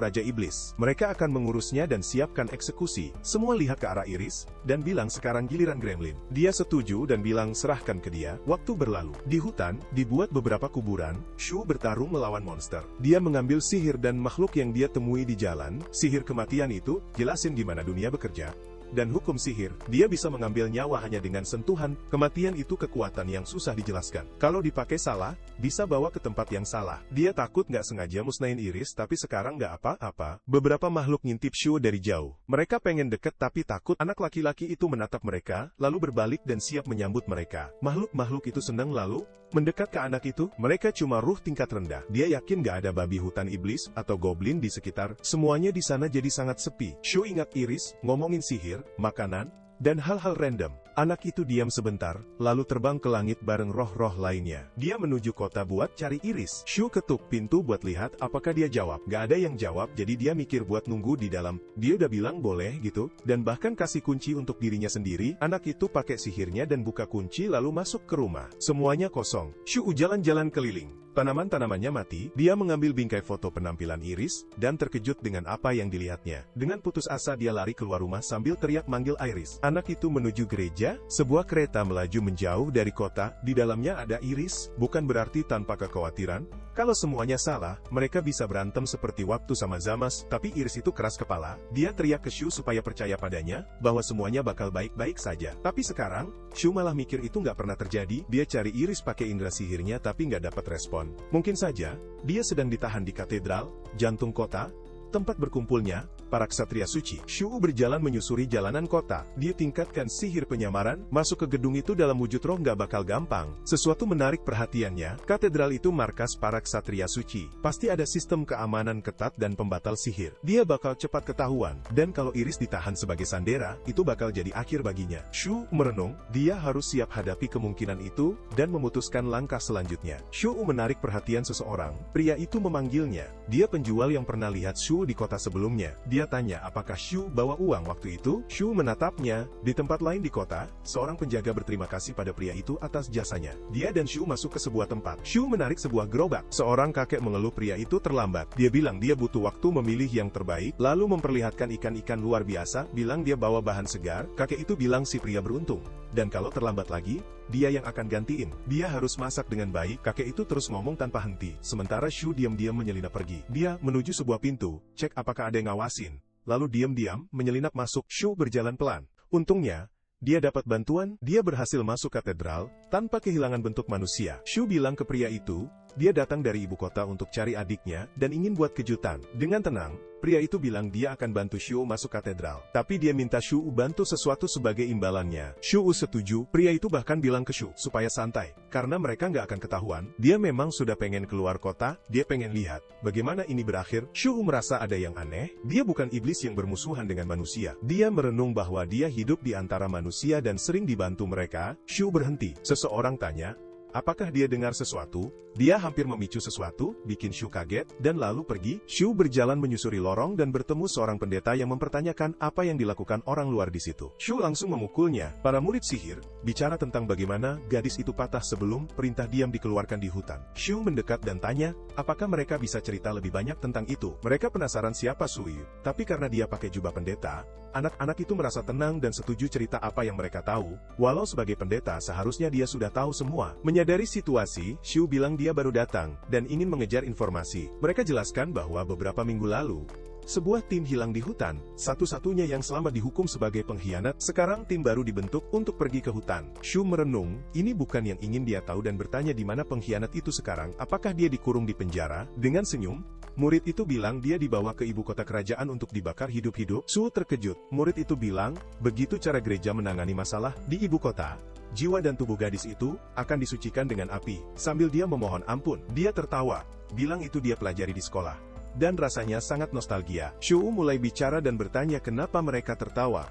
Raja Iblis. Mereka akan mengurusnya dan siapkan eksekusi. Semua lihat ke arah Iris, dan bilang sekarang giliran Gremlin. Dia setuju dan bilang serahkan ke dia. Waktu berlalu. Di hutan, dibuat beberapa kuburan, Shu bertarung melawan monster. Dia mengambil sihir dan makhluk yang dia temui di jalan. Sihir kematian itu, jelasin gimana dunia bekerja. Dan hukum sihir, dia bisa mengambil nyawa hanya dengan sentuhan. Kematian itu kekuatan yang susah dijelaskan. Kalau dipakai salah, bisa bawa ke tempat yang salah. Dia takut nggak sengaja musnahin Iris, tapi sekarang nggak apa-apa. Beberapa makhluk ngintip Shu dari jauh. Mereka pengen deket tapi takut. Anak laki-laki itu menatap mereka, lalu berbalik dan siap menyambut mereka. Makhluk-makhluk itu senang lalu mendekat ke anak itu. Mereka cuma ruh tingkat rendah. Dia yakin nggak ada babi hutan iblis atau goblin di sekitar. Semuanya di sana jadi sangat sepi. Shu ingat Iris, ngomongin sihir, makanan, dan hal-hal random. Anak itu diam sebentar, lalu terbang ke langit bareng roh-roh lainnya. Dia menuju kota buat cari Iris. Shu ketuk pintu buat lihat apakah dia jawab. Gak ada yang jawab, jadi dia mikir buat nunggu di dalam. Dia udah bilang boleh gitu, dan bahkan kasih kunci untuk dirinya sendiri. Anak itu pakai sihirnya dan buka kunci lalu masuk ke rumah. Semuanya kosong. Shu jalan-jalan keliling. Tanaman-tanamannya mati. Dia mengambil bingkai foto penampilan Iris, dan terkejut dengan apa yang dilihatnya. Dengan putus asa dia lari keluar rumah sambil teriak manggil Iris. Anak itu menuju gereja. Sebuah kereta melaju menjauh dari kota. Di dalamnya ada Iris. Bukan berarti tanpa kekhawatiran. Kalau semuanya salah, mereka bisa berantem seperti waktu sama Zamas. Tapi Iris itu keras kepala. Dia teriak ke Shu supaya percaya padanya, bahwa semuanya bakal baik-baik saja. Tapi sekarang, Shu malah mikir itu nggak pernah terjadi. Dia cari Iris pakai indera sihirnya tapi nggak dapat respon. Mungkin saja, dia sedang ditahan di katedral, jantung kota. tempat berkumpulnya para ksatria suci. Shu berjalan menyusuri jalanan kota. Dia tingkatkan sihir penyamaran. Masuk ke gedung itu dalam wujud roh nggak bakal gampang. Sesuatu menarik perhatiannya. Katedral itu markas para ksatria suci. Pasti ada sistem keamanan ketat dan pembatal sihir. Dia bakal cepat ketahuan. Dan kalau Iris ditahan sebagai sandera, itu bakal jadi akhir baginya. Shu merenung. Dia harus siap hadapi kemungkinan itu dan memutuskan langkah selanjutnya. Shu menarik perhatian seseorang. Pria itu memanggilnya. Dia penjual yang pernah lihat Shu di kota sebelumnya. Dia tanya apakah Shu bawa uang waktu itu. Shu menatapnya. Di tempat lain di kota, seorang penjaga berterima kasih pada pria itu atas jasanya. Dia dan Shu masuk ke sebuah tempat. Shu menarik sebuah gerobak. Seorang kakek mengeluh pria itu terlambat. Dia bilang dia butuh waktu memilih yang terbaik, lalu memperlihatkan ikan-ikan luar biasa, bilang dia bawa bahan segar. Kakek itu bilang si pria beruntung. Dan kalau terlambat lagi, dia yang akan gantiin. Dia harus masak dengan baik. Kakek itu terus ngomong tanpa henti. Sementara Shu diam-diam menyelinap pergi. Dia menuju sebuah pintu, cek apakah ada yang ngawasin. Lalu diam-diam menyelinap masuk. Shu berjalan pelan. Untungnya, dia dapat bantuan. Dia berhasil masuk katedral tanpa kehilangan bentuk manusia. Shu bilang ke pria itu, dia datang dari ibu kota untuk cari adiknya dan ingin buat kejutan. Dengan tenang, pria itu bilang dia akan bantu Shu masuk katedral. Tapi dia minta Shu bantu sesuatu sebagai imbalannya. Shu setuju. Pria itu bahkan bilang ke Shu supaya santai, karena mereka nggak akan ketahuan. Dia memang sudah pengen keluar kota. Dia pengen lihat bagaimana ini berakhir. Shu merasa ada yang aneh. Dia bukan iblis yang bermusuhan dengan manusia. Dia merenung bahwa dia hidup di antara manusia dan sering dibantu mereka. Shu berhenti. Seseorang tanya, apakah dia dengar sesuatu? Dia hampir memicu sesuatu, bikin Shu kaget, dan lalu pergi. Shu berjalan menyusuri lorong dan bertemu seorang pendeta yang mempertanyakan apa yang dilakukan orang luar di situ. Shu langsung memukulnya. Para murid sihir bicara tentang bagaimana gadis itu patah sebelum perintah diam dikeluarkan di hutan. Shu mendekat dan tanya, apakah mereka bisa cerita lebih banyak tentang itu? Mereka penasaran siapa Sui, tapi karena dia pakai jubah pendeta, anak-anak itu merasa tenang dan setuju cerita apa yang mereka tahu. Walau sebagai pendeta seharusnya dia sudah tahu semua. Menyadari situasi, Shu bilang dia baru datang dan ingin mengejar informasi. Mereka jelaskan bahwa beberapa minggu lalu, sebuah tim hilang di hutan, satu-satunya yang selamat dihukum sebagai pengkhianat. Sekarang tim baru dibentuk untuk pergi ke hutan. Shu merenung, ini bukan yang ingin dia tahu dan bertanya di mana pengkhianat itu sekarang. Apakah dia dikurung di penjara? Dengan senyum, murid itu bilang dia dibawa ke ibu kota kerajaan untuk dibakar hidup-hidup. Shu terkejut. Murid itu bilang, begitu cara gereja menangani masalah di ibu kota. Jiwa dan tubuh gadis itu akan disucikan dengan api. Sambil dia memohon ampun, dia tertawa, bilang itu dia pelajari di sekolah. Dan rasanya sangat nostalgia. Shu mulai bicara dan bertanya kenapa mereka tertawa.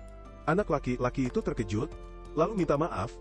Anak laki-laki itu terkejut, lalu minta maaf,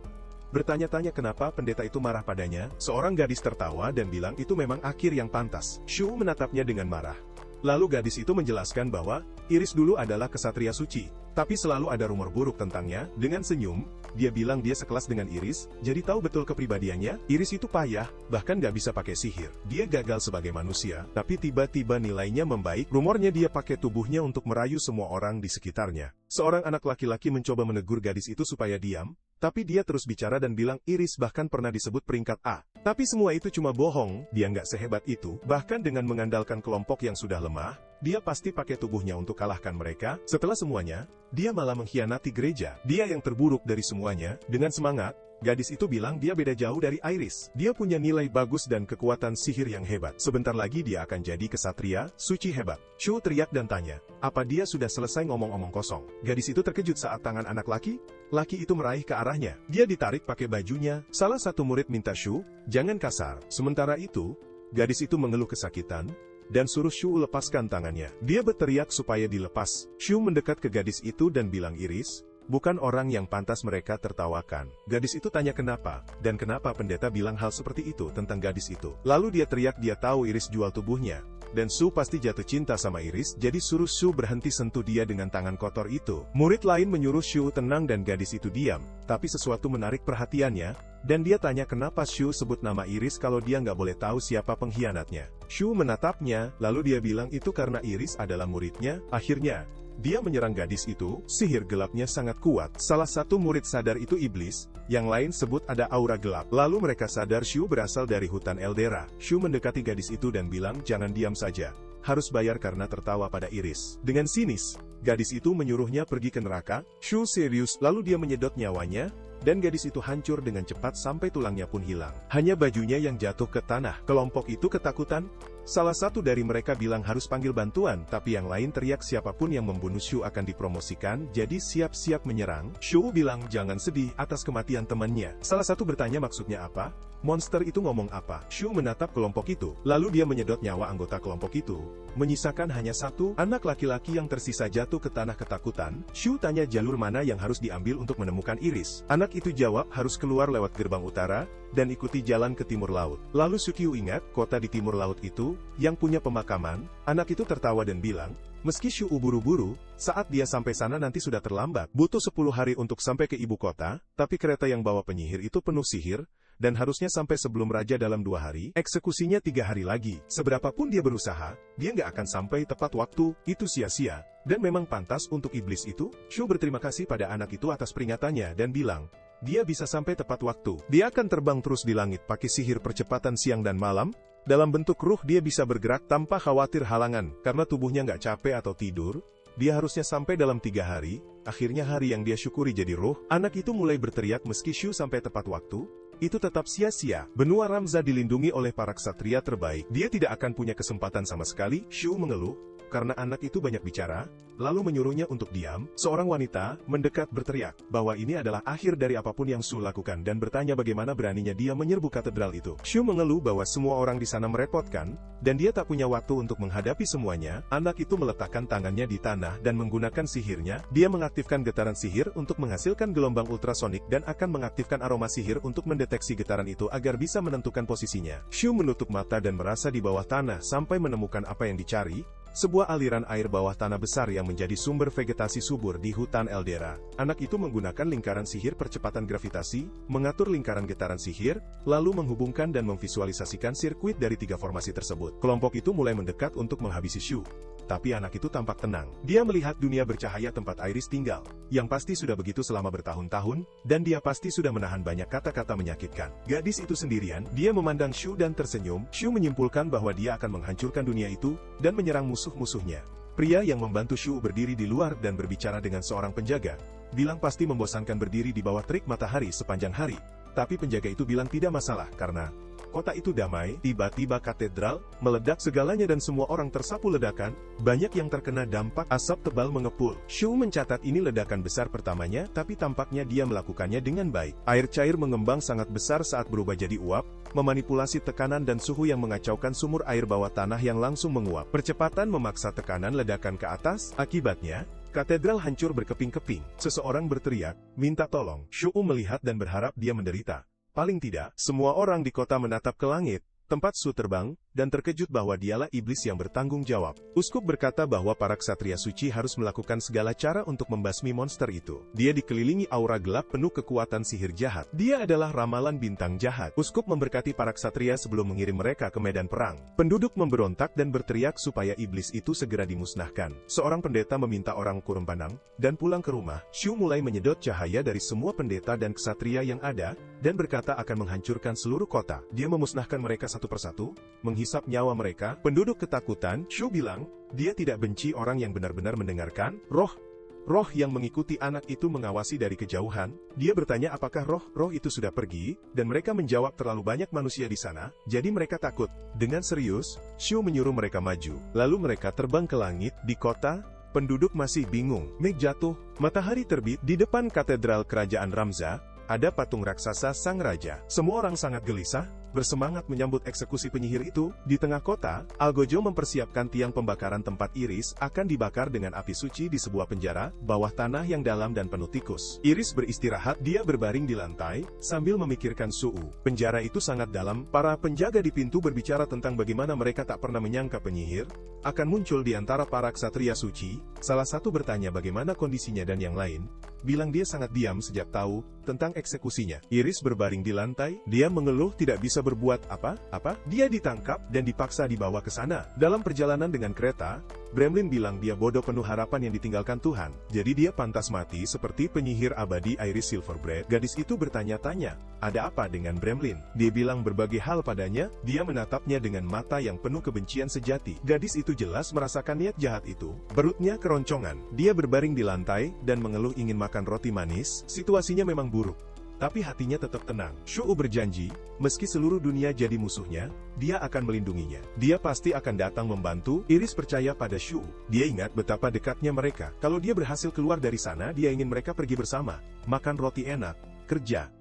bertanya-tanya kenapa pendeta itu marah padanya. Seorang gadis tertawa dan bilang itu memang akhir yang pantas. Shu menatapnya dengan marah. Lalu gadis itu menjelaskan bahwa Iris dulu adalah ksatria suci, tapi selalu ada rumor buruk tentangnya. Dengan senyum, dia bilang dia sekelas dengan Iris, jadi tahu betul kepribadiannya. Iris itu payah, bahkan gak bisa pakai sihir. Dia gagal sebagai manusia, tapi tiba-tiba nilainya membaik. Rumornya dia pakai tubuhnya untuk merayu semua orang di sekitarnya. Seorang anak laki-laki mencoba menegur gadis itu supaya diam, tapi dia terus bicara dan bilang Iris bahkan pernah disebut peringkat A. Tapi semua itu cuma bohong, dia nggak sehebat itu. Bahkan dengan mengandalkan kelompok yang sudah lemah, dia pasti pakai tubuhnya untuk kalahkan mereka. Setelah semuanya, dia malah mengkhianati gereja. Dia yang terburuk dari semuanya. Dengan semangat, gadis itu bilang dia beda jauh dari Iris. Dia punya nilai bagus dan kekuatan sihir yang hebat. Sebentar lagi dia akan jadi ksatria suci hebat. Shu teriak dan tanya, apa dia sudah selesai ngomong-ngomong kosong? Gadis itu terkejut saat tangan anak laki itu meraih ke arahnya. Dia ditarik pakai bajunya. Salah satu murid minta Shu, jangan kasar. Sementara itu, gadis itu mengeluh kesakitan dan suruh Shu lepaskan tangannya. Dia berteriak supaya dilepas. Shu mendekat ke gadis itu dan bilang Iris, bukan orang yang pantas mereka tertawakan. Gadis itu tanya kenapa, dan kenapa pendeta bilang hal seperti itu tentang gadis itu. Lalu dia teriak dia tahu Iris jual tubuhnya. Dan Shu pasti jatuh cinta sama Iris, jadi suruh Shu berhenti sentuh dia dengan tangan kotor itu. Murid lain menyuruh Shu tenang dan gadis itu diam, tapi sesuatu menarik perhatiannya, dan dia tanya kenapa Shu sebut nama Iris kalau dia nggak boleh tahu siapa pengkhianatnya. Shu menatapnya, lalu dia bilang itu karena Iris adalah muridnya. Akhirnya, dia menyerang gadis itu. Sihir gelapnya sangat kuat. Salah satu murid sadar itu iblis, yang lain sebut ada aura gelap. Lalu mereka sadar Shu berasal dari hutan Eldera. Shu mendekati gadis itu dan bilang jangan diam saja. Harus bayar karena tertawa pada Iris. Dengan sinis, gadis itu menyuruhnya pergi ke neraka. Shu serius, lalu dia menyedot nyawanya, dan gadis itu hancur dengan cepat sampai tulangnya pun hilang. Hanya bajunya yang jatuh ke tanah. Kelompok itu ketakutan, Salah satu dari mereka bilang harus panggil bantuan, tapi yang lain teriak siapapun yang membunuh Shu akan dipromosikan, jadi siap-siap menyerang. Shu bilang jangan sedih atas kematian temannya. Salah satu bertanya maksudnya apa? Monster itu ngomong apa? Shu menatap kelompok itu, lalu dia menyedot nyawa anggota kelompok itu. Menyisakan hanya satu, anak laki-laki yang tersisa jatuh ke tanah ketakutan. Shu tanya jalur mana yang harus diambil untuk menemukan Iris. Anak itu jawab harus keluar lewat gerbang utara, dan ikuti jalan ke timur laut. Lalu Sukyu ingat, kota di timur laut itu, yang punya pemakaman. Anak itu tertawa dan bilang, meski Shu buru-buru, saat dia sampai sana nanti sudah terlambat. Butuh 10 hari untuk sampai ke ibu kota, tapi kereta yang bawa penyihir itu penuh sihir, dan harusnya sampai sebelum raja dalam 2 hari, eksekusinya 3 hari lagi. Seberapapun dia berusaha, dia nggak akan sampai tepat waktu, itu sia-sia. Dan memang pantas untuk iblis itu. Shu berterima kasih pada anak itu atas peringatannya dan bilang, dia bisa sampai tepat waktu. Dia akan terbang terus di langit pakai sihir percepatan siang dan malam. Dalam bentuk ruh dia bisa bergerak tanpa khawatir halangan, karena tubuhnya nggak capek atau tidur. Dia harusnya sampai dalam 3 hari, akhirnya hari yang dia syukuri jadi ruh. Anak itu mulai berteriak meski Shu sampai tepat waktu. Itu tetap sia-sia. Benua Ramza dilindungi oleh para ksatria terbaik. Dia tidak akan punya kesempatan sama sekali. Shu mengeluh, karena anak itu banyak bicara, lalu menyuruhnya untuk diam. Seorang wanita mendekat berteriak bahwa ini adalah akhir dari apapun yang Shu lakukan dan bertanya bagaimana beraninya dia menyerbu katedral itu. Shu mengeluh bahwa semua orang di sana merepotkan, dan dia tak punya waktu untuk menghadapi semuanya. Anak itu meletakkan tangannya di tanah dan menggunakan sihirnya. Dia mengaktifkan getaran sihir untuk menghasilkan gelombang ultrasonik dan akan mengaktifkan aroma sihir untuk mendeteksi getaran itu agar bisa menentukan posisinya. Shu menutup mata dan merasa di bawah tanah sampai menemukan apa yang dicari. Sebuah aliran air bawah tanah besar yang menjadi sumber vegetasi subur di hutan Eldera. Anak itu menggunakan lingkaran sihir percepatan gravitasi, mengatur lingkaran getaran sihir, lalu menghubungkan dan memvisualisasikan sirkuit dari 3 formasi tersebut. Kelompok itu mulai mendekat untuk menghabisi Shu. Tapi anak itu tampak tenang. Dia melihat dunia bercahaya tempat Iris tinggal, yang pasti sudah begitu selama bertahun-tahun, dan dia pasti sudah menahan banyak kata-kata menyakitkan. Gadis itu sendirian, dia memandang Shu dan tersenyum. Shu menyimpulkan bahwa dia akan menghancurkan dunia itu, dan menyerang musuh-musuhnya. Pria yang membantu Shu berdiri di luar dan berbicara dengan seorang penjaga, bilang pasti membosankan berdiri di bawah terik matahari sepanjang hari. Tapi penjaga itu bilang tidak masalah, karena kota itu damai. Tiba-tiba katedral meledak segalanya dan semua orang tersapu ledakan. Banyak yang terkena dampak, asap tebal mengepul. Shu mencatat ini ledakan besar pertamanya, tapi tampaknya dia melakukannya dengan baik. Air cair mengembang sangat besar saat berubah jadi uap, memanipulasi tekanan dan suhu yang mengacaukan sumur air bawah tanah yang langsung menguap. Percepatan memaksa tekanan ledakan ke atas, akibatnya katedral hancur berkeping-keping. Seseorang berteriak, minta tolong. Shu melihat dan berharap dia menderita. Paling tidak, semua orang di kota menatap ke langit, tempat Shu terbang, dan terkejut bahwa dialah iblis yang bertanggung jawab. Uskup berkata bahwa para ksatria suci harus melakukan segala cara untuk membasmi monster itu. Dia dikelilingi aura gelap penuh kekuatan sihir jahat. Dia adalah ramalan bintang jahat. Uskup memberkati para ksatria sebelum mengirim mereka ke medan perang. Penduduk memberontak dan berteriak supaya iblis itu segera dimusnahkan. Seorang pendeta meminta orang kurung pandang, dan pulang ke rumah. Shu mulai menyedot cahaya dari semua pendeta dan ksatria yang ada, dan berkata akan menghancurkan seluruh kota. Dia memusnahkan mereka satu persatu, menghisap nyawa mereka. Penduduk ketakutan. Shu bilang, dia tidak benci orang yang benar-benar mendengarkan. Roh yang mengikuti anak itu mengawasi dari kejauhan. Dia bertanya apakah roh itu sudah pergi, dan mereka menjawab terlalu banyak manusia di sana, jadi mereka takut. Dengan serius, Shu menyuruh mereka maju. Lalu mereka terbang ke langit. Di kota, penduduk masih bingung. Meg jatuh, matahari terbit. Di depan katedral kerajaan Ramza, ada patung raksasa sang raja. Semua orang sangat gelisah, bersemangat menyambut eksekusi penyihir itu. Di tengah kota, Algojo mempersiapkan tiang pembakaran tempat Iris akan dibakar dengan api suci di sebuah penjara, bawah tanah yang dalam dan penuh tikus. Iris beristirahat, dia berbaring di lantai, sambil memikirkan suhu. Penjara itu sangat dalam, para penjaga di pintu berbicara tentang bagaimana mereka tak pernah menyangka penyihir akan muncul di antara para ksatria suci. Salah satu bertanya bagaimana kondisinya dan yang lain bilang dia sangat diam sejak tahu tentang eksekusinya. Iris berbaring di lantai, dia mengeluh tidak bisa berbuat apa-apa. Dia ditangkap dan dipaksa dibawa ke sana. Dalam perjalanan dengan kereta, Bremlin bilang dia bodoh penuh harapan yang ditinggalkan Tuhan. Jadi dia pantas mati seperti penyihir abadi Iris Silverbread. Gadis itu bertanya-tanya, ada apa dengan Bremlin? Dia bilang berbagai hal padanya. Dia menatapnya dengan mata yang penuh kebencian sejati. Gadis itu jelas merasakan niat jahat itu. Perutnya keroncongan. Dia berbaring di lantai dan mengeluh ingin makan roti manis. Situasinya memang buruk. tapi hatinya tetap tenang. Shu berjanji, meski seluruh dunia jadi musuhnya, dia akan melindunginya. Dia pasti akan datang membantu. Iris percaya pada Shu. Dia ingat betapa dekatnya mereka. Kalau dia berhasil keluar dari sana, dia ingin mereka pergi bersama, makan roti enak, kerja,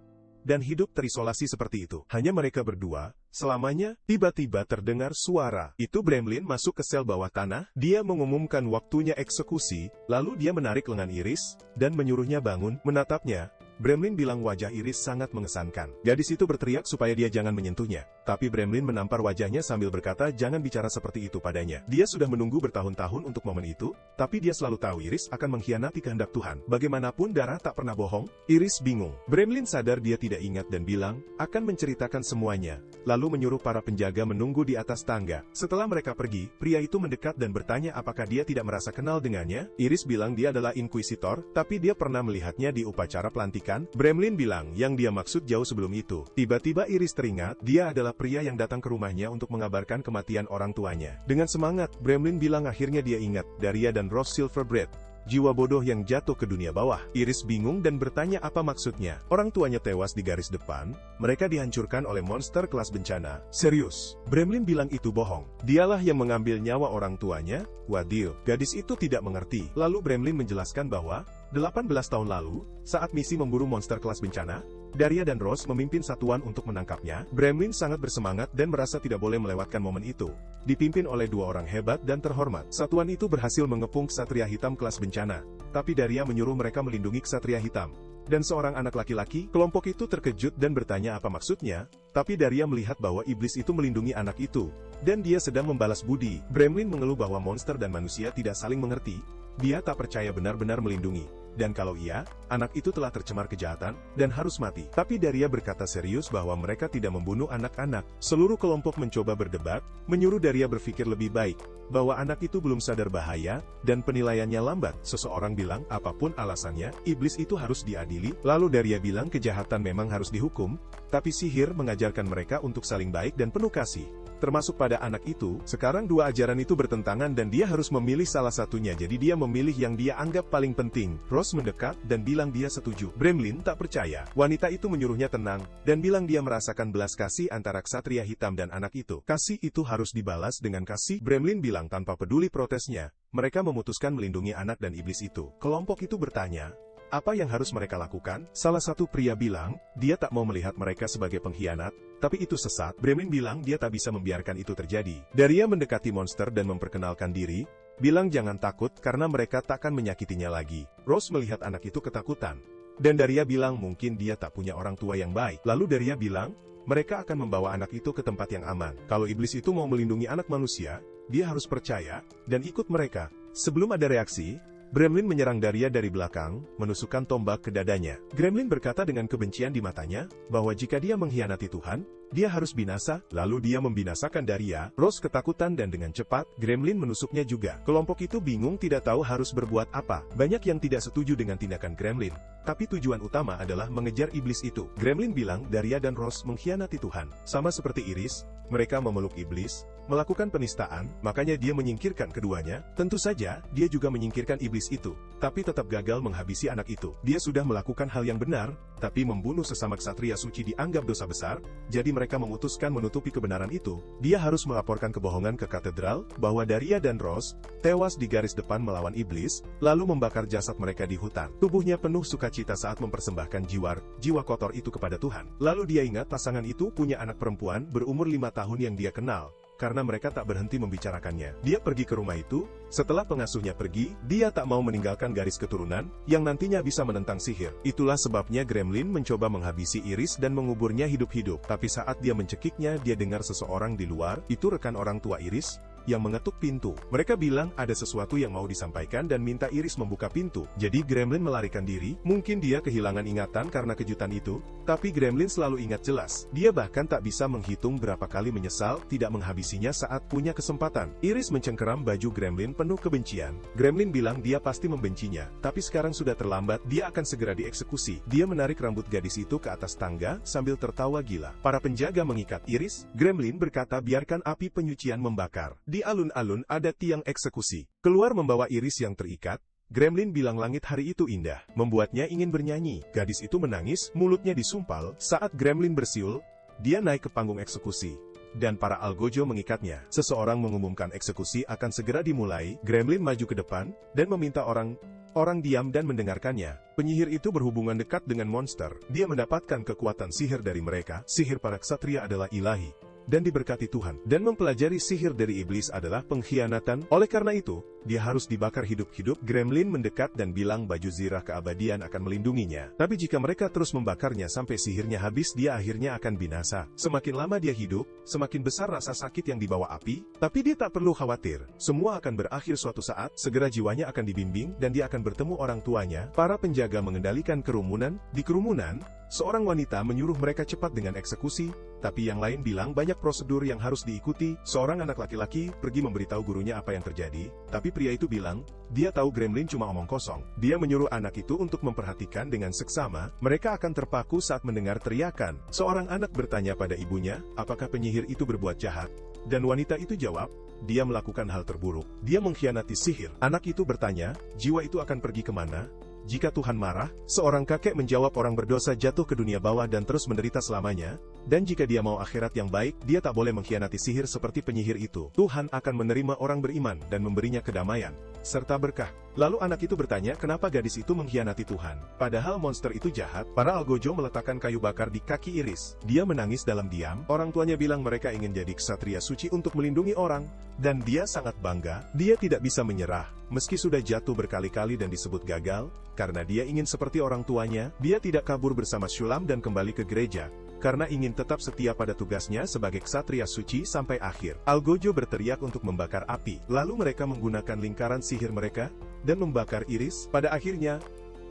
dan hidup terisolasi seperti itu. Hanya mereka berdua, selamanya. Tiba-tiba terdengar suara. Itu Gremlin masuk ke sel bawah tanah. Dia mengumumkan waktunya eksekusi, lalu dia menarik lengan Iris, dan menyuruhnya bangun. Menatapnya, Gremlin bilang wajah Iris sangat mengesankan. Gadis itu berteriak supaya dia jangan menyentuhnya. Tapi Gremlin menampar wajahnya sambil berkata jangan bicara seperti itu padanya. Dia sudah menunggu bertahun-tahun untuk momen itu, tapi dia selalu tahu Iris akan mengkhianati kehendak Tuhan. Bagaimanapun darah tak pernah bohong. Iris bingung. Gremlin sadar dia tidak ingat dan bilang, akan menceritakan semuanya. Lalu menyuruh para penjaga menunggu di atas tangga. Setelah mereka pergi, pria itu mendekat dan bertanya apakah dia tidak merasa kenal dengannya. Iris bilang dia adalah inkuisitor, tapi dia pernah melihatnya di upacara pelantikan. Gremlin bilang yang dia maksud jauh sebelum itu. Tiba-tiba Iris teringat, dia adalah pria yang datang ke rumahnya untuk mengabarkan kematian orang tuanya. Dengan semangat, Gremlin bilang akhirnya dia ingat, Daria dan Rose Silverbread. Jiwa bodoh yang jatuh ke dunia bawah. Iris bingung dan bertanya apa maksudnya. Orang tuanya tewas di garis depan, mereka dihancurkan oleh monster kelas bencana. Serius? Gremlin bilang itu bohong. Dialah yang mengambil nyawa orang tuanya. Wadil, gadis itu tidak mengerti. Lalu Gremlin menjelaskan bahwa 18 tahun lalu, saat misi memburu monster kelas bencana, Daria dan Rose memimpin satuan untuk menangkapnya. Gremlin sangat bersemangat dan merasa tidak boleh melewatkan momen itu. Dipimpin oleh dua orang hebat dan terhormat. Satuan itu berhasil mengepung Ksatria Hitam kelas bencana. Tapi Daria menyuruh mereka melindungi Ksatria Hitam dan seorang anak laki-laki. Kelompok itu terkejut dan bertanya apa maksudnya, tapi Daria melihat bahwa iblis itu melindungi anak itu, dan dia sedang membalas budi. Gremlin mengeluh bahwa monster dan manusia tidak saling mengerti. Dia tak percaya benar-benar melindungi, dan kalau iya, anak itu telah tercemar kejahatan, dan harus mati. Tapi Daria berkata serius bahwa mereka tidak membunuh anak-anak. Seluruh kelompok mencoba berdebat, menyuruh Daria berpikir lebih baik, bahwa anak itu belum sadar bahaya, dan penilaiannya lambat. Seseorang bilang, apapun alasannya, iblis itu harus diadili. Lalu Daria bilang kejahatan memang harus dihukum, tapi sihir mengajarkan mereka untuk saling baik dan penuh kasih. Termasuk pada anak itu. Sekarang dua ajaran itu bertentangan dan dia harus memilih salah satunya, jadi dia memilih yang dia anggap paling penting. Rose mendekat dan bilang dia setuju. Gremlin tak percaya. Wanita itu menyuruhnya tenang, dan bilang dia merasakan belas kasih antara Ksatria Hitam dan anak itu. Kasih itu harus dibalas dengan kasih. Gremlin bilang tanpa peduli protesnya. Mereka memutuskan melindungi anak dan iblis itu. Kelompok itu bertanya, apa yang harus mereka lakukan? Salah satu pria bilang, dia tak mau melihat mereka sebagai pengkhianat, tapi itu sesat. Gremlin bilang dia tak bisa membiarkan itu terjadi. Daria mendekati monster dan memperkenalkan diri, bilang jangan takut karena mereka takkan menyakitinya lagi. Rose melihat anak itu ketakutan, dan Daria bilang mungkin dia tak punya orang tua yang baik. Lalu Daria bilang, mereka akan membawa anak itu ke tempat yang aman. Kalau iblis itu mau melindungi anak manusia, dia harus percaya, dan ikut mereka. Sebelum ada reaksi, Gremlin menyerang Daria dari belakang, menusukkan tombak ke dadanya. Gremlin berkata dengan kebencian di matanya, bahwa jika dia mengkhianati Tuhan, dia harus binasa. Lalu dia membinasakan Daria. Rose ketakutan dan dengan cepat, Gremlin menusuknya juga. Kelompok itu bingung tidak tahu harus berbuat apa. Banyak yang tidak setuju dengan tindakan Gremlin, tapi tujuan utama adalah mengejar iblis itu. Gremlin bilang Daria dan Rose mengkhianati Tuhan. Sama seperti Iris, mereka memeluk iblis, melakukan penistaan, makanya dia menyingkirkan keduanya. Tentu saja, dia juga menyingkirkan iblis itu, tapi tetap gagal menghabisi anak itu. Dia sudah melakukan hal yang benar, tapi membunuh sesama ksatria suci dianggap dosa besar, jadi mereka memutuskan menutupi kebenaran itu. Dia harus melaporkan kebohongan ke katedral, bahwa Daria dan Rose tewas di garis depan melawan iblis, lalu membakar jasad mereka di hutan. Tubuhnya penuh sukacita saat mempersembahkan jiwa kotor itu kepada Tuhan. Lalu dia ingat pasangan itu punya anak perempuan berumur 5 tahun yang dia kenal. Karena mereka tak berhenti membicarakannya. Dia pergi ke rumah itu. Setelah pengasuhnya pergi, dia tak mau meninggalkan garis keturunan, yang nantinya bisa menentang sihir. Itulah sebabnya Gremlin mencoba menghabisi Iris dan menguburnya hidup-hidup. Tapi saat dia mencekiknya, dia dengar seseorang di luar. Itu rekan orang tua Iris, yang mengetuk pintu. Mereka bilang ada sesuatu yang mau disampaikan dan minta Iris membuka pintu. Jadi Gremlin melarikan diri. Mungkin dia kehilangan ingatan karena kejutan itu, tapi Gremlin selalu ingat jelas. Dia bahkan tak bisa menghitung berapa kali menyesal tidak menghabisinya saat punya kesempatan. Iris mencengkeram baju Gremlin penuh kebencian. Gremlin bilang dia pasti membencinya, tapi sekarang sudah terlambat, dia akan segera dieksekusi. Dia menarik rambut gadis itu ke atas tangga sambil tertawa gila. Para penjaga mengikat Iris. Gremlin berkata biarkan api penyucian membakar. Di alun-alun ada tiang eksekusi. Keluar membawa Iris yang terikat, Gremlin bilang langit hari itu indah, membuatnya ingin bernyanyi. Gadis itu menangis, mulutnya disumpal. Saat Gremlin bersiul, dia naik ke panggung eksekusi. Dan para algojo mengikatnya. Seseorang mengumumkan eksekusi akan segera dimulai. Gremlin maju ke depan, dan meminta orang diam dan mendengarkannya. Penyihir itu berhubungan dekat dengan monster. Dia mendapatkan kekuatan sihir dari mereka. Sihir para ksatria adalah ilahi dan diberkati Tuhan. Dan mempelajari sihir dari iblis adalah pengkhianatan. Oleh karena itu, dia harus dibakar hidup-hidup. Gremlin mendekat dan bilang baju zirah keabadian akan melindunginya. Tapi jika mereka terus membakarnya sampai sihirnya habis, dia akhirnya akan binasa. Semakin lama dia hidup, semakin besar rasa sakit yang dibawa api. Tapi dia tak perlu khawatir. Semua akan berakhir suatu saat. Segera jiwanya akan dibimbing dan dia akan bertemu orang tuanya. Para penjaga mengendalikan kerumunan. Di kerumunan, seorang wanita menyuruh mereka cepat dengan eksekusi, tapi yang lain bilang banyak prosedur yang harus diikuti. Seorang anak laki-laki pergi memberitahu gurunya apa yang terjadi, tapi pria itu bilang, dia tahu Gremlin cuma omong kosong. Dia menyuruh anak itu untuk memperhatikan dengan seksama. Mereka akan terpaku saat mendengar teriakan. Seorang anak bertanya pada ibunya, apakah penyihir itu berbuat jahat? Dan wanita itu jawab, dia melakukan hal terburuk. Dia mengkhianati sihir. Anak itu bertanya, jiwa itu akan pergi kemana? Jika Tuhan marah, seorang kakek menjawab orang berdosa jatuh ke dunia bawah dan terus menderita selamanya, dan jika dia mau akhirat yang baik, dia tak boleh mengkhianati sihir seperti penyihir itu. Tuhan akan menerima orang beriman dan memberinya kedamaian serta berkah. Lalu anak itu bertanya kenapa gadis itu mengkhianati Tuhan. Padahal monster itu jahat. Para algojo meletakkan kayu bakar di kaki Iris. Dia menangis dalam diam. Orang tuanya bilang mereka ingin jadi ksatria suci untuk melindungi orang, dan dia sangat bangga. Dia tidak bisa menyerah, meski sudah jatuh berkali-kali dan disebut gagal. Karena dia ingin seperti orang tuanya, dia tidak kabur bersama Shulam dan kembali ke gereja. Karena ingin tetap setia pada tugasnya sebagai ksatria suci sampai akhir. Algojo berteriak untuk membakar api. Lalu mereka menggunakan lingkaran sihir mereka dan membakar Iris. Pada akhirnya,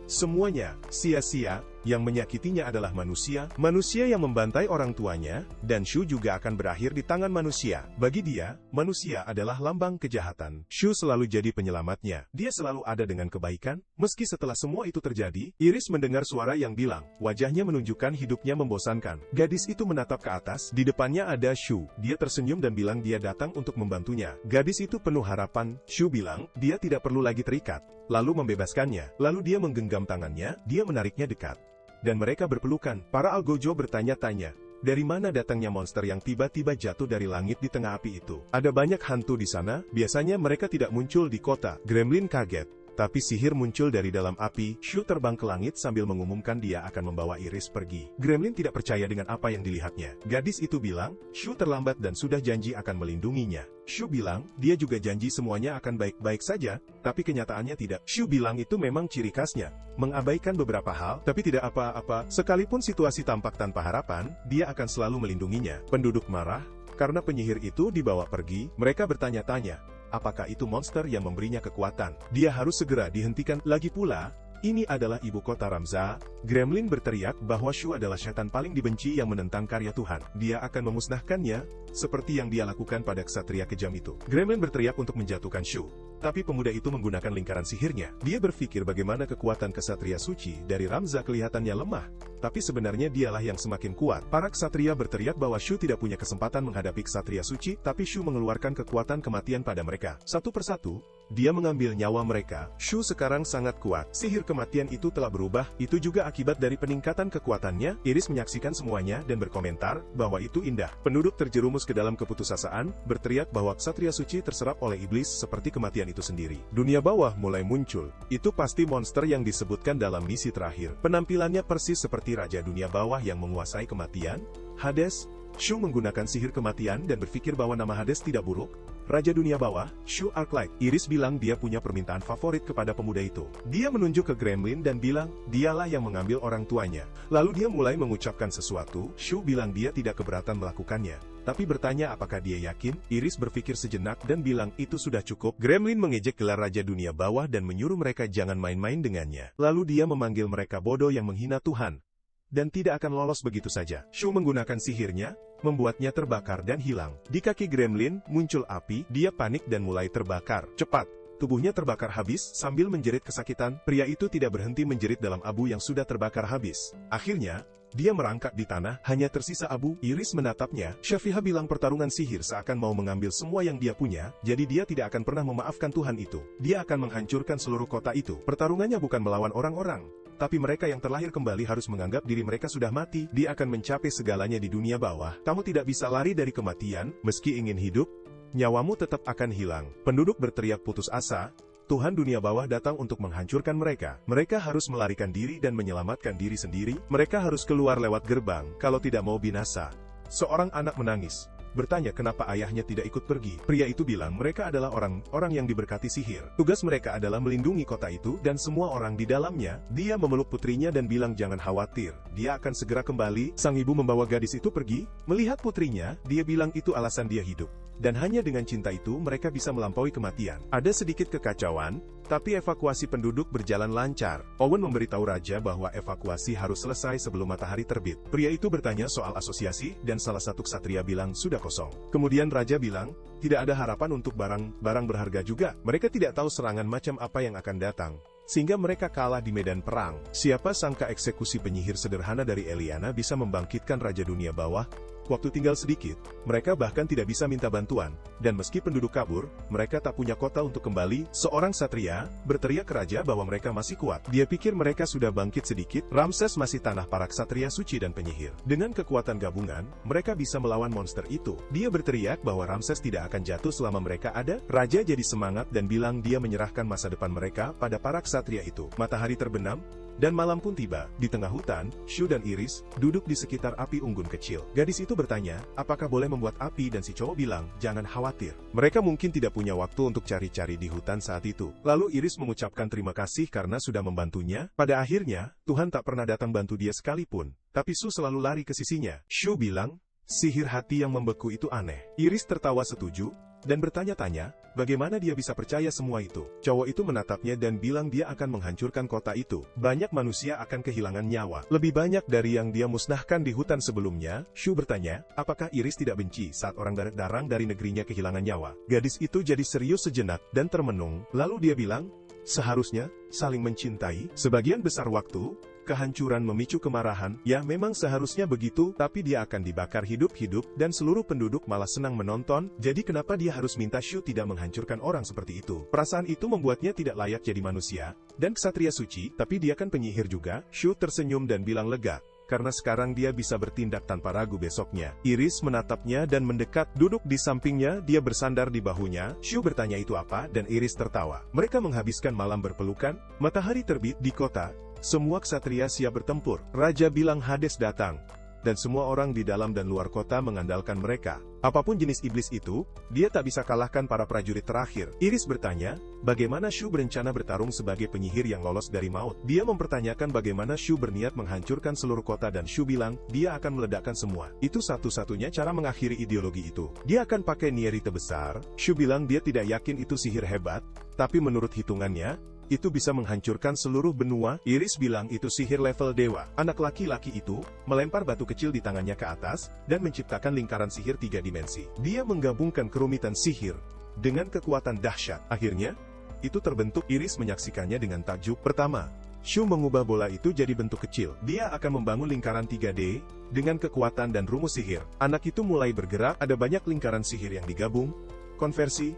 semuanya sia-sia. Yang menyakitinya adalah manusia yang membantai orang tuanya, dan Shu juga akan berakhir di tangan manusia. Bagi dia, manusia adalah lambang kejahatan. Shu selalu jadi penyelamatnya. Dia selalu ada dengan kebaikan. Meski setelah semua itu terjadi, Iris mendengar suara yang bilang, wajahnya menunjukkan hidupnya membosankan. Gadis itu menatap ke atas, di depannya ada Shu. Dia tersenyum dan bilang dia datang untuk membantunya. Gadis itu penuh harapan. Shu bilang, dia tidak perlu lagi terikat. Lalu membebaskannya. Lalu dia menggenggam tangannya, dia menariknya dekat. Dan mereka berpelukan. Para algojo bertanya-tanya, dari mana datangnya monster yang tiba-tiba jatuh dari langit di tengah api itu? Ada banyak hantu di sana, biasanya mereka tidak muncul di kota. Gremlin kaget. Tapi sihir muncul dari dalam api. Shu terbang ke langit sambil mengumumkan dia akan membawa Iris pergi. Gremlin tidak percaya dengan apa yang dilihatnya. Gadis itu bilang, Shu terlambat dan sudah janji akan melindunginya. Shu bilang, dia juga janji semuanya akan baik-baik saja, tapi kenyataannya tidak. Shu bilang itu memang ciri khasnya, mengabaikan beberapa hal, tapi tidak apa-apa. Sekalipun situasi tampak tanpa harapan, dia akan selalu melindunginya. Penduduk marah, karena penyihir itu dibawa pergi. Mereka bertanya-tanya, apakah itu monster yang memberinya kekuatan? Dia harus segera dihentikan. Lagi pula, ini adalah ibu kota Ramza. Gremlin berteriak bahwa Shu adalah setan paling dibenci yang menentang karya Tuhan. Dia akan memusnahkannya, seperti yang dia lakukan pada ksatria kejam itu. Gremlin berteriak untuk menjatuhkan Shu. Tapi pemuda itu menggunakan lingkaran sihirnya. Dia berpikir bagaimana kekuatan ksatria suci dari Ramza kelihatannya lemah. Tapi sebenarnya dialah yang semakin kuat. Para ksatria berteriak bahwa Shu tidak punya kesempatan menghadapi ksatria suci, tapi Shu mengeluarkan kekuatan kematian pada mereka. Satu persatu, dia mengambil nyawa mereka. Shu sekarang sangat kuat. Sihir kematian itu telah berubah. Itu juga akibat dari peningkatan kekuatannya. Iris menyaksikan semuanya dan berkomentar bahwa itu indah. Penduduk terjerumus ke dalam keputusasaan, berteriak bahwa ksatria suci terserap oleh iblis seperti kematian itu sendiri. Dunia bawah mulai muncul. Itu pasti monster yang disebutkan dalam misi terakhir. Penampilannya persis seperti raja dunia bawah yang menguasai kematian, Hades. Shu menggunakan sihir kematian dan berpikir bahwa nama Hades tidak buruk. Raja dunia bawah, Shu Arclight. Iris bilang dia punya permintaan favorit kepada pemuda itu. Dia menunjuk ke Gremlin dan bilang, dialah yang mengambil orang tuanya. Lalu dia mulai mengucapkan sesuatu. Shu bilang dia tidak keberatan melakukannya. Tapi bertanya apakah dia yakin. Iris berpikir sejenak dan bilang itu sudah cukup. Gremlin mengejek gelar Raja Dunia Bawah dan menyuruh mereka jangan main-main dengannya. Lalu dia memanggil mereka bodoh yang menghina Tuhan. Dan tidak akan lolos begitu saja. Shu menggunakan sihirnya, membuatnya terbakar dan hilang. Di kaki Gremlin muncul api, dia panik dan mulai terbakar. Cepat, tubuhnya terbakar habis sambil menjerit kesakitan. Pria itu tidak berhenti menjerit dalam abu yang sudah terbakar habis. Akhirnya, Dia merangkak di tanah, hanya tersisa abu. Iris menatapnya. Syafiha bilang pertarungan sihir seakan mau mengambil semua yang dia punya, jadi dia tidak akan pernah memaafkan Tuhan itu. Dia akan menghancurkan seluruh kota itu. Pertarungannya bukan melawan orang-orang, tapi mereka yang terlahir kembali harus menganggap diri mereka sudah mati. Dia akan mencapai segalanya di dunia bawah. Kamu tidak bisa lari dari kematian, meski ingin hidup, nyawamu tetap akan hilang. Penduduk berteriak putus asa. Tuhan dunia bawah datang untuk menghancurkan mereka. Mereka harus melarikan diri dan menyelamatkan diri sendiri. Mereka harus keluar lewat gerbang, kalau tidak mau binasa. Seorang anak menangis, bertanya kenapa ayahnya tidak ikut pergi. Pria itu bilang mereka adalah orang yang diberkati sihir. Tugas mereka adalah melindungi kota itu dan semua orang di dalamnya. Dia memeluk putrinya dan bilang jangan khawatir, dia akan segera kembali. Sang ibu membawa gadis itu pergi. Melihat putrinya, dia bilang itu alasan dia hidup. Dan hanya dengan cinta itu mereka bisa melampaui kematian. Ada sedikit kekacauan, tapi evakuasi penduduk berjalan lancar. Owen memberitahu raja bahwa evakuasi harus selesai sebelum matahari terbit. Pria itu bertanya soal asosiasi, dan salah satu ksatria bilang sudah kosong. Kemudian raja bilang, tidak ada harapan untuk barang berharga juga. Mereka tidak tahu serangan macam apa yang akan datang, sehingga mereka kalah di medan perang. Siapa sangka eksekusi penyihir sederhana dari Eliana bisa membangkitkan Raja Dunia Bawah. Waktu tinggal sedikit, mereka bahkan tidak bisa minta bantuan, dan meski penduduk kabur, mereka tak punya kota untuk kembali. Seorang satria berteriak ke raja bahwa mereka masih kuat. Dia pikir mereka sudah bangkit sedikit. Ramses masih tanah para ksatria suci dan penyihir. Dengan kekuatan gabungan, mereka bisa melawan monster itu. Dia berteriak bahwa Ramses tidak akan jatuh selama mereka ada. Raja jadi semangat dan bilang dia menyerahkan masa depan mereka pada para ksatria itu. Matahari terbenam, dan malam pun tiba. Di tengah hutan, Shu dan Iris duduk di sekitar api unggun kecil. Gadis itu bertanya, apakah boleh membuat api, dan si cowok bilang, jangan khawatir. Mereka mungkin tidak punya waktu untuk cari-cari di hutan saat itu. Lalu Iris mengucapkan terima kasih karena sudah membantunya. Pada akhirnya, Tuhan tak pernah datang bantu dia sekalipun, tapi Shu selalu lari ke sisinya. Shu bilang, sihir hati yang membeku itu aneh. Iris tertawa setuju, dan bertanya-tanya, bagaimana dia bisa percaya semua itu. Cowok itu menatapnya dan bilang dia akan menghancurkan kota itu. Banyak manusia akan kehilangan nyawa, lebih banyak dari yang dia musnahkan di hutan sebelumnya. Shu bertanya, apakah Iris tidak benci saat orang darang dari negerinya kehilangan nyawa? Gadis itu jadi serius sejenak dan termenung, lalu dia bilang, seharusnya saling mencintai. Sebagian besar waktu, kehancuran memicu kemarahan. Ya, memang seharusnya begitu, tapi dia akan dibakar hidup-hidup, dan seluruh penduduk malah senang menonton. Jadi kenapa dia harus minta Shu tidak menghancurkan orang seperti itu? Perasaan itu membuatnya tidak layak jadi manusia, dan ksatria suci, tapi dia kan penyihir juga. Shu tersenyum dan bilang lega, karena sekarang dia bisa bertindak tanpa ragu besoknya. Iris menatapnya dan mendekat, duduk di sampingnya, dia bersandar di bahunya. Shu bertanya itu apa, dan Iris tertawa. Mereka menghabiskan malam berpelukan. Matahari terbit di kota. Semua ksatria siap bertempur. Raja bilang Hades datang, dan semua orang di dalam dan luar kota mengandalkan mereka. Apapun jenis iblis itu, dia tak bisa kalahkan para prajurit terakhir. Iris bertanya, bagaimana Shu berencana bertarung sebagai penyihir yang lolos dari maut? Dia mempertanyakan bagaimana Shu berniat menghancurkan seluruh kota, dan Shu bilang, dia akan meledakkan semua. Itu satu-satunya cara mengakhiri ideologi itu. Dia akan pakai nierite besar. Shu bilang dia tidak yakin itu sihir hebat, tapi menurut hitungannya, itu bisa menghancurkan seluruh benua. Iris bilang itu sihir level dewa. Anak laki-laki itu melempar batu kecil di tangannya ke atas, dan menciptakan lingkaran sihir 3 dimensi. Dia menggabungkan kerumitan sihir dengan kekuatan dahsyat. Akhirnya, itu terbentuk. Iris menyaksikannya dengan takjub. Pertama, Shu mengubah bola itu jadi bentuk kecil. Dia akan membangun lingkaran 3D, dengan kekuatan dan rumus sihir. Anak itu mulai bergerak, ada banyak lingkaran sihir yang digabung, konversi,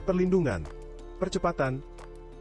perlindungan, percepatan,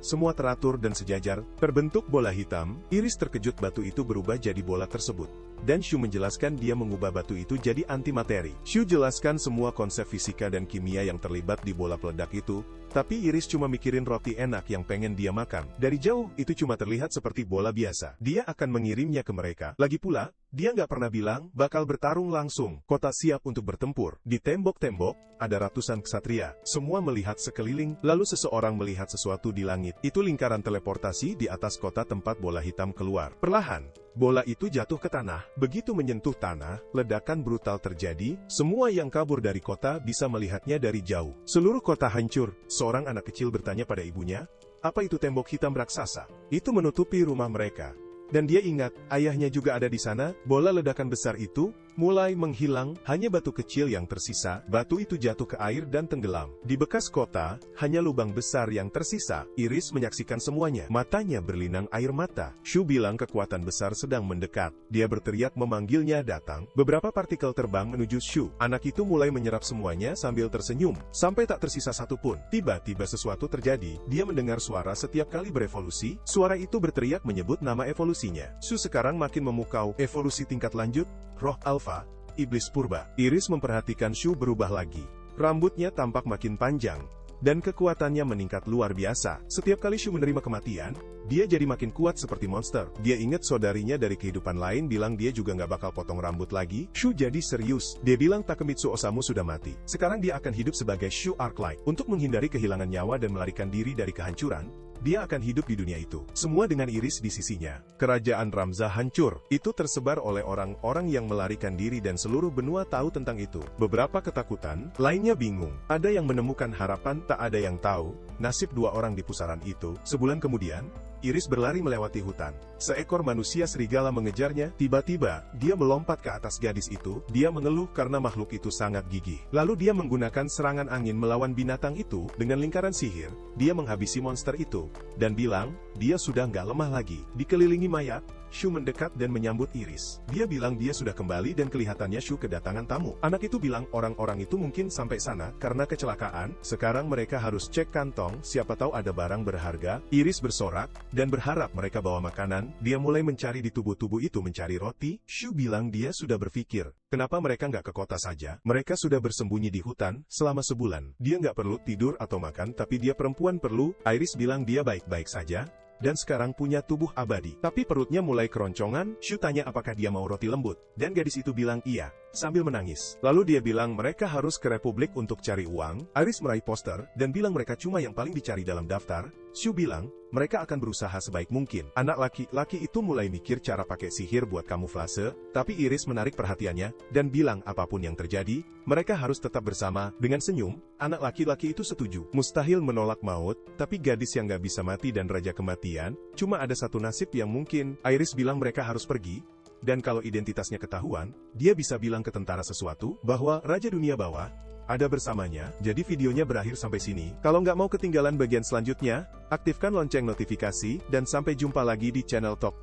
semua teratur dan sejajar, terbentuk bola hitam. Iris terkejut batu itu berubah jadi bola tersebut. Dan Shu menjelaskan dia mengubah batu itu jadi antimateri. Shu jelaskan semua konsep fisika dan kimia yang terlibat di bola peledak itu, tapi Iris cuma mikirin roti enak yang pengen dia makan. Dari jauh, itu cuma terlihat seperti bola biasa. Dia akan mengirimnya ke mereka. Lagi pula, dia nggak pernah bilang bakal bertarung langsung. Kota siap untuk bertempur. Di tembok-tembok, ada ratusan ksatria. Semua melihat sekeliling, lalu seseorang melihat sesuatu di langit. Itu lingkaran teleportasi di atas kota tempat bola hitam keluar. Perlahan, bola itu jatuh ke tanah. Begitu menyentuh tanah, ledakan brutal terjadi. Semua yang kabur dari kota bisa melihatnya dari jauh. Seluruh kota hancur. Seorang anak kecil bertanya pada ibunya, apa itu tembok hitam raksasa? Itu menutupi rumah mereka. Dan dia ingat, ayahnya juga ada di sana. Bola ledakan besar itu mulai menghilang, hanya batu kecil yang tersisa. Batu itu jatuh ke air dan tenggelam. Di bekas kota, hanya lubang besar yang tersisa. Iris menyaksikan semuanya. Matanya berlinang air mata. Shu bilang kekuatan besar sedang mendekat. Dia berteriak memanggilnya datang. Beberapa partikel terbang menuju Shu. Anak itu mulai menyerap semuanya sambil tersenyum. Sampai tak tersisa satu pun. Tiba-tiba sesuatu terjadi. Dia mendengar suara setiap kali berevolusi. Suara itu berteriak menyebut nama evolusinya. Shu sekarang makin memukau. Evolusi tingkat lanjut, roh alfa, iblis purba. Iris memperhatikan Shu berubah lagi. Rambutnya tampak makin panjang, dan kekuatannya meningkat luar biasa. Setiap kali Shu menerima kematian, dia jadi makin kuat seperti monster. Dia ingat saudarinya dari kehidupan lain bilang dia juga nggak bakal potong rambut lagi. Shu jadi serius. Dia bilang Takemitsu Osamu sudah mati. Sekarang dia akan hidup sebagai Shu Arclight. Untuk menghindari kehilangan nyawa dan melarikan diri dari kehancuran, dia akan hidup di dunia itu. Semua dengan Iris di sisinya. Kerajaan Ramza hancur. Itu tersebar oleh orang-orang yang melarikan diri dan seluruh benua tahu tentang itu. Beberapa ketakutan, lainnya bingung. Ada yang menemukan harapan, tak ada yang tahu nasib dua orang di pusaran itu. Sebulan kemudian, Iris berlari melewati hutan. Seekor manusia serigala mengejarnya. Tiba-tiba, dia melompat ke atas gadis itu. Dia mengeluh karena makhluk itu sangat gigih. Lalu dia menggunakan serangan angin melawan binatang itu. Dengan lingkaran sihir, dia menghabisi monster itu. Dan bilang, dia sudah nggak lemah lagi. Dikelilingi mayat, Shu mendekat dan menyambut Iris. Dia bilang dia sudah kembali dan kelihatannya Shu kedatangan tamu. Anak itu bilang orang-orang itu mungkin sampai sana karena kecelakaan. Sekarang mereka harus cek kantong, siapa tahu ada barang berharga. Iris bersorak dan berharap mereka bawa makanan. Dia mulai mencari di tubuh-tubuh itu mencari roti. Shu bilang dia sudah berpikir, kenapa mereka nggak ke kota saja? Mereka sudah bersembunyi di hutan selama sebulan. Dia nggak perlu tidur atau makan, tapi dia perempuan perlu. Iris bilang dia baik-baik saja dan sekarang punya tubuh abadi. Tapi perutnya mulai keroncongan. Shu tanya apakah dia mau roti lembut, dan gadis itu bilang iya, sambil menangis. Lalu dia bilang mereka harus ke Republik untuk cari uang. Iris meraih poster, dan bilang mereka cuma yang paling dicari dalam daftar. Shu bilang, mereka akan berusaha sebaik mungkin. Anak laki-laki itu mulai mikir cara pakai sihir buat kamuflase, tapi Iris menarik perhatiannya, dan bilang apapun yang terjadi, mereka harus tetap bersama. Dengan senyum, anak laki-laki itu setuju. Mustahil menolak maut, tapi gadis yang gak bisa mati dan raja kematian, cuma ada satu nasib yang mungkin. Iris bilang mereka harus pergi, dan kalau identitasnya ketahuan, dia bisa bilang ke tentara sesuatu, bahwa Raja Dunia Bawah ada bersamanya. Jadi videonya berakhir sampai sini. Kalau nggak mau ketinggalan bagian selanjutnya, aktifkan lonceng notifikasi, dan sampai jumpa lagi di channel Top